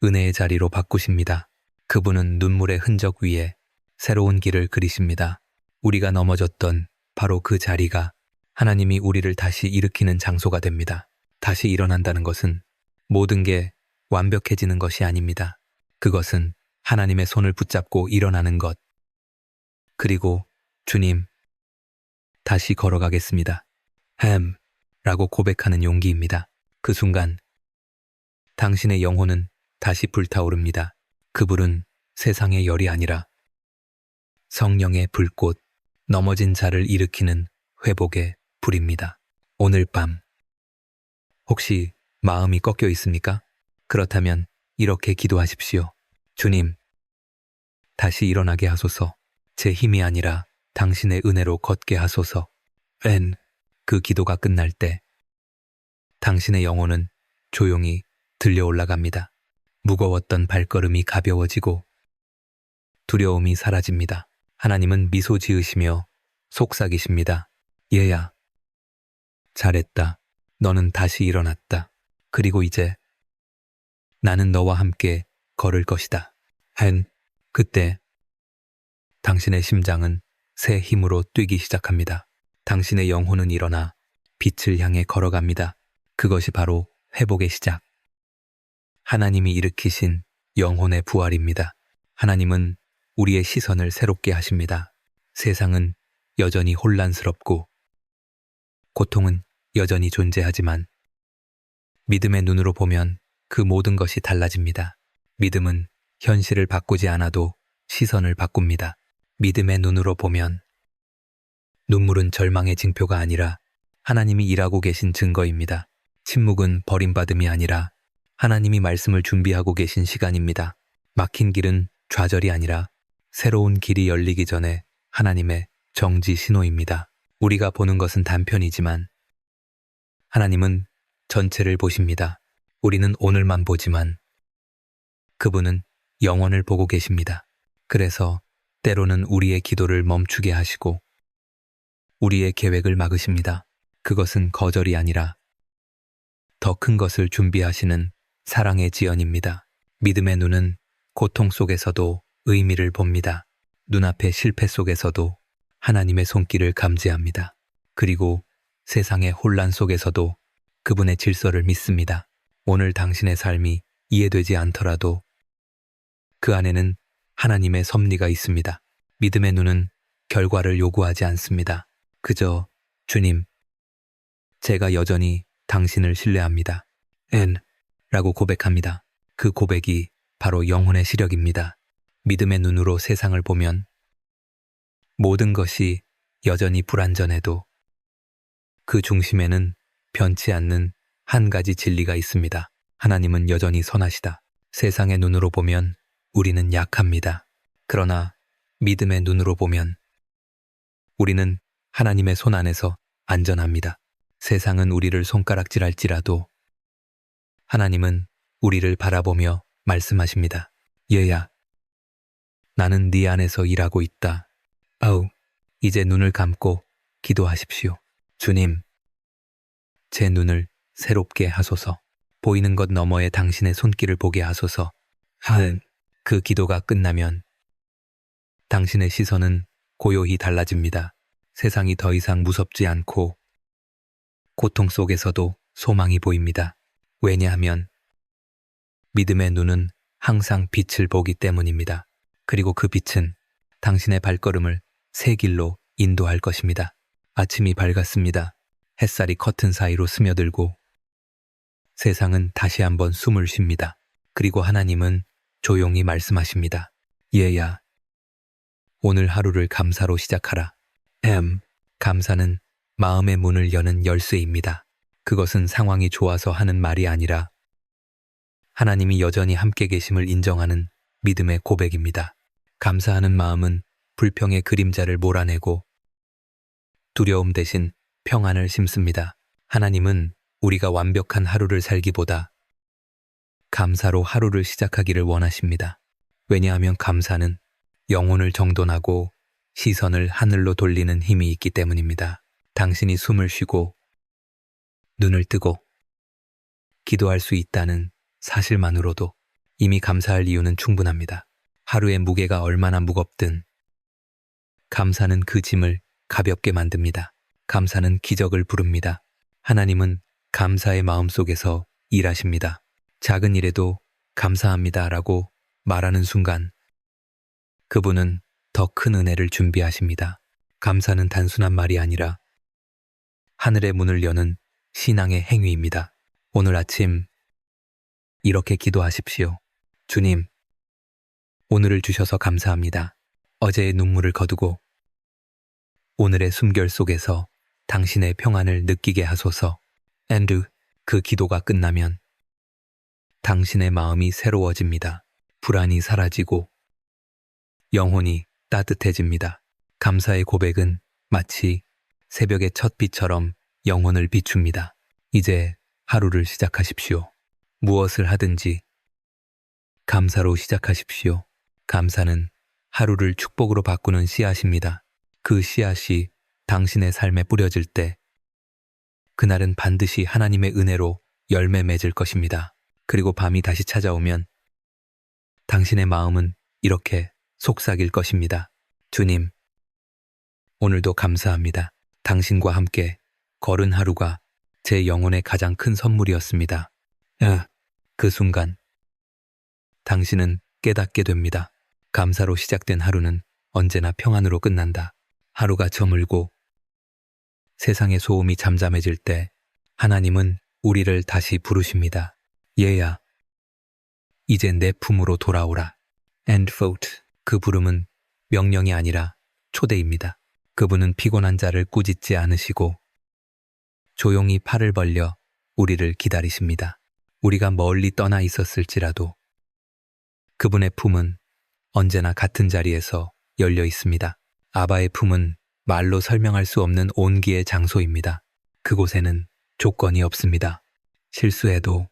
은혜의 자리로 바꾸십니다. 그분은 눈물의 흔적 위에 새로운 길을 그리십니다. 우리가 넘어졌던 바로 그 자리가 하나님이 우리를 다시 일으키는 장소가 됩니다. 다시 일어난다는 것은 모든 게 완벽해지는 것이 아닙니다. 그것은 하나님의 손을 붙잡고 일어나는 것. 그리고 주님, 다시 걸어가겠습니다. 라고 고백하는 용기입니다. 그 순간 당신의 영혼은 다시 불타오릅니다. 그 불은 세상의 열이 아니라 성령의 불꽃, 넘어진 자를 일으키는 회복의 불입니다. 오늘 밤 혹시 마음이 꺾여 있습니까? 그렇다면 이렇게 기도하십시오. 주님, 다시 일어나게 하소서. 제 힘이 아니라 당신의 은혜로 걷게 하소서. 그 기도가 끝날 때 당신의 영혼은 조용히 들려 올라갑니다. 무거웠던 발걸음이 가벼워지고 두려움이 사라집니다. 하나님은 미소 지으시며 속삭이십니다. 얘야, 잘했다. 너는 다시 일어났다. 그리고 이제 나는 너와 함께 걸을 것이다. 그때 당신의 심장은 새 힘으로 뛰기 시작합니다. 당신의 영혼은 일어나 빛을 향해 걸어갑니다. 그것이 바로 회복의 시작. 하나님이 일으키신 영혼의 부활입니다. 하나님은 우리의 시선을 새롭게 하십니다. 세상은 여전히 혼란스럽고 고통은 여전히 존재하지만 믿음의 눈으로 보면 그 모든 것이 달라집니다. 믿음은 현실을 바꾸지 않아도 시선을 바꿉니다. 믿음의 눈으로 보면 눈물은 절망의 징표가 아니라 하나님이 일하고 계신 증거입니다. 침묵은 버림받음이 아니라 하나님이 말씀을 준비하고 계신 시간입니다. 막힌 길은 좌절이 아니라 새로운 길이 열리기 전에 하나님의 정지 신호입니다. 우리가 보는 것은 단편이지만 하나님은 전체를 보십니다. 우리는 오늘만 보지만 그분은 영원을 보고 계십니다. 그래서 때로는 우리의 기도를 멈추게 하시고 우리의 계획을 막으십니다. 그것은 거절이 아니라 더 큰 것을 준비하시는 사랑의 지연입니다. 믿음의 눈은 고통 속에서도 의미를 봅니다. 눈앞의 실패 속에서도 하나님의 손길을 감지합니다. 그리고 세상의 혼란 속에서도 그분의 질서를 믿습니다. 오늘 당신의 삶이 이해되지 않더라도 그 안에는 하나님의 섭리가 있습니다. 믿음의 눈은 결과를 요구하지 않습니다. 그저 주님, 제가 여전히 당신을 신뢰합니다. 라고 고백합니다. 그 고백이 바로 영혼의 시력입니다. 믿음의 눈으로 세상을 보면 모든 것이 여전히 불완전해도 그 중심에는 변치 않는 한 가지 진리가 있습니다. 하나님은 여전히 선하시다. 세상의 눈으로 보면 우리는 약합니다. 그러나 믿음의 눈으로 보면 우리는 하나님의 손 안에서 안전합니다. 세상은 우리를 손가락질할지라도 하나님은 우리를 바라보며 말씀하십니다. 얘야, 나는 네 안에서 일하고 있다. 아우, 이제 눈을 감고 기도하십시오. 주님, 제 눈을 새롭게 하소서. 보이는 것 너머의 당신의 손길을 보게 하소서. 그 기도가 끝나면 당신의 시선은 고요히 달라집니다. 세상이 더 이상 무섭지 않고 고통 속에서도 소망이 보입니다. 왜냐하면 믿음의 눈은 항상 빛을 보기 때문입니다. 그리고 그 빛은 당신의 발걸음을 새 길로 인도할 것입니다. 아침이 밝았습니다. 햇살이 커튼 사이로 스며들고 세상은 다시 한번 숨을 쉽니다. 그리고 하나님은 조용히 말씀하십니다. 얘야, 오늘 하루를 감사로 시작하라. 감사는 마음의 문을 여는 열쇠입니다. 그것은 상황이 좋아서 하는 말이 아니라 하나님이 여전히 함께 계심을 인정하는 믿음의 고백입니다. 감사하는 마음은 불평의 그림자를 몰아내고 두려움 대신 평안을 심습니다. 하나님은 우리가 완벽한 하루를 살기보다 감사로 하루를 시작하기를 원하십니다. 왜냐하면 감사는 영혼을 정돈하고 시선을 하늘로 돌리는 힘이 있기 때문입니다. 당신이 숨을 쉬고 눈을 뜨고 기도할 수 있다는 사실만으로도 이미 감사할 이유는 충분합니다. 하루의 무게가 얼마나 무겁든 감사는 그 짐을 가볍게 만듭니다. 감사는 기적을 부릅니다. 하나님은 감사의 마음 속에서 일하십니다. 작은 일에도 감사합니다라고 말하는 순간 그분은 더 큰 은혜를 준비하십니다. 감사는 단순한 말이 아니라 하늘의 문을 여는 신앙의 행위입니다. 오늘 아침 이렇게 기도하십시오. 주님, 오늘을 주셔서 감사합니다. 어제의 눈물을 거두고 오늘의 숨결 속에서 당신의 평안을 느끼게 하소서. 그 기도가 끝나면 당신의 마음이 새로워집니다. 불안이 사라지고 영혼이 따뜻해집니다. 감사의 고백은 마치 새벽의 첫 빛처럼 영혼을 비춥니다. 이제 하루를 시작하십시오. 무엇을 하든지 감사로 시작하십시오. 감사는 하루를 축복으로 바꾸는 씨앗입니다. 그 씨앗이 당신의 삶에 뿌려질 때 그날은 반드시 하나님의 은혜로 열매 맺을 것입니다. 그리고 밤이 다시 찾아오면 당신의 마음은 이렇게 속삭일 것입니다. 주님, 오늘도 감사합니다. 당신과 함께 걸은 하루가 제 영혼의 가장 큰 선물이었습니다. 그 순간 당신은 깨닫게 됩니다. 감사로 시작된 하루는 언제나 평안으로 끝난다. 하루가 저물고 세상의 소음이 잠잠해질 때 하나님은 우리를 다시 부르십니다. 얘야, 이제 내 품으로 돌아오라. 그 부름은 명령이 아니라 초대입니다. 그분은 피곤한 자를 꾸짖지 않으시고 조용히 팔을 벌려 우리를 기다리십니다. 우리가 멀리 떠나 있었을지라도 그분의 품은 언제나 같은 자리에서 열려 있습니다. 아바의 품은 말로 설명할 수 없는 온기의 장소입니다. 그곳에는 조건이 없습니다. 실수해도,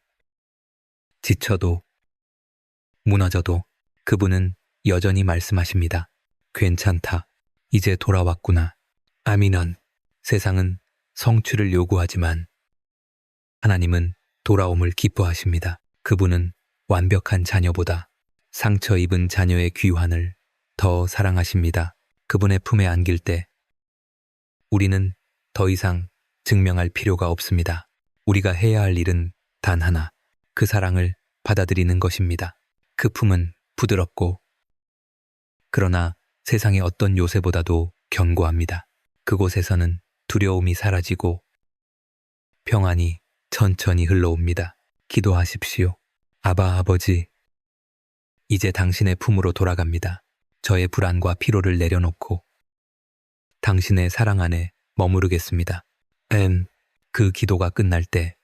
지쳐도, 무너져도 그분은 여전히 말씀하십니다. 괜찮다. 이제 돌아왔구나. 아미넌. 세상은 성취를 요구하지만 하나님은 돌아옴을 기뻐하십니다. 그분은 완벽한 자녀보다 상처 입은 자녀의 귀환을 더 사랑하십니다. 그분의 품에 안길 때 우리는 더 이상 증명할 필요가 없습니다. 우리가 해야 할 일은 단 하나, 그 사랑을 받아들이는 것입니다. 그 품은 부드럽고 그러나 세상의 어떤 요새보다도 견고합니다. 그곳에서는 두려움이 사라지고 평안이 천천히 흘러옵니다. 기도하십시오. 아바 아버지, 이제 당신의 품으로 돌아갑니다. 저의 불안과 피로를 내려놓고 당신의 사랑 안에 머무르겠습니다. 그 기도가 끝날 때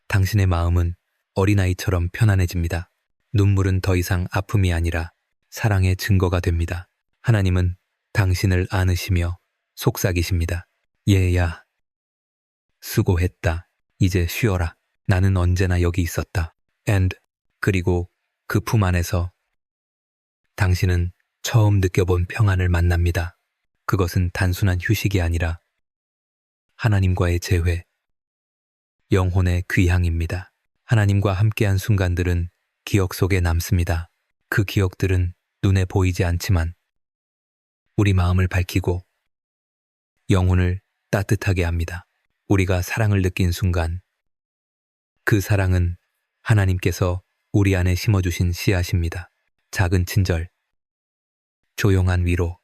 당신의 마음은 어린아이처럼 편안해집니다. 눈물은 더 이상 아픔이 아니라 사랑의 증거가 됩니다. 하나님은 당신을 안으시며 속삭이십니다. 얘야, 수고했다. 이제 쉬어라. 나는 언제나 여기 있었다. And 그리고 그 품 안에서 당신은 처음 느껴본 평안을 만납니다. 그것은 단순한 휴식이 아니라 하나님과의 재회, 영혼의 귀향입니다. 하나님과 함께한 순간들은 기억 속에 남습니다. 그 기억들은 눈에 보이지 않지만 우리 마음을 밝히고 영혼을 따뜻하게 합니다. 우리가 사랑을 느낀 순간, 그 사랑은 하나님께서 우리 안에 심어주신 씨앗입니다. 작은 친절, 조용한 위로,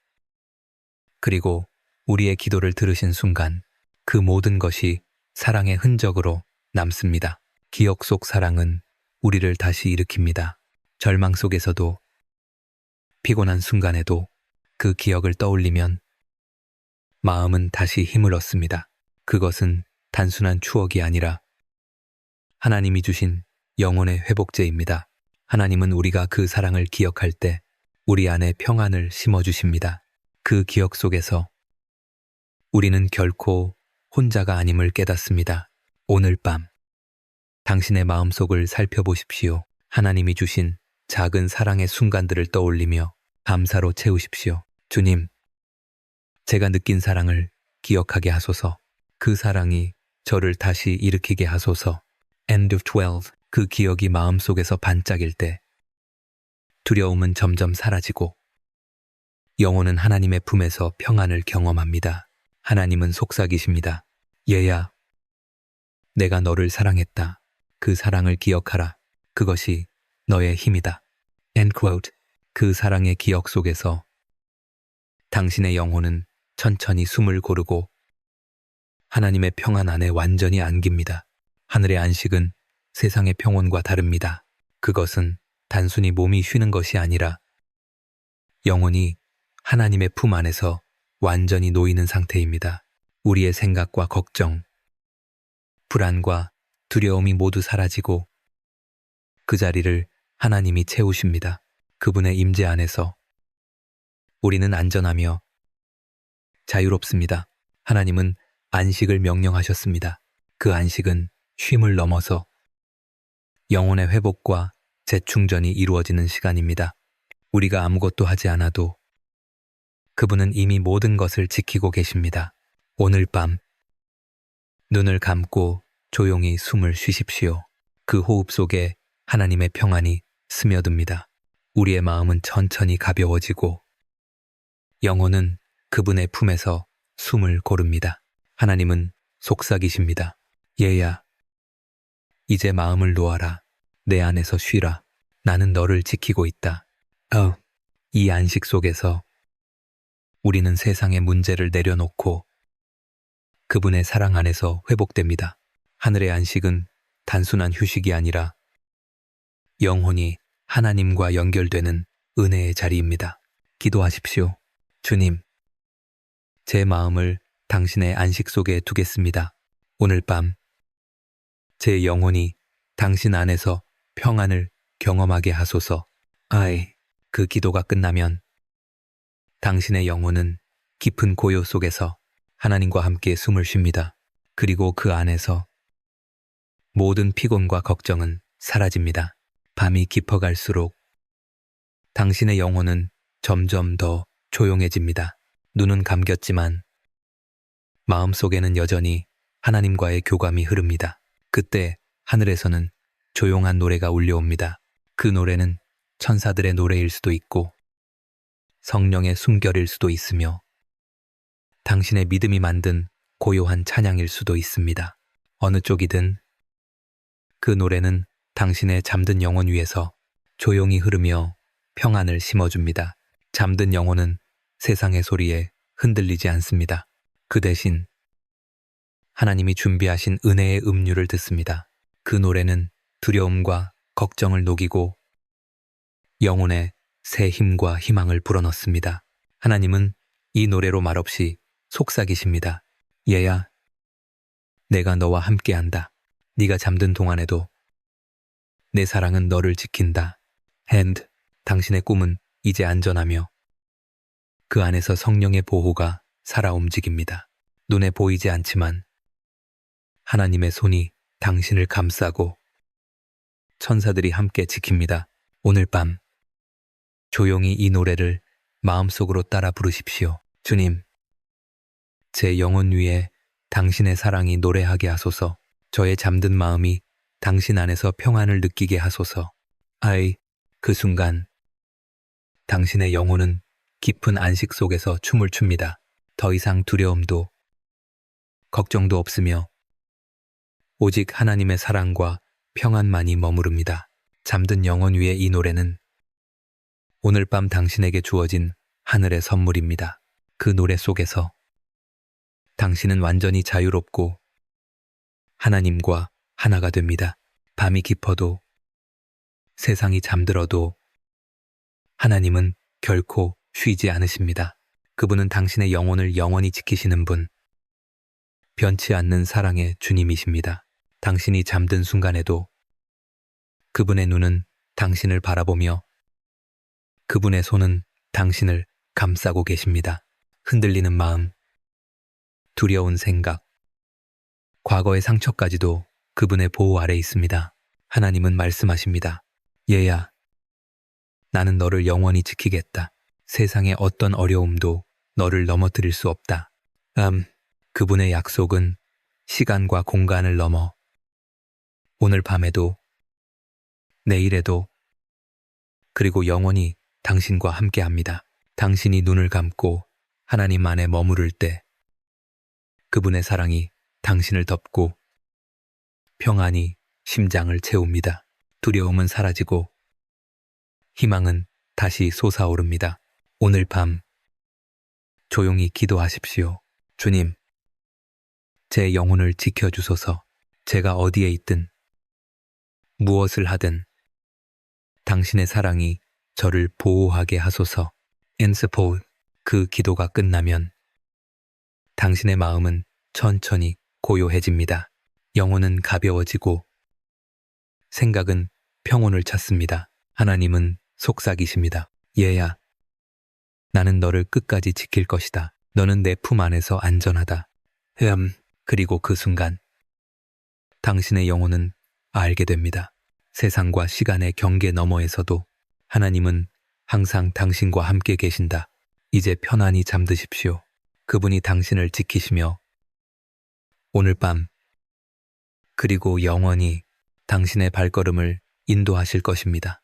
그리고 우리의 기도를 들으신 순간 그 모든 것이 사랑의 흔적으로 남습니다. 기억 속 사랑은 우리를 다시 일으킵니다. 절망 속에서도, 피곤한 순간에도 그 기억을 떠올리면 마음은 다시 힘을 얻습니다. 그것은 단순한 추억이 아니라 하나님이 주신 영혼의 회복제입니다. 하나님은 우리가 그 사랑을 기억할 때 우리 안에 평안을 심어주십니다. 그 기억 속에서 우리는 결코 혼자가 아님을 깨닫습니다. 오늘 밤 당신의 마음속을 살펴보십시오. 하나님이 주신 작은 사랑의 순간들을 떠올리며 감사로 채우십시오. 주님, 제가 느낀 사랑을 기억하게 하소서. 그 사랑이 저를 다시 일으키게 하소서. End of 12. 그 기억이 마음속에서 반짝일 때 두려움은 점점 사라지고 영혼은 하나님의 품에서 평안을 경험합니다. 하나님은 속삭이십니다. 얘야, 내가 너를 사랑했다. 그 사랑을 기억하라. 그것이 너의 힘이다. End quote. 그 사랑의 기억 속에서 당신의 영혼은 천천히 숨을 고르고 하나님의 평안 안에 완전히 안깁니다. 하늘의 안식은 세상의 평온과 다릅니다. 그것은 단순히 몸이 쉬는 것이 아니라 영혼이 하나님의 품 안에서 완전히 놓이는 상태입니다. 우리의 생각과 걱정, 불안과 두려움이 모두 사라지고 그 자리를 하나님이 채우십니다. 그분의 임재 안에서 우리는 안전하며 자유롭습니다. 하나님은 안식을 명령하셨습니다. 그 안식은 쉼을 넘어서 영혼의 회복과 재충전이 이루어지는 시간입니다. 우리가 아무것도 하지 않아도 그분은 이미 모든 것을 지키고 계십니다. 오늘 밤 눈을 감고 조용히 숨을 쉬십시오. 그 호흡 속에 하나님의 평안이 스며듭니다. 우리의 마음은 천천히 가벼워지고 영혼은 그분의 품에서 숨을 고릅니다. 하나님은 속삭이십니다. 얘야, 이제 마음을 놓아라. 내 안에서 쉬라. 나는 너를 지키고 있다. 이 안식 속에서 우리는 세상의 문제를 내려놓고 그분의 사랑 안에서 회복됩니다. 하늘의 안식은 단순한 휴식이 아니라 영혼이 하나님과 연결되는 은혜의 자리입니다. 기도하십시오. 주님, 제 마음을 당신의 안식 속에 두겠습니다. 오늘 밤 제 영혼이 당신 안에서 평안을 경험하게 하소서. 그 기도가 끝나면 당신의 영혼은 깊은 고요 속에서 하나님과 함께 숨을 쉽니다. 그리고 그 안에서 모든 피곤과 걱정은 사라집니다. 밤이 깊어갈수록 당신의 영혼은 점점 더 조용해집니다. 눈은 감겼지만 마음속에는 여전히 하나님과의 교감이 흐릅니다. 그때 하늘에서는 조용한 노래가 울려옵니다. 그 노래는 천사들의 노래일 수도 있고 성령의 숨결일 수도 있으며 당신의 믿음이 만든 고요한 찬양일 수도 있습니다. 어느 쪽이든 그 노래는 당신의 잠든 영혼 위에서 조용히 흐르며 평안을 심어줍니다. 잠든 영혼은 세상의 소리에 흔들리지 않습니다. 그 대신 하나님이 준비하신 은혜의 음료를 듣습니다. 그 노래는 두려움과 걱정을 녹이고 영혼에 새 힘과 희망을 불어넣습니다. 하나님은 이 노래로 말없이 속삭이십니다. 얘야, 내가 너와 함께한다. 네가 잠든 동안에도 내 사랑은 너를 지킨다. hand, 당신의 꿈은 이제 안전하며 그 안에서 성령의 보호가 살아 움직입니다. 눈에 보이지 않지만 하나님의 손이 당신을 감싸고 천사들이 함께 지킵니다. 오늘 밤 조용히 이 노래를 마음속으로 따라 부르십시오. 주님, 제 영혼 위에 당신의 사랑이 노래하게 하소서. 저의 잠든 마음이 당신 안에서 평안을 느끼게 하소서. 그 순간 당신의 영혼은 깊은 안식 속에서 춤을 춥니다. 더 이상 두려움도 걱정도 없으며 오직 하나님의 사랑과 평안만이 머무릅니다. 잠든 영혼 위에 이 노래는 오늘 밤 당신에게 주어진 하늘의 선물입니다. 그 노래 속에서 당신은 완전히 자유롭고 하나님과 하나가 됩니다. 밤이 깊어도 세상이 잠들어도 하나님은 결코 쉬지 않으십니다. 그분은 당신의 영혼을 영원히 지키시는 분, 변치 않는 사랑의 주님이십니다. 당신이 잠든 순간에도 그분의 눈은 당신을 바라보며 그분의 손은 당신을 감싸고 계십니다. 흔들리는 마음, 두려운 생각, 과거의 상처까지도 그분의 보호 아래 있습니다. 하나님은 말씀하십니다. 얘야, 나는 너를 영원히 지키겠다. 세상의 어떤 어려움도 너를 넘어뜨릴 수 없다. 그분의 약속은 시간과 공간을 넘어 오늘 밤에도, 내일에도, 그리고 영원히 당신과 함께합니다. 당신이 눈을 감고 하나님 안에 머무를 때 그분의 사랑이 당신을 덮고 평안이 심장을 채웁니다. 두려움은 사라지고 희망은 다시 솟아오릅니다. 오늘 밤 조용히 기도하십시오. 주님, 제 영혼을 지켜주소서. 제가 어디에 있든 무엇을 하든 당신의 사랑이 저를 보호하게 하소서. 엔스포 그 기도가 끝나면 당신의 마음은 천천히 고요해집니다. 영혼은 가벼워지고 생각은 평온을 찾습니다. 하나님은 속삭이십니다. 얘야, 나는 너를 끝까지 지킬 것이다. 너는 내 품 안에서 안전하다. 그리고 그 순간 당신의 영혼은 알게 됩니다. 세상과 시간의 경계 너머에서도 하나님은 항상 당신과 함께 계신다. 이제 편안히 잠드십시오. 그분이 당신을 지키시며 오늘 밤 그리고 영원히 당신의 발걸음을 인도하실 것입니다.